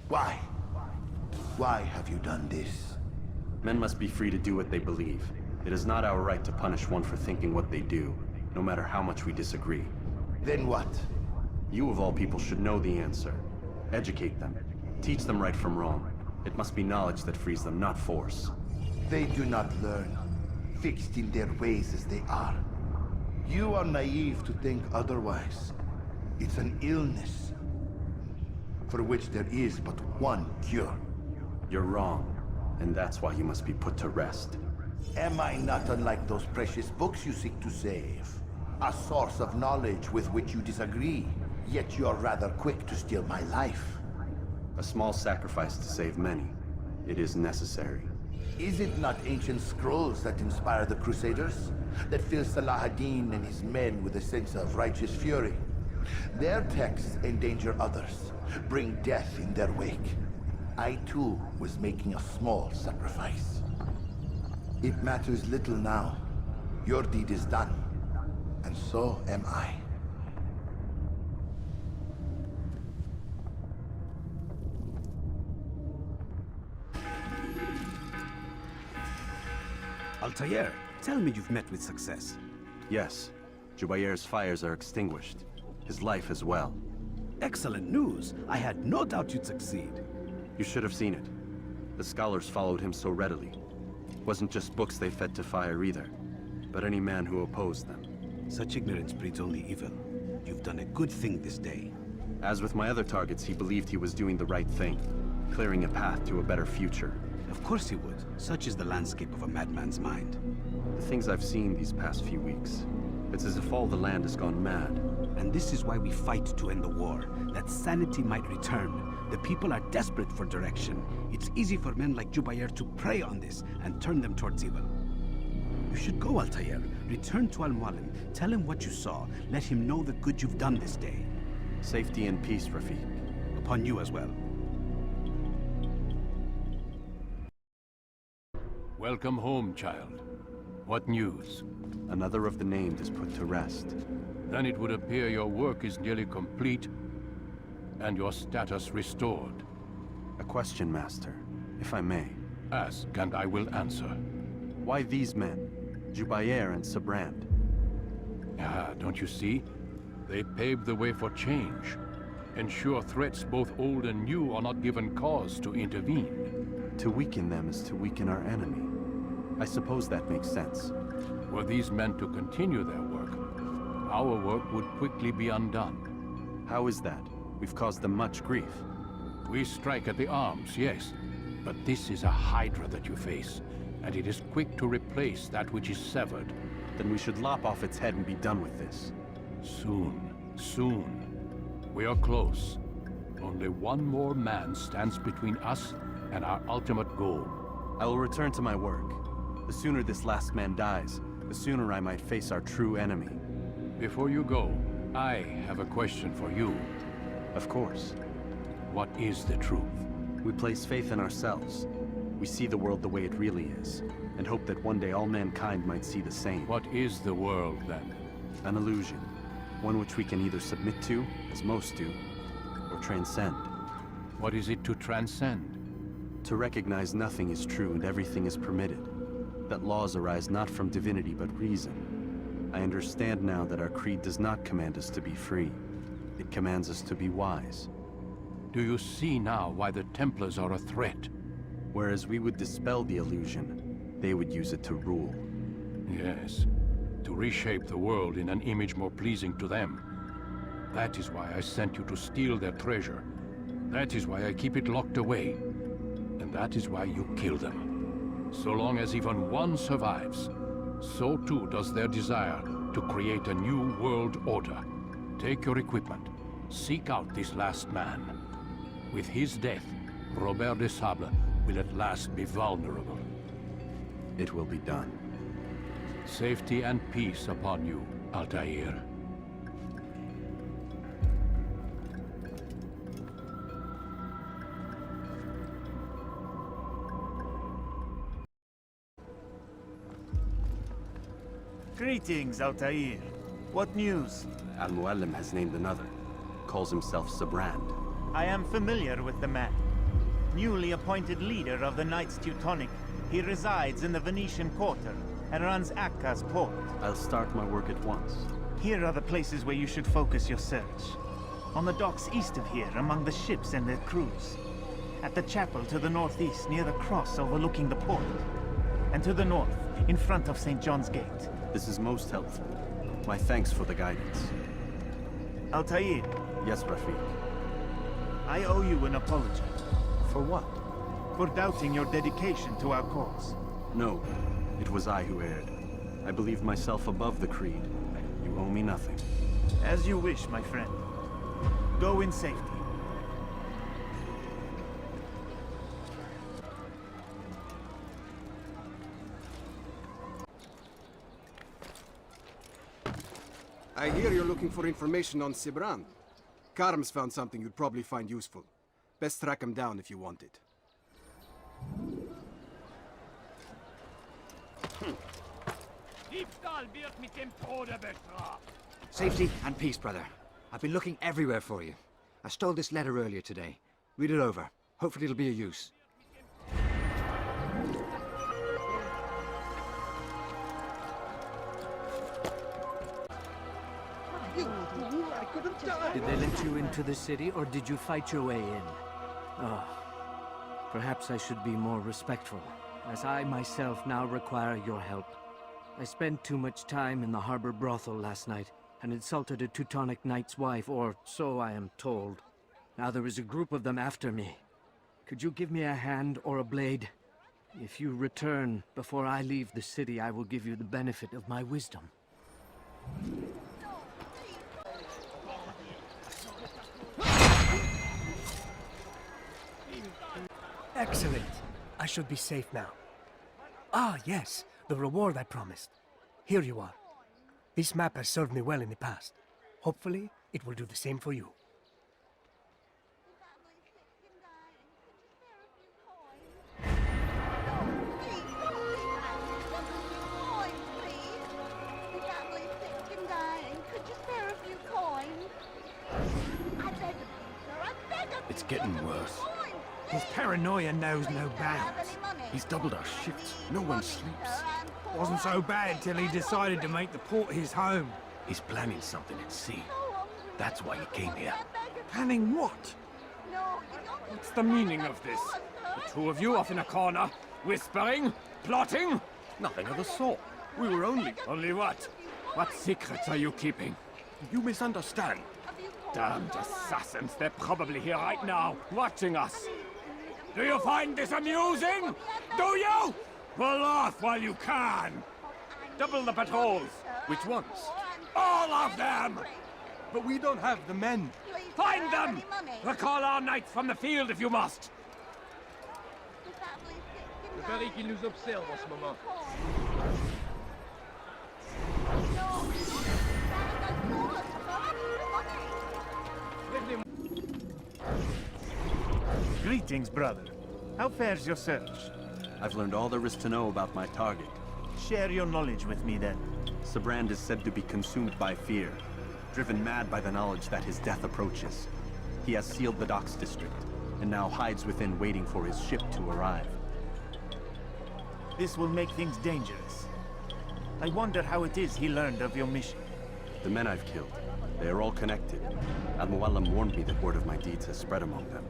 Why? Why have you done this? Men must be free to do what they believe. It is not our right to punish one for thinking what they do, no matter how much we disagree. Then what? You of all people should know the answer. Educate them. Teach them right from wrong. It must be knowledge that frees them, not force. They do not learn, fixed in their ways as they are. You are naive to think otherwise. It's an illness, for which there is but one cure. You're wrong, and that's why you must be put to rest. Am I not unlike those precious books you seek to save? A source of knowledge with which you disagree, yet you're rather quick to steal my life. A small sacrifice to save many. It is necessary. Is it not ancient scrolls that inspire the Crusaders? That fill Salah ad-Din and his men with a sense of righteous fury? Their texts endanger others, bring death in their wake. I too was making a small sacrifice. It matters little now. Your deed is done, and so am I. Altair, tell me you've met with success. Yes. Jubayr's fires are extinguished. His life as well. Excellent news. I had no doubt you'd succeed. You should have seen it. The scholars followed him so readily. It wasn't just books they fed to fire either, but any man who opposed them. Such ignorance breeds only evil. You've done a good thing this day. As with my other targets, he believed he was doing the right thing, clearing a path to a better future. Of course he would. Such is the landscape of a madman's mind. The things I've seen these past few weeks, it's as if all the land has gone mad. And this is why we fight to end the war, that sanity might return. The people are desperate for direction. It's easy for men like Jubayr to prey on this and turn them towards evil. You should go, Altair. Return to Al-Mualim. Tell him what you saw. Let him know the good you've done this day. Safety and peace, Rafiq. Upon you as well. Welcome home, child. What news? Another of the named is put to rest. Then it would appear your work is nearly complete, and your status restored. A question, Master, if I may. Ask, and I will answer. Why these men? Jubayr and Sabrand? Ah, don't you see? They paved the way for change. Ensure threats both old and new are not given cause to intervene. To weaken them is to weaken our enemy. I suppose that makes sense. Were these men to continue their work, our work would quickly be undone. How is that? We've caused them much grief. We strike at the arms, yes. But this is a hydra that you face, and it is quick to replace that which is severed. Then we should lop off its head and be done with this. Soon, soon. We are close. Only one more man stands between us and our ultimate goal. I will return to my work. The sooner this last man dies, the sooner I might face our true enemy. Before you go, I have a question for you. Of course. What is the truth? We place faith in ourselves. We see the world the way it really is, and hope that one day all mankind might see the same. What is the world, then? An illusion. One which we can either submit to, as most do, or transcend. What is it to transcend? To recognize nothing is true and everything is permitted. That laws arise not from divinity but reason. I understand now that our creed does not command us to be free. It commands us to be wise. Do you see now why the Templars are a threat? Whereas we would dispel the illusion, they would use it to rule. Yes, to reshape the world in an image more pleasing to them. That is why I sent you to steal their treasure. That is why I keep it locked away. And that is why you kill them. So long as even one survives, so too does their desire to create a new world order. Take your equipment. Seek out this last man. With his death, Robert de Sable will at last be vulnerable. It will be done. Safety and peace upon you, Altair. Greetings, Altair. What news? Al-Mualim has named another. Calls himself Sabrand. I am familiar with the man. Newly appointed leader of the Knights Teutonic. He resides in the Venetian Quarter and runs Acre's port. I'll start my work at once. Here are the places where you should focus your search. On the docks east of here, among the ships and their crews. At the chapel to the northeast, near the cross overlooking the port. And to the north, in front of St. John's Gate. This is most helpful. My thanks for the guidance. Altair. Yes, Rafiq. I owe you an apology. For what? For doubting your dedication to our cause. No, it was I who erred. I believed myself above the creed. You owe me nothing. As you wish, my friend. Go in safety. I hear you're looking for information on Sibrand. Karam's found something you'd probably find useful. Best track him down if you want it. Safety and peace, brother. I've been looking everywhere for you. I stole this letter earlier today. Read it over. Hopefully it'll be of use. Did they let you into the city, or did you fight your way in? Oh, perhaps I should be more respectful, as I myself now require your help. I spent too much time in the harbor brothel last night, and insulted a Teutonic knight's wife, or so I am told. Now there is a group of them after me. Could you give me a hand or a blade? If you return before I leave the city, I will give you the benefit of my wisdom. Excellent. I should be safe now. Ah, yes, the reward I promised. Here you are. This map has served me well in the past. Hopefully, it will do the same for you. It's getting worse. His paranoia knows no bounds. He's doubled our shifts. No one sleeps. Wasn't so bad till he decided to make the port his home. He's planning something at sea. That's why he came here. Planning what? What's the meaning of this? The two of you off in a corner, whispering, plotting? Nothing of the sort. We were only... Only what? What secrets are you keeping? You misunderstand. Damned assassins, they're probably here right now, watching us. Do you find this amusing? Do you? Pull off while you can. Double the patrols. Which ones? All of them! But we don't have the men. Find them! Recall our knights from the field if you must. Le pari qu'il nous observe en ce moment. Greetings, brother. How fares your search? I've learned all there is to know about my target. Share your knowledge with me, then. Sibrand is said to be consumed by fear, driven mad by the knowledge that his death approaches. He has sealed the docks district, and now hides within waiting for his ship to arrive. This will make things dangerous. I wonder how it is he learned of your mission. The men I've killed, they are all connected. Al-Muallim warned me that word of my deeds has spread among them.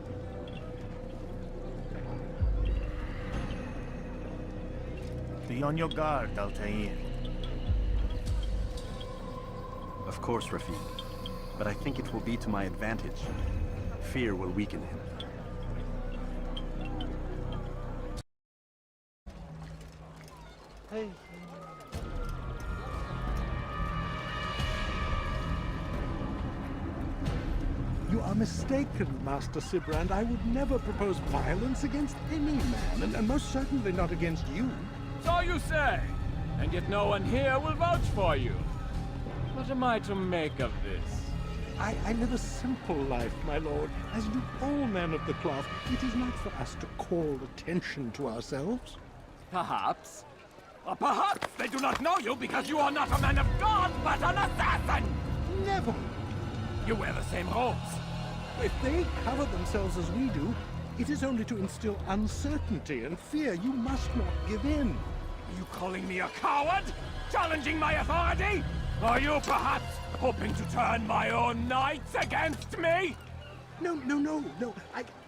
Be on your guard, Altair. Of course, Rafiq. But I think it will be to my advantage. Fear will weaken him. Hey. You are mistaken, Master Sibrand. I would never propose violence against any man, and most certainly not against you. So you say, and yet no one here will vouch for you. What am I to make of this? I live a simple life, my lord, as do all men of the cloth. It is not for us to call attention to ourselves. Perhaps. Or perhaps they do not know you because you are not a man of God, but an assassin! Never! You wear the same robes. If they cover themselves as we do, It is only to instill uncertainty and fear. You must not give in. Are you calling me a coward? Challenging my authority? Are you perhaps hoping to turn my own knights against me? No.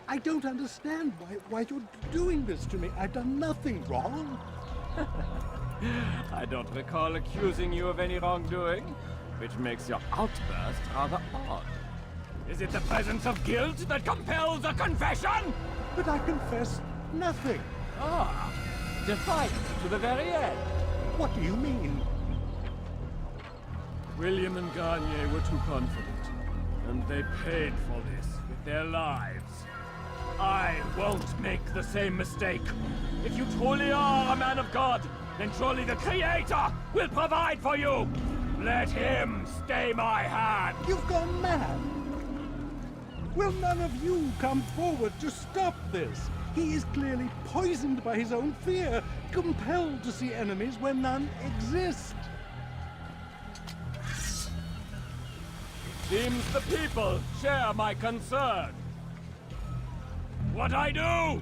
I don't understand why you're doing this to me. I've done nothing wrong. I don't recall accusing you of any wrongdoing, which makes your outburst rather odd. Is it the presence of guilt that compels a confession? But I confess nothing. Ah, defiant to the very end. What do you mean? William and Garnier were too confident, and they paid for this with their lives. I won't make the same mistake. If you truly are a man of God, then surely the Creator will provide for you. Let him stay my hand. You've gone mad. Will none of you come forward to stop this? He is clearly poisoned by his own fear, compelled to see enemies where none exist. Seems the people share my concern. What I do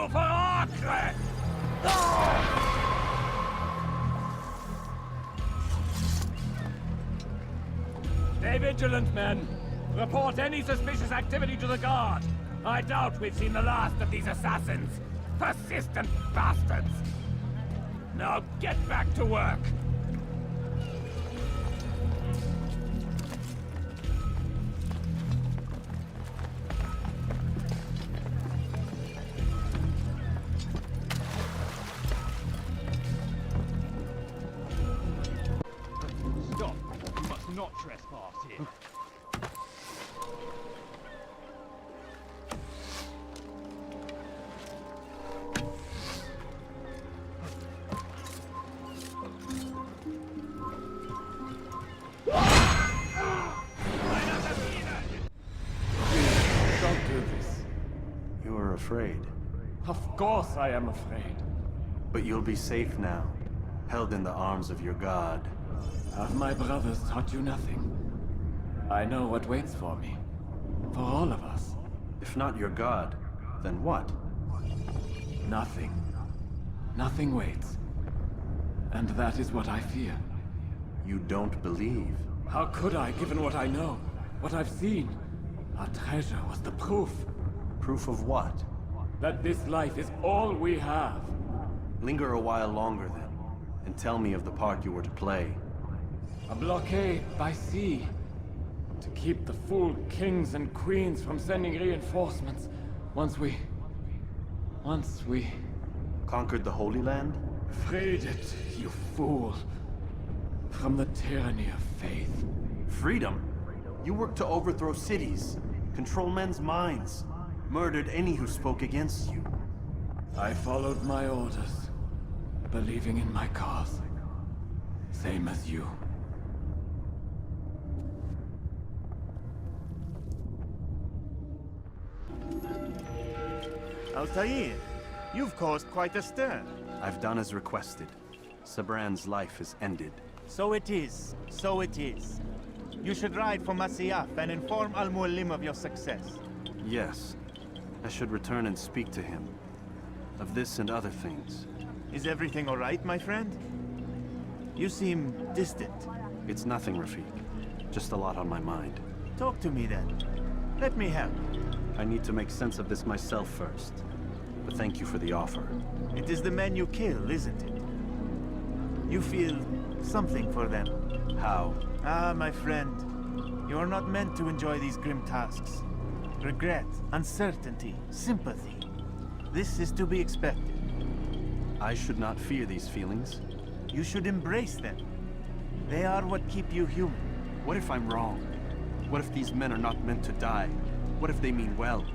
for Acre! Stay vigilant, men. Report any suspicious activity to the guard. I doubt we've seen the last of these assassins. Persistent bastards. Now get back to work. Stop. You must not trespass here. Afraid. Of course I am afraid. But you'll be safe now, held in the arms of your god. Have my brothers taught you nothing? I know what waits for me. For all of us. If not your god, then what? Nothing. Nothing waits. And that is what I fear. You don't believe? How could I, given what I know? What I've seen? Our treasure was the proof. Proof of what? That this life is all we have. Linger a while longer then, and tell me of the part you were to play. A blockade by sea. To keep the fool kings and queens from sending reinforcements. Once we... Conquered the Holy Land? Freed it, you fool. From the tyranny of faith. Freedom? You worked to overthrow cities, control men's minds. Murdered any who spoke against you. I followed my orders, believing in my cause. Same as you. Altair, you've caused quite a stir. I've done as requested. Sabran's life is ended. So it is. So it is. You should ride for Masyaf and inform Al-Mualim of your success. Yes. I should return and speak to him. Of this and other things. Is everything all right, my friend? You seem distant. It's nothing, Rafik. Just a lot on my mind. Talk to me then. Let me help. I need to make sense of this myself first. But thank you for the offer. It is the men you kill, isn't it? You feel something for them. How? Ah, my friend. You are not meant to enjoy these grim tasks. Regret, uncertainty, sympathy. This is to be expected. I should not fear these feelings. You should embrace them. They are what keep you human. What if I'm wrong? What if these men are not meant to die? What if they mean well?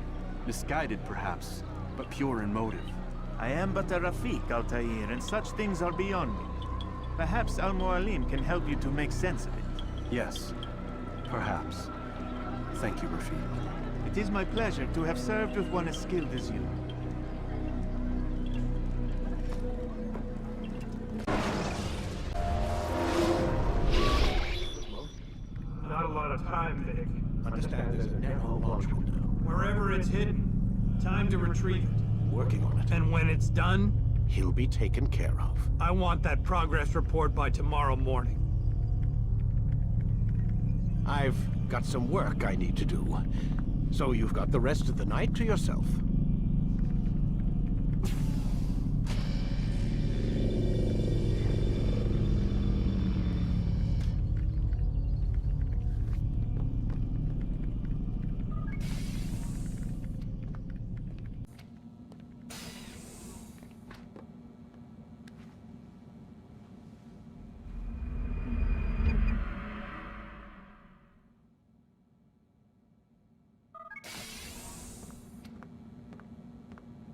Misguided, perhaps, but pure in motive. I am but a Rafik, Altair, and such things are beyond me. Perhaps Al-Mualim can help you to make sense of it. Yes, perhaps. Thank you, Rafik. It is my pleasure to have served with one as skilled as you. Not a lot of time, Vic. Understand there's a narrow launch window. Wherever it's hidden. Time to retrieve it. Working on it. And when it's done, He'll be taken care of. I want that progress report by tomorrow morning. I've got some work I need to do. So you've got the rest of the night to yourself.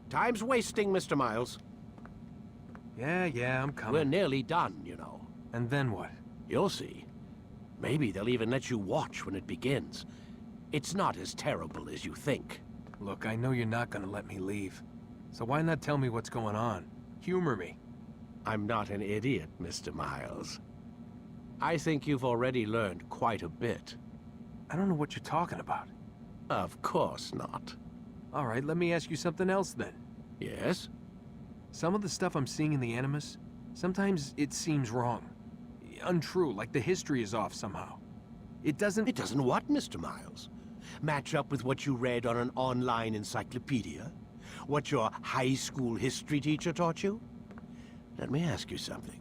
Time's wasting, Mr. Miles. Yeah, I'm coming. We're nearly done, you know. And then what? You'll see. Maybe they'll even let you watch when it begins. It's not as terrible as you think. Look, I know you're not gonna let me leave. So why not tell me what's going on? Humor me. I'm not an idiot, Mr. Miles. I think you've already learned quite a bit. I don't know what you're talking about. Of course not. All right, let me ask you something else then. Yes? Some of the stuff I'm seeing in the Animus, sometimes it seems wrong. Untrue, like the history is off somehow. It doesn't... It doesn't what, Mr. Miles? Match up with what you read on an online encyclopedia? What your high school history teacher taught you? Let me ask you something.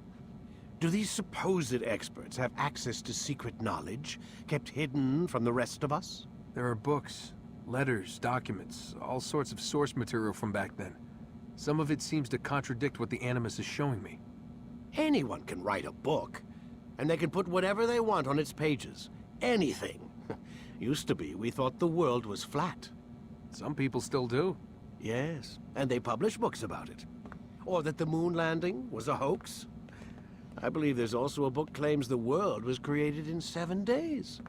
Do these supposed experts have access to secret knowledge, kept hidden from the rest of us? There are books, letters, documents, all sorts of source material from back then. Some of it seems to contradict what the Animus is showing me. Anyone can write a book, and they can put whatever they want on its pages. Anything. Used to be, we thought the world was flat. Some people still do. Yes, and they publish books about it. Or that the moon landing was a hoax. I believe there's also a book claims the world was created in 7 days.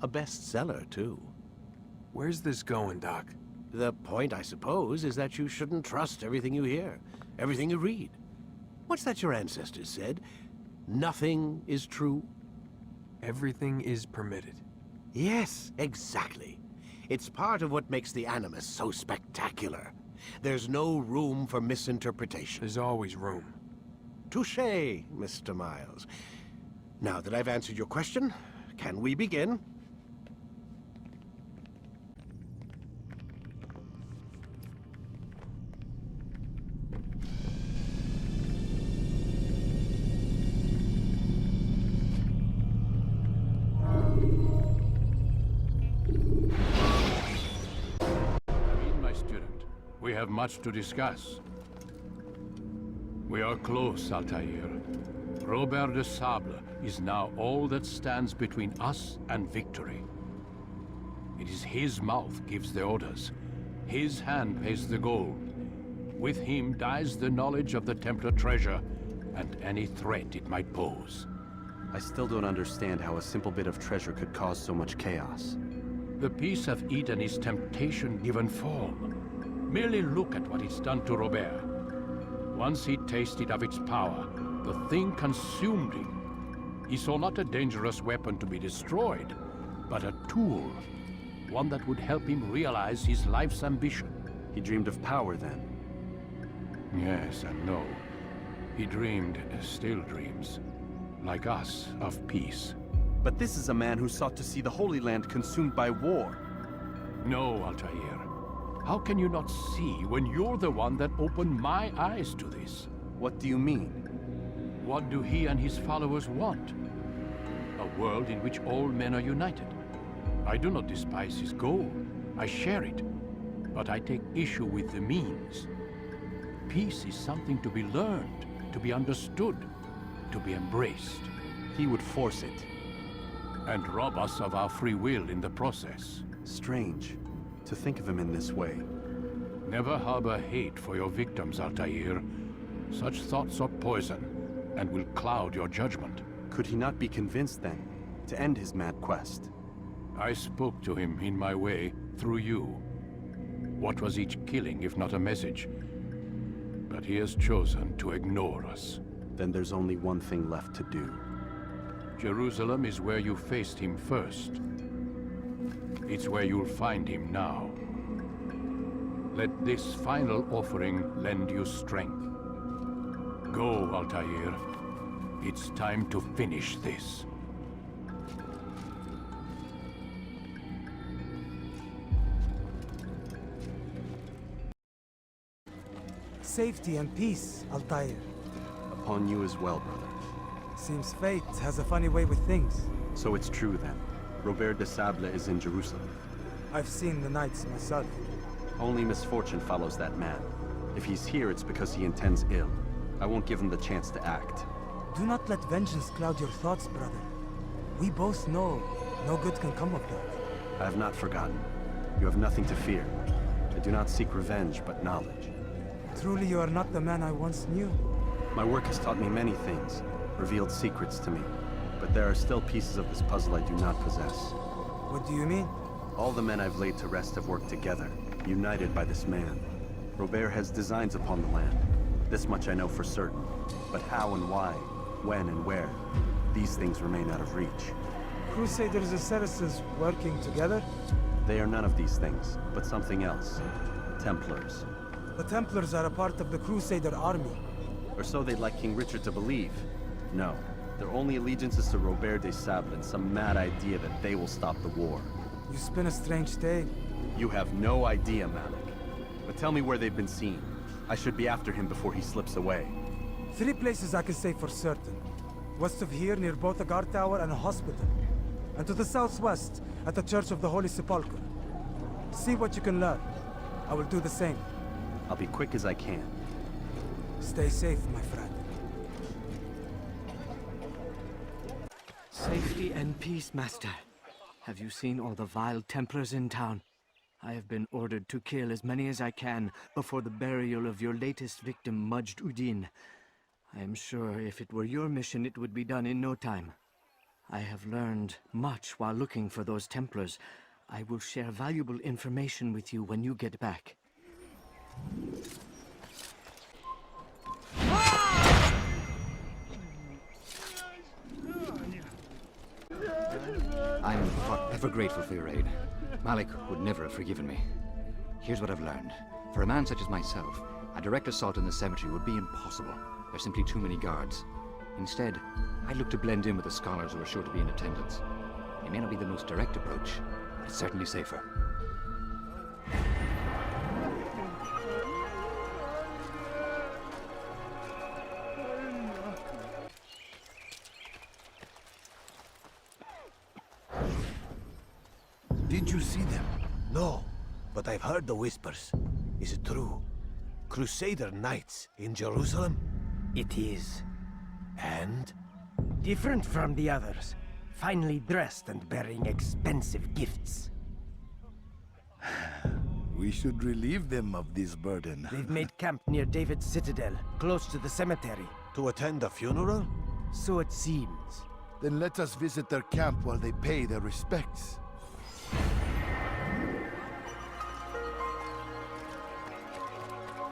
A bestseller, too. Where's this going, Doc? The point, I suppose, is that you shouldn't trust everything you hear, everything you read. What's that your ancestors said? Nothing is true? Everything is permitted. Yes, exactly. It's part of what makes the Animus so spectacular. There's no room for misinterpretation. There's always room. Touché, Mr. Miles. Now that I've answered your question, can we begin? We have much to discuss. We are close, Altair. Robert de Sable is now all that stands between us and victory. It is his mouth gives the orders. His hand pays the gold. With him dies the knowledge of the Templar treasure and any threat it might pose. I still don't understand how a simple bit of treasure could cause so much chaos. The piece of Eden is temptation given form. Merely look at what it's done to Robert. Once he tasted of its power, the thing consumed him. He saw not a dangerous weapon to be destroyed, but a tool. One that would help him realize his life's ambition. He dreamed of power then? Yes and no. He dreamed, still dreams, like us, of peace. But this is a man who sought to see the Holy Land consumed by war. No, Altair. How can you not see when you're the one that opened my eyes to this? What do you mean? What do he and his followers want? A world in which all men are united. I do not despise his goal. I share it. But I take issue with the means. Peace is something to be learned, to be understood, to be embraced. He would force it. And rob us of our free will in the process. Strange. To think of him in this way. Never harbor hate for your victims, Altair. Such thoughts are poison, and will cloud your judgment. Could he not be convinced, then, to end his mad quest? I spoke to him in my way, through you. What was each killing, if not a message? But he has chosen to ignore us. Then there's only one thing left to do. Jerusalem is where you faced him first. It's where you'll find him now. Let this final offering lend you strength. Go, Altair. It's time to finish this. Safety and peace, Altair. Upon you as well, brother. Seems fate has a funny way with things. So it's true then. Robert de Sable is in Jerusalem. I've seen the Knights myself. Only misfortune follows that man. If he's here, it's because he intends ill. I won't give him the chance to act. Do not let vengeance cloud your thoughts, brother. We both know no good can come of that. I have not forgotten. You have nothing to fear. I do not seek revenge, but knowledge. Truly, you are not the man I once knew. My work has taught me many things, revealed secrets to me. But there are still pieces of this puzzle I do not possess. What do you mean? All the men I've laid to rest have worked together, united by this man. Robert has designs upon the land. This much I know for certain. But how and why, when and where, these things remain out of reach. Crusaders and Saracens working together? They are none of these things, but something else. Templars. The Templars are a part of the Crusader army. Or so they'd like King Richard to believe. No, their only allegiance is to Robert de Sable and some mad idea that they will stop the war. You spin a strange tale. You have no idea, Malik. But tell me where they've been seen. I should be after him before he slips away. 3 places I can say for certain. West of here, near both a guard tower and a hospital. And to the southwest, at the Church of the Holy Sepulchre. See what you can learn. I will do the same. I'll be quick as I can. Stay safe, my friend. Safety and peace, Master. Have you seen all the vile Templars in town? I have been ordered to kill as many as I can before the burial of your latest victim, Majd Udin. I am sure if it were your mission, it would be done in no time. I have learned much while looking for those Templars. I will share valuable information with you when you get back. I'm forever grateful for your aid. Malik would never have forgiven me. Here's what I've learned. For a man such as myself, a direct assault on the cemetery would be impossible. There's simply too many guards. Instead, I look to blend in with the scholars who are sure to be in attendance. It may not be the most direct approach, but it's certainly safer. Did you see them? No, but I've heard the whispers. Is it true? Crusader Knights in Jerusalem? It is. And? Different from the others. Finely dressed and bearing expensive gifts. We should relieve them of this burden. They've made camp near David's citadel, close to the cemetery. To attend a funeral? So it seems. Then let us visit their camp while they pay their respects.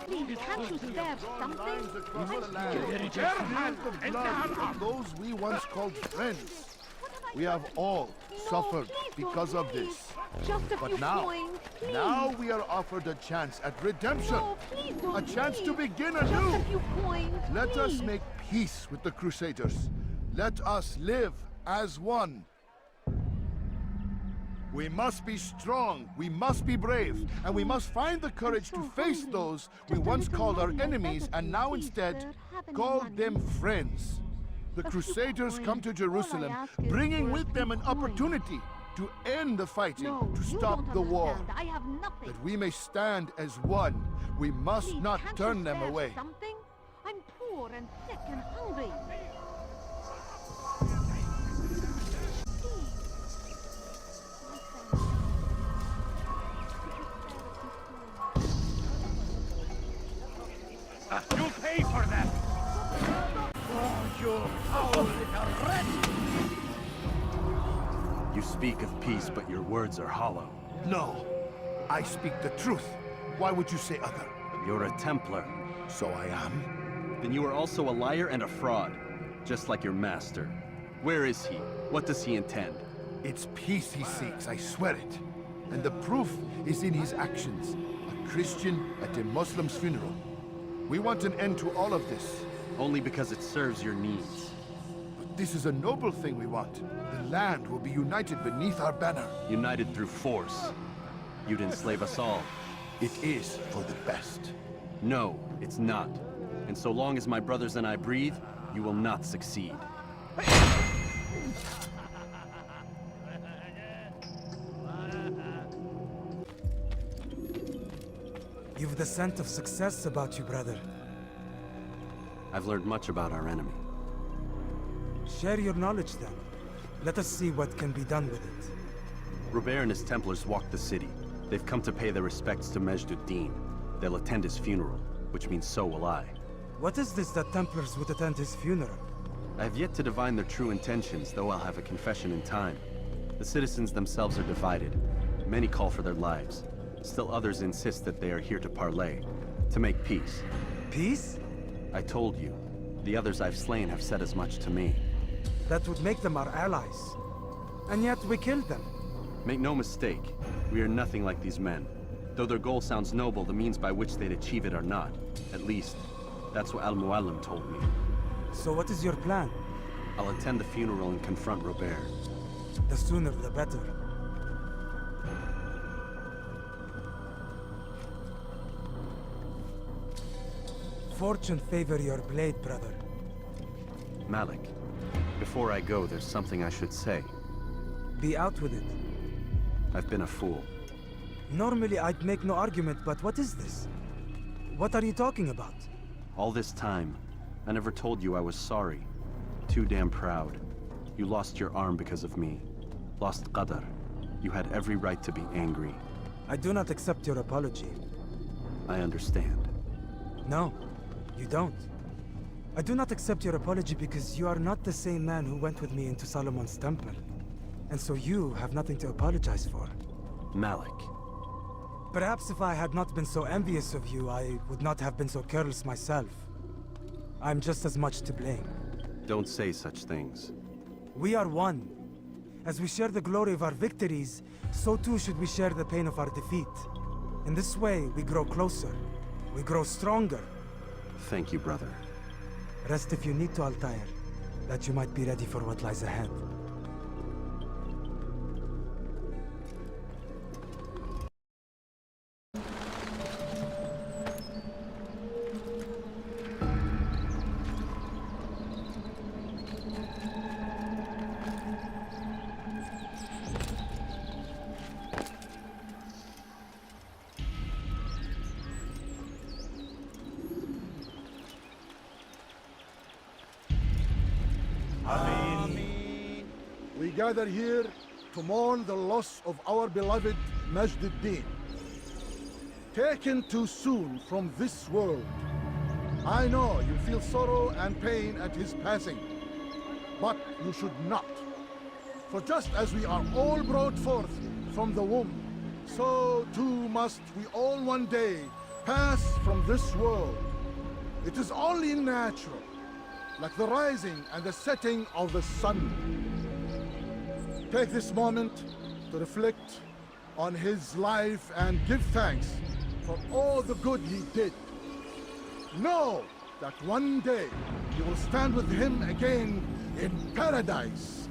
Please, can't you spare something? The blood of those we once called friends. We have all suffered because of this. But now we are offered a chance at redemption. A chance to begin anew. Let us make peace with the Crusaders. Let us live as one. We must be strong, we must be brave, and we must find the courage to face those we once called our enemies and now instead call them friends. The Crusaders come to Jerusalem, bringing with them an opportunity to end the fighting, to stop the war. That we may stand as one, we must not turn them away. I'm poor and sick and hungry. You'll pay for that! Oh, you foul little wretch! You speak of peace, but your words are hollow. No, I speak the truth. Why would you say other? You're a Templar. So I am? Then you are also a liar and a fraud, just like your master. Where is he? What does he intend? It's peace he seeks, I swear it. And the proof is in his actions. A Christian at a Muslim's funeral. We want an end to all of this. Only because it serves your needs. But this is a noble thing we want. The land will be united beneath our banner. United through force. You'd enslave us all. It is for the best. No, it's not. And so long as my brothers and I breathe, you will not succeed. You've the scent of success about you, brother. I've learned much about our enemy. Share your knowledge then. Let us see what can be done with it. Robert and his Templars walked the city. They've come to pay their respects to Majd-ud-Din. They'll attend his funeral, which means so will I. What is this that Templars would attend his funeral? I have yet to divine their true intentions, though I'll have a confession in time. The citizens themselves are divided. Many call for their lives. Still others insist that they are here to parley, to make peace. Peace? I told you. The others I've slain have said as much to me. That would make them our allies. And yet we killed them. Make no mistake, we are nothing like these men. Though their goal sounds noble, the means by which they'd achieve it are not. At least, that's what Al-Muallim told me. So what is your plan? I'll attend the funeral and confront Robert. The sooner the better. Fortune favor your blade, brother. Malik, before I go, there's something I should say. Be out with it. I've been a fool. Normally I'd make no argument, but what is this? What are you talking about? All this time, I never told you I was sorry. Too damn proud. You lost your arm because of me. Lost Qadr. You had every right to be angry. I do not accept your apology. I understand. No, you don't. I do not accept your apology because you are not the same man who went with me into Solomon's temple. And so you have nothing to apologize for. Malik. Perhaps if I had not been so envious of you, I would not have been so careless myself. I'm just as much to blame. Don't say such things. We are one. As we share the glory of our victories, so too should we share the pain of our defeat. In this way, we grow closer. We grow stronger. Thank you, brother. Rest if you need to, Altair, that you might be ready for what lies ahead. We gather here to mourn the loss of our beloved Majd-ud-Din. Taken too soon from this world. I know you feel sorrow and pain at his passing, but you should not. For just as we are all brought forth from the womb, so too must we all one day pass from this world. It is only natural, like the rising and the setting of the sun. Take this moment to reflect on his life and give thanks for all the good he did. Know that one day you will stand with him again in paradise.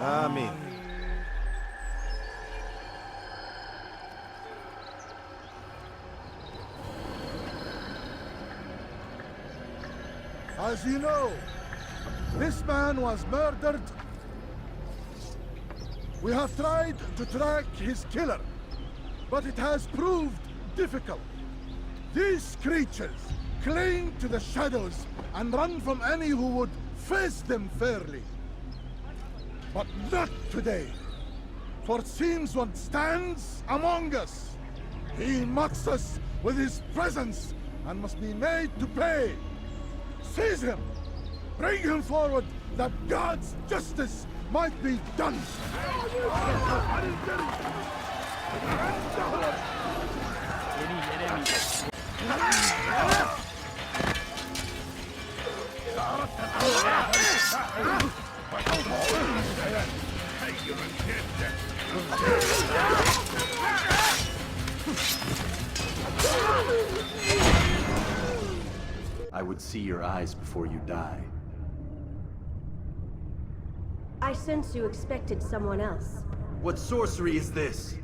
Amen. As you know, this man was murdered. We have tried to track his killer, but it has proved difficult. These creatures cling to the shadows and run from any who would face them fairly. But not today, for it seems one stands among us. He mocks us with his presence and must be made to pay. Seize him! Bring him forward that God's justice might be done! I would see your eyes before you die. I sense you expected someone else. What sorcery is this?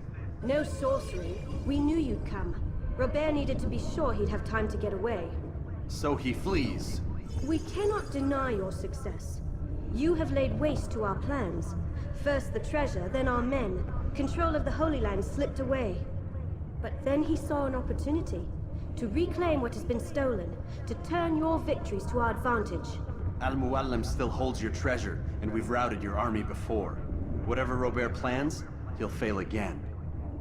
No sorcery. We knew you'd come. Robert needed to be sure he'd have time to get away. So he flees. We cannot deny your success. You have laid waste to our plans. First the treasure, then our men. Control of the Holy Land slipped away. But then he saw an opportunity to reclaim what has been stolen, to turn your victories to our advantage. Al-Muallim still holds your treasure, and we've routed your army before. Whatever Robert plans, he'll fail again.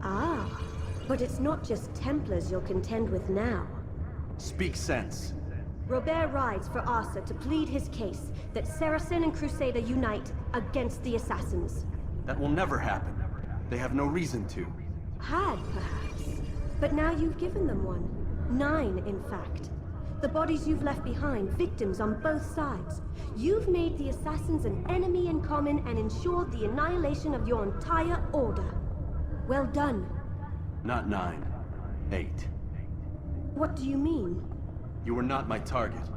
Ah, but it's not just Templars you'll contend with now. Speak sense. Robert rides for Asa to plead his case that Saracen and Crusader unite against the Assassins. That will never happen. They have no reason to. Had, perhaps. But now you've given them one. 9, in fact. The bodies you've left behind, victims on both sides. You've made the Assassins an enemy in common and ensured the annihilation of your entire order. Well done. Not 9. 8. What do you mean? You were not my target.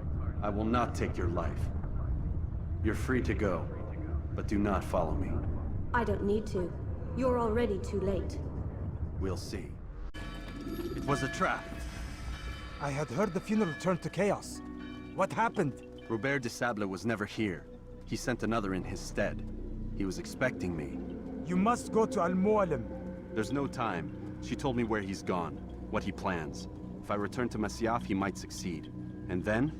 I will not take your life. You're free to go, but do not follow me. I don't need to. You're already too late. We'll see. It was a trap. I had heard the funeral turned to chaos. What happened? Robert de Sable was never here. He sent another in his stead. He was expecting me. You must go to Al-Muallim. There's no time. She told me where he's gone, what he plans. If I return to Masyaf, he might succeed. And then,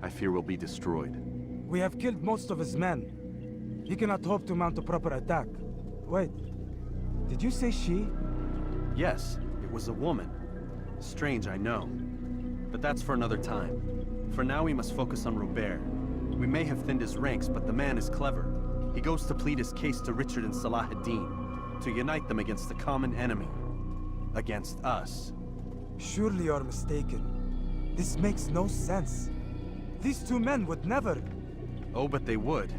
I fear we'll be destroyed. We have killed most of his men. He cannot hope to mount a proper attack. Wait, did you say she? Yes, it was a woman. Strange, I know. But that's for another time. For now, we must focus on Robert. We may have thinned his ranks, but the man is clever. He goes to plead his case to Richard and Salah ad-Din, to unite them against the common enemy. Against us. Surely you're mistaken. This makes no sense. These two men would never... Oh, but they would.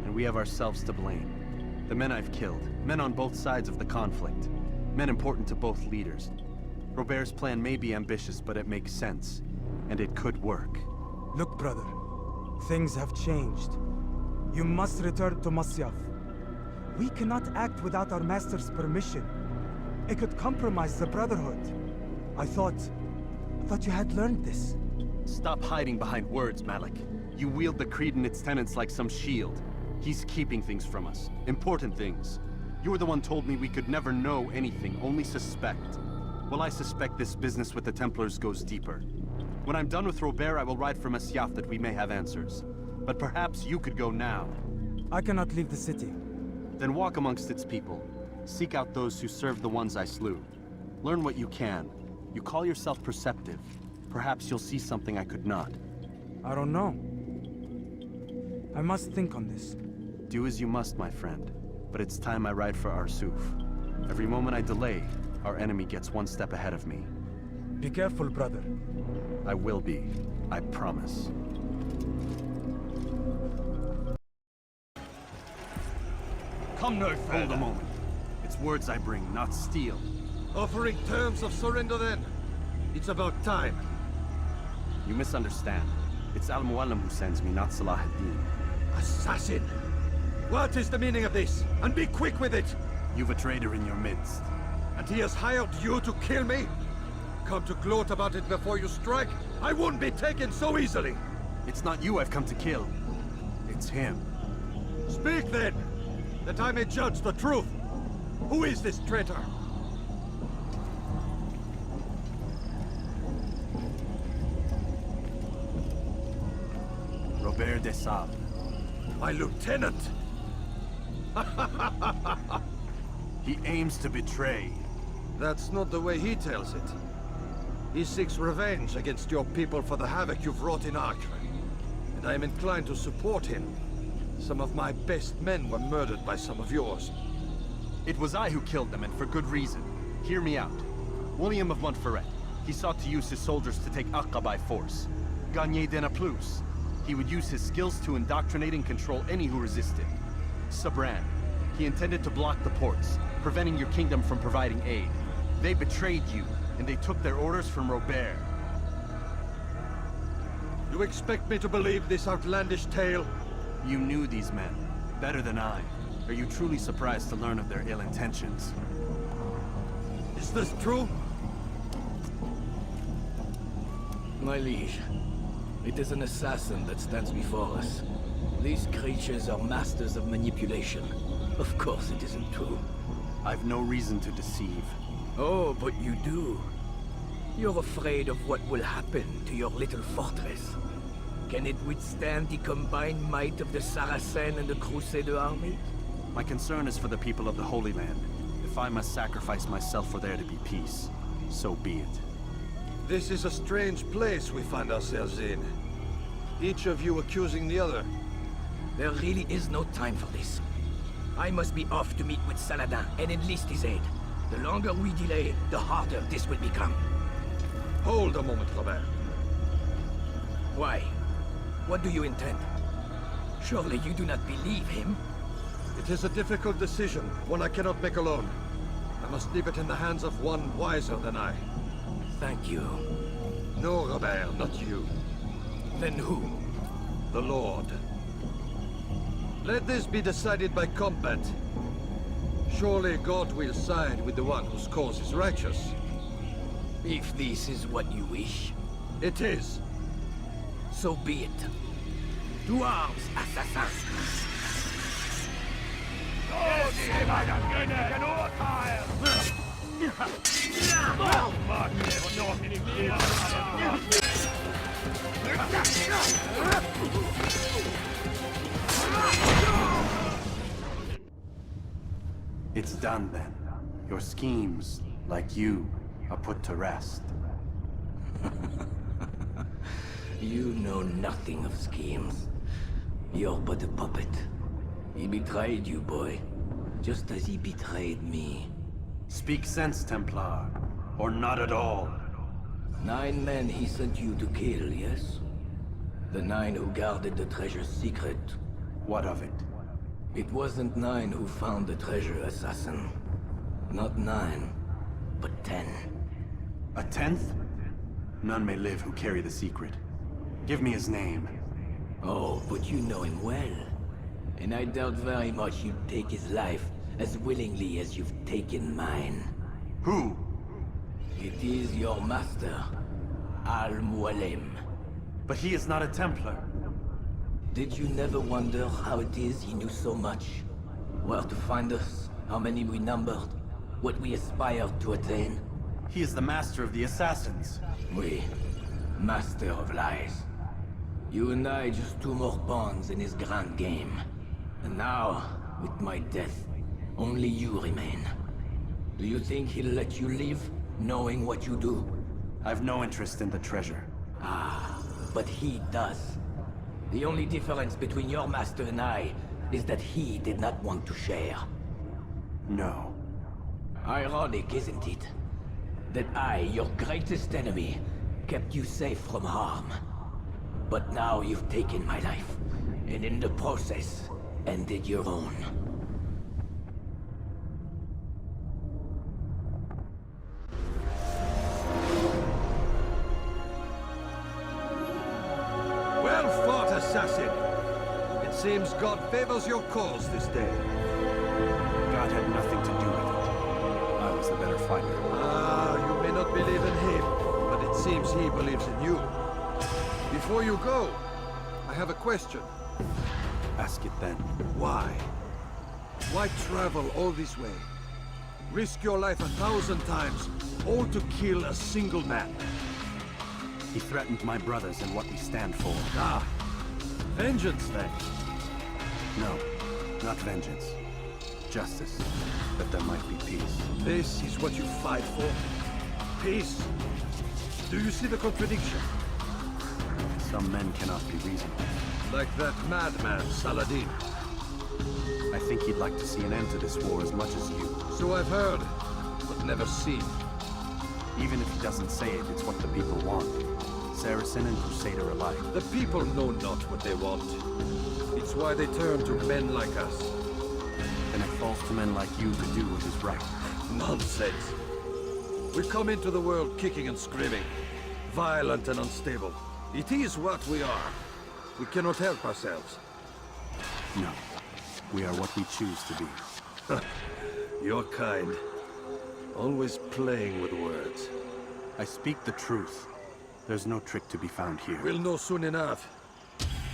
And we have ourselves to blame. The men I've killed, men on both sides of the conflict. Men important to both leaders. Robert's plan may be ambitious, but it makes sense. And it could work. Look, brother. Things have changed. You must return to Masyaf. We cannot act without our master's permission. It could compromise the Brotherhood. I thought you had learned this. Stop hiding behind words, Malik. You wield the creed and its tenets like some shield. He's keeping things from us. Important things. You were the one told me we could never know anything, only suspect. Well, I suspect this business with the Templars goes deeper. When I'm done with Robert, I will ride for Masyaf that we may have answers. But perhaps you could go now. I cannot leave the city. Then walk amongst its people. Seek out those who served the ones I slew. Learn what you can. You call yourself perceptive. Perhaps you'll see something I could not. I don't know. I must think on this. Do as you must, my friend. But it's time I ride for Arsuf. Every moment I delay, our enemy gets one step ahead of me. Be careful, brother. I will be. I promise. Come no further. Hold a moment. It's words I bring, not steel. Offering terms of surrender then? It's about time. You misunderstand. It's Al-Muallim who sends me, not Salah ad-Din. Assassin! What is the meaning of this? And be quick with it! You've a traitor in your midst. And he has hired you to kill me? Come to gloat about it before you strike? I won't be taken so easily! It's not you I've come to kill. It's him. Speak then, that I may judge the truth. Who is this traitor? Robert de Sable. My lieutenant! He aims to betray. That's not the way he tells it. He seeks revenge against your people for the havoc you've wrought in Acre. And I am inclined to support him. Some of my best men were murdered by some of yours. It was I who killed them, and for good reason. Hear me out. William of Montferrat. He sought to use his soldiers to take Acre by force. Gagner de Naplouse. He would use his skills to indoctrinate and control any who resisted. Sabran. He intended to block the ports, preventing your kingdom from providing aid. They betrayed you, and they took their orders from Robert. You expect me to believe this outlandish tale? You knew these men, better than I. Are you truly surprised to learn of their ill intentions? Is this true? My liege, it is an assassin that stands before us. These creatures are masters of manipulation. Of course it isn't true. I've no reason to deceive. Oh, but you do. You're afraid of what will happen to your little fortress. Can it withstand the combined might of the Saracen and the Crusader army? My concern is for the people of the Holy Land. If I must sacrifice myself for there to be peace, so be it. This is a strange place we find ourselves in. Each of you accusing the other. There really is no time for this. I must be off to meet with Saladin and enlist his aid. The longer we delay, the harder this will become. Hold a moment, Robert. Why? What do you intend? Surely you do not believe him? It is a difficult decision, one I cannot make alone. I must leave it in the hands of one wiser than I. Thank you. No, Robert, not you. Then who? The Lord. Let this be decided by combat. Surely God will side with the one whose cause is righteous. If this is what you wish. It is. So be it. To arms, assassins! It's done then. Your schemes, like you, are put to rest. You know nothing of schemes. You're but a puppet. He betrayed you, boy. Just as he betrayed me. Speak sense, Templar. Or not at all. 9 men he sent you to kill, yes? The 9 who guarded the treasure's secret. What of it? It wasn't 9 who found the treasure, assassin. Not 9, but 10. A 10th? None may live who carry the secret. Give me his name. Oh, but you know him well. And I doubt very much you'd take his life as willingly as you've taken mine. Who? It is your master, Al-Mualim. But he is not a Templar. Did you never wonder how it is he knew so much? Where to find us, how many we numbered, what we aspired to attain? He is the master of the assassins. Oui, master of lies. You and I just 2 more pawns in his grand game. And now, with my death, only you remain. Do you think he'll let you live, knowing what you do? I've no interest in the treasure. Ah, but he does. The only difference between your master and I is that he did not want to share. No. Ironic, isn't it? That I, your greatest enemy, kept you safe from harm. But now you've taken my life, and in the process, ended your own. Well fought, assassin! It seems God favors your cause this day. God had nothing to do with it. I was the better fighter. Ah, you may not believe in him, but it seems he believes in you. Before you go, I have a question. Ask it then. Why? Why travel all this way? Risk your life 1,000 times, all to kill a single man. He threatened my brothers and what we stand for. Ah, vengeance then? No, not vengeance. Justice, that there might be peace. This is what you fight for? Peace? Do you see the contradiction? Some men cannot be reasoned. Like that madman, Saladin. I think he'd like to see an end to this war as much as you. So I've heard, but never seen. Even if he doesn't say it, it's what the people want. Saracen and Crusader alike. The people know not what they want. It's why they turn to men like us. And it falls to men like you to do what is right. Nonsense. We come into the world kicking and screaming, violent and unstable. It is what we are. We cannot help ourselves. No. We are what we choose to be. Your kind. Always playing with words. I speak the truth. There's no trick to be found here. We'll know soon enough.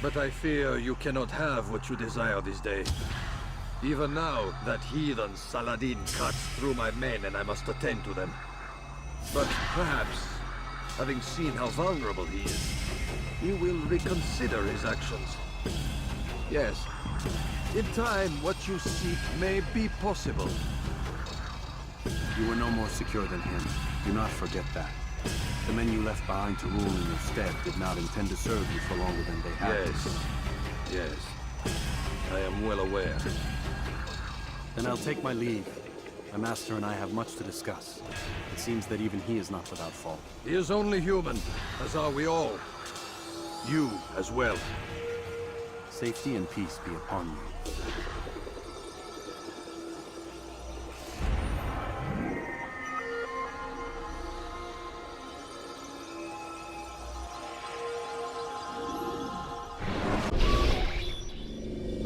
But I fear you cannot have what you desire this day. Even now, that heathen Saladin cuts through my men and I must attend to them. But perhaps, having seen how vulnerable he is, he will reconsider his actions. Yes, in time, what you seek may be possible. You were no more secure than him. Do not forget that. The men you left behind to rule in your stead did not intend to serve you for longer than they had. Yes. I am well aware. Then I'll take my leave. My master and I have much to discuss. It seems that even he is not without fault. He is only human, as are we all. You as well. Safety and peace be upon you.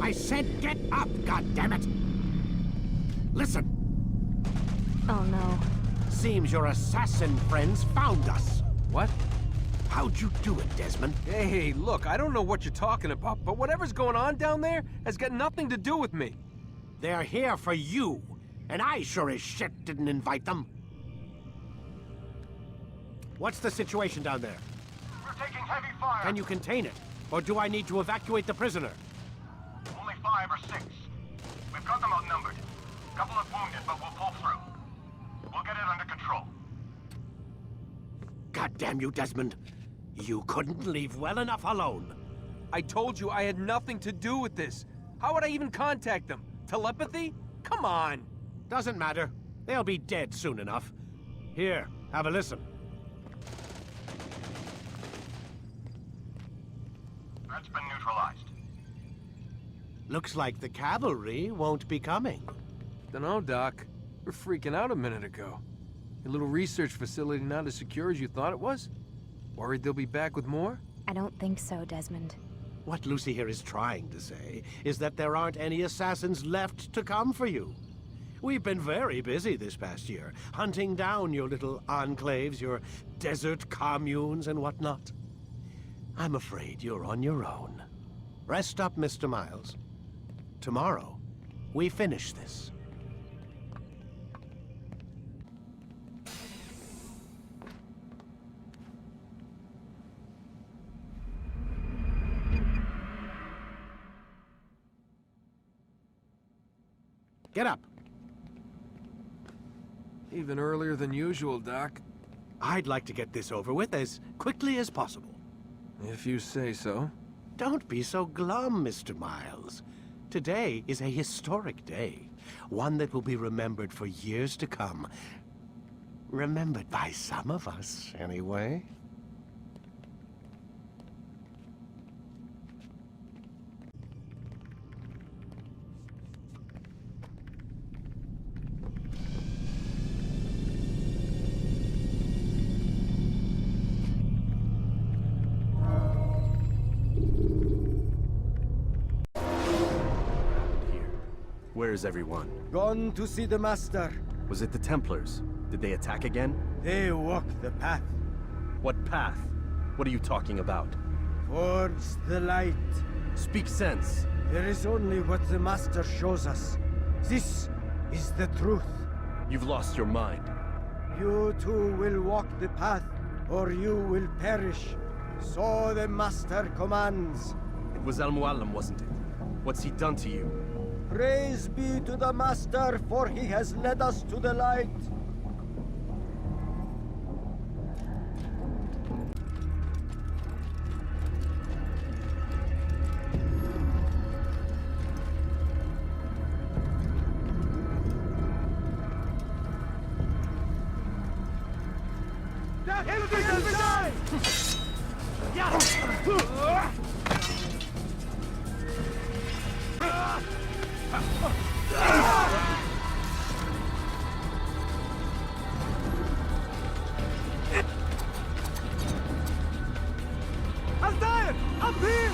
I said get up, goddammit! Listen! Oh no. Seems your assassin friends found us. What? How'd you do it, Desmond? Hey, look, I don't know what you're talking about, but whatever's going on down there has got nothing to do with me. They're here for you, and I sure as shit didn't invite them. What's the situation down there? We're taking heavy fire. Can you contain it? Or do I need to evacuate the prisoner? Only 5 or 6. We've got them outnumbered. Couple of wounded, but we'll pull through. We'll get it under control. God damn you, Desmond. You couldn't leave well enough alone. I told you I had nothing to do with this. How would I even contact them? Telepathy? Come on. Doesn't matter. They'll be dead soon enough. Here, have a listen. Threat's been neutralized. Looks like the cavalry won't be coming. Dunno, Doc. We're freaking out a minute ago. Your little research facility not as secure as you thought it was? Worried they'll be back with more? I don't think so, Desmond. What Lucy here is trying to say is that there aren't any assassins left to come for you. We've been very busy this past year, hunting down your little enclaves, your desert communes and whatnot. I'm afraid you're on your own. Rest up, Mr. Miles. Tomorrow, we finish this. Get up. Even earlier than usual, Doc. I'd like to get this over with as quickly as possible. If you say so. Don't be so glum, Mr. Miles. Today is a historic day. One that will be remembered for years to come. Remembered by some of us, anyway. Where is everyone? Gone to see the Master. Was it the Templars? Did they attack again? They walk the path. What path? What are you talking about? Towards the light. Speak sense. There is only what the Master shows us. This is the truth. You've lost your mind. You too will walk the path, or you will perish. So the Master commands. It was Al-Mualim, wasn't it? What's he done to you? Praise be to the Master, for he has led us to the light. Altair! Up here!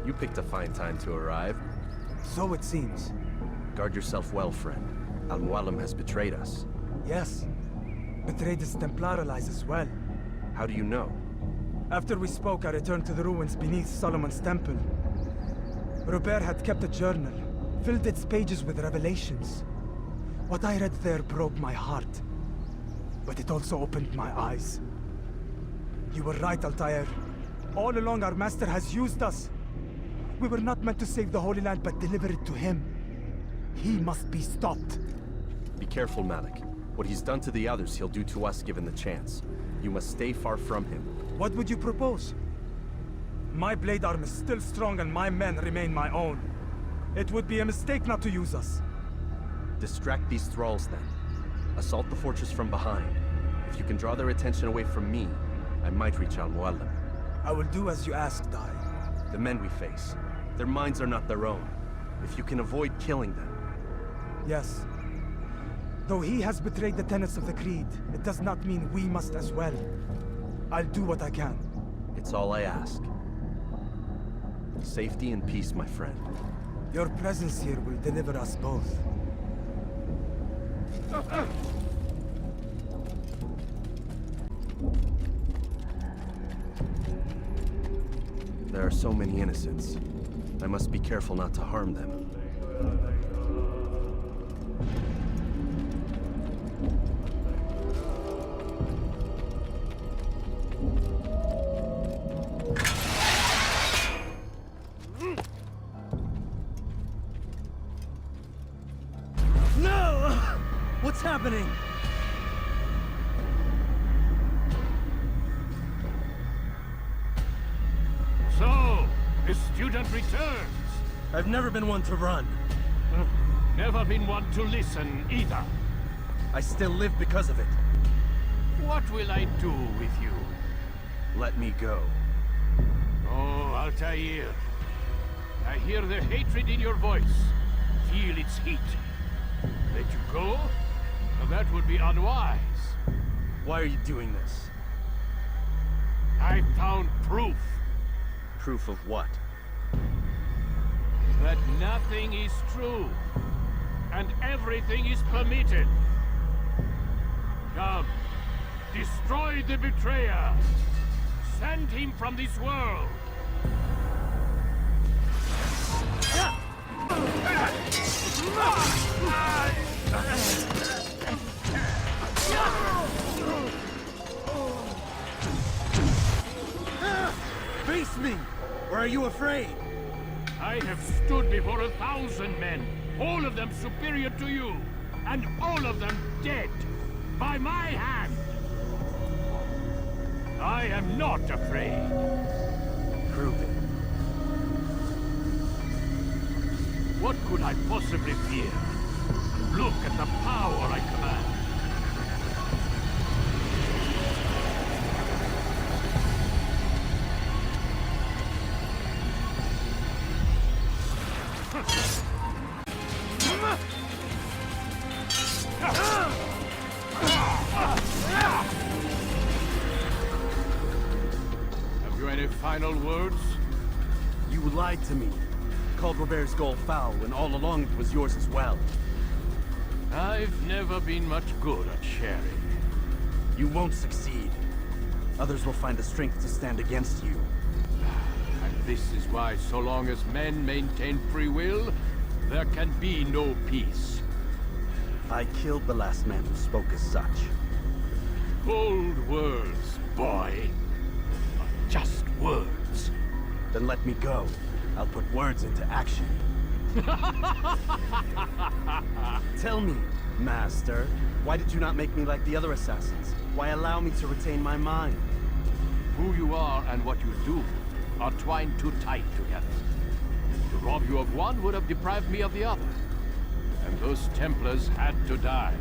You picked a fine time to arrive. So it seems. Guard yourself well, friend. Al-Mualim has betrayed us. Yes. Betrayed his Templar allies as well. How do you know? After we spoke, I returned to the ruins beneath Solomon's temple. Robert had kept a journal, filled its pages with revelations. What I read there broke my heart. But it also opened my eyes. You were right, Altair. All along our master has used us. We were not meant to save the Holy Land, but deliver it to him. He must be stopped. Be careful, Malik. What he's done to the others, he'll do to us given the chance. You must stay far from him. What would you propose? My blade arm is still strong and my men remain my own. It would be a mistake not to use us. Distract these thralls then. Assault the fortress from behind. If you can draw their attention away from me, I might reach Al-Mualim. I will do as you asked, Dai. The men we face, their minds are not their own. If you can avoid killing them. Yes. Though he has betrayed the tenets of the Creed, it does not mean we must as well. I'll do what I can. It's all I ask. Safety and peace, my friend. Your presence here will deliver us both. There are so many innocents. I must be careful not to harm them. No! What's happening? So, the student returns. I've never been one to run. Never been one to listen either. I still live because of it. What will I do with you? Let me go. Oh, Altair. I hear the hatred in your voice. Feel its heat. Let you go? Well, that would be unwise. Why are you doing this? I found proof. Proof of what? That nothing is true. And everything is permitted. Come. Destroy the betrayer. Send him from this world. Face me! Or are you afraid? I have stood before 1,000 men, all of them superior to you, and all of them dead, by my hand. I am not afraid. Prove it. What could I possibly fear? Look at the power I command. Have you any final words? You lied to me. Called Robert's goal foul when all along it was yours as well. I've never been much good at sharing. You won't succeed. Others will find the strength to stand against you. And this is why, so long as men maintain free will, there can be no peace. I killed the last man who spoke as such. Bold words, boy. But just words. Then let me go. I'll put words into action. Tell me, Master, why did you not make me like the other assassins? Why allow me to retain my mind? Who you are and what you do are twined too tight together. To rob you of one would have deprived me of the other. And those Templars had to die.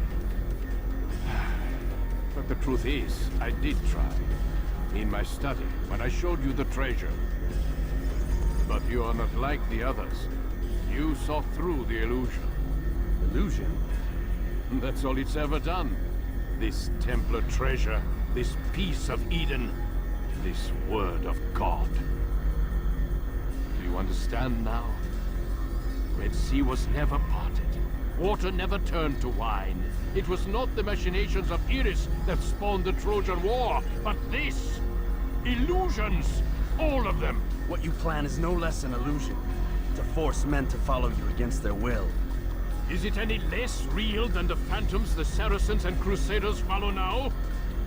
But the truth is, I did try. In my study, when I showed you the treasure. But you are not like the others. You saw through the illusion. Illusion? That's all it's ever done. This Templar treasure, this piece of Eden, this word of God. Do you understand now? Red Sea was never parted. Water never turned to wine. It was not the machinations of Iris that spawned the Trojan War, but this! Illusions! All of them! What you plan is no less an illusion. To force men to follow you against their will. Is it any less real than the phantoms the Saracens and Crusaders follow now?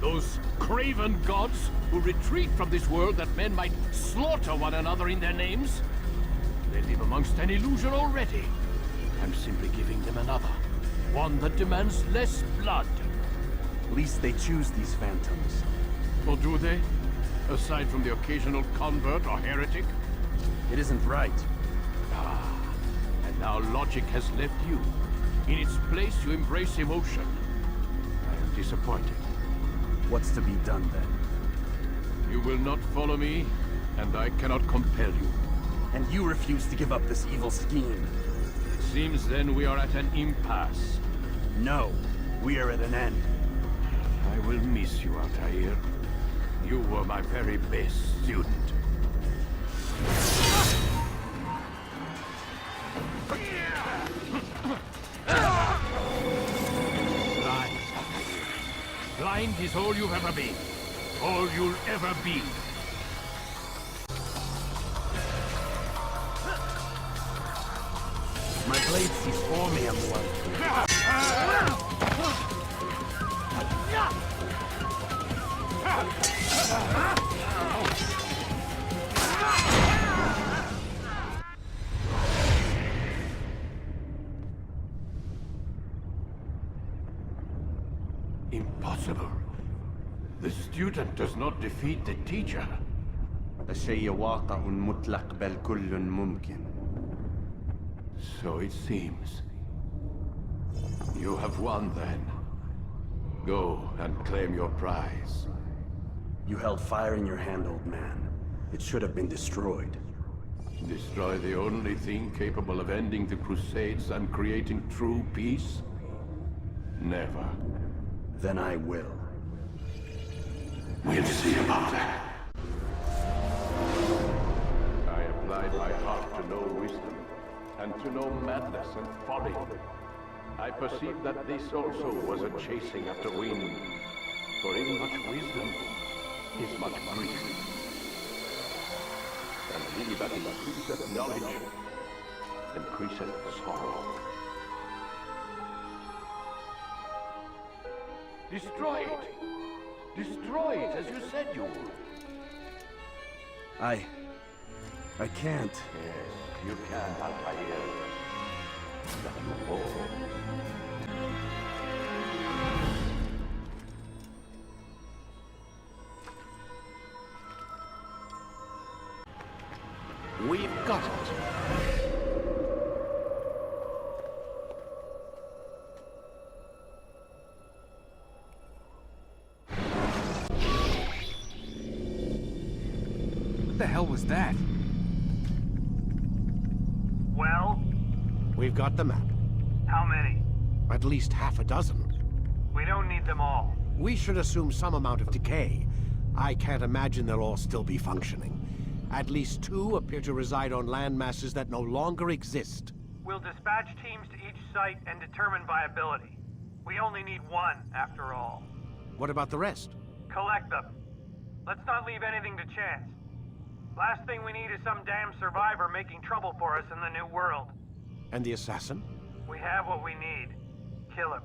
Those craven gods who retreat from this world that men might slaughter one another in their names? They live amongst an illusion already. I'm simply giving them another. One that demands less blood. At least they choose these phantoms. Or do they? Aside from the occasional convert or heretic? It isn't right. Ah, and now logic has left you. In its place, you embrace emotion. I am disappointed. What's to be done then? You will not follow me, and I cannot compel you. And you refuse to give up this evil scheme. It seems then we are at an impasse. No, we are at an end. I will miss you, Altair. You were my very best student. Blind. Blind is all you've ever been. All you'll ever be. My blade sees for me, I'm the one. Impossible. The student does not defeat the teacher. الشيء واقع مطلق بل كل ممكن. So it seems. You have won then. Go and claim your prize. You held fire in your hand, old man. It should have been destroyed. Destroy the only thing capable of ending the Crusades and creating true peace? Never. Then I will. We'll see about that. I applied my heart to know wisdom, and to know madness and folly. I perceived that this also was a chasing after wind. For in much wisdom is much grief. And he that increaseth knowledge increaseth sorrow. Destroy it! Destroy it, as you said you would. I can't. Yes, you can, Altair. That you will. We've got it. What the hell was that? Well? We've got the map. How many? At least half a dozen. We don't need them all. We should assume some amount of decay. I can't imagine they'll all still be functioning. At least 2 appear to reside on land masses that no longer exist. We'll dispatch teams to each site and determine viability. We only need 1, after all. What about the rest? Collect them. Let's not leave anything to chance. Last thing we need is some damn survivor making trouble for us in the new world. And the assassin? We have what we need. Kill him.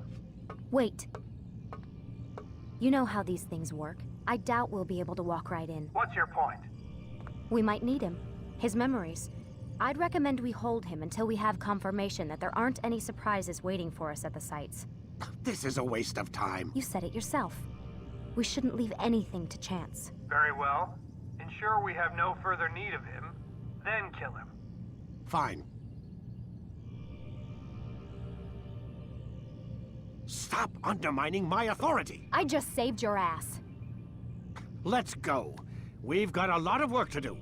Wait. You know how these things work. I doubt we'll be able to walk right in. What's your point? We might need him. His memories. I'd recommend we hold him until we have confirmation that there aren't any surprises waiting for us at the sites. This is a waste of time. You said it yourself. We shouldn't leave anything to chance. Very well. In sure we have no further need of him, then kill him. Fine. Stop undermining my authority! I just saved your ass. Let's go. We've got a lot of work to do.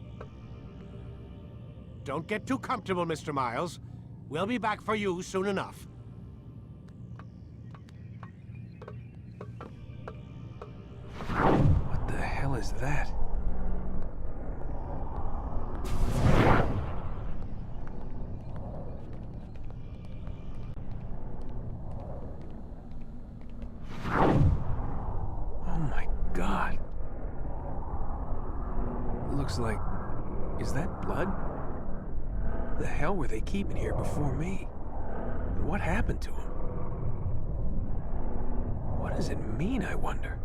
Don't get too comfortable, Mr. Miles. We'll be back for you soon enough. What the hell is that? Oh my God. Looks like... Is that blood? The hell were they keeping here before me? And what happened to him? What does it mean, I wonder?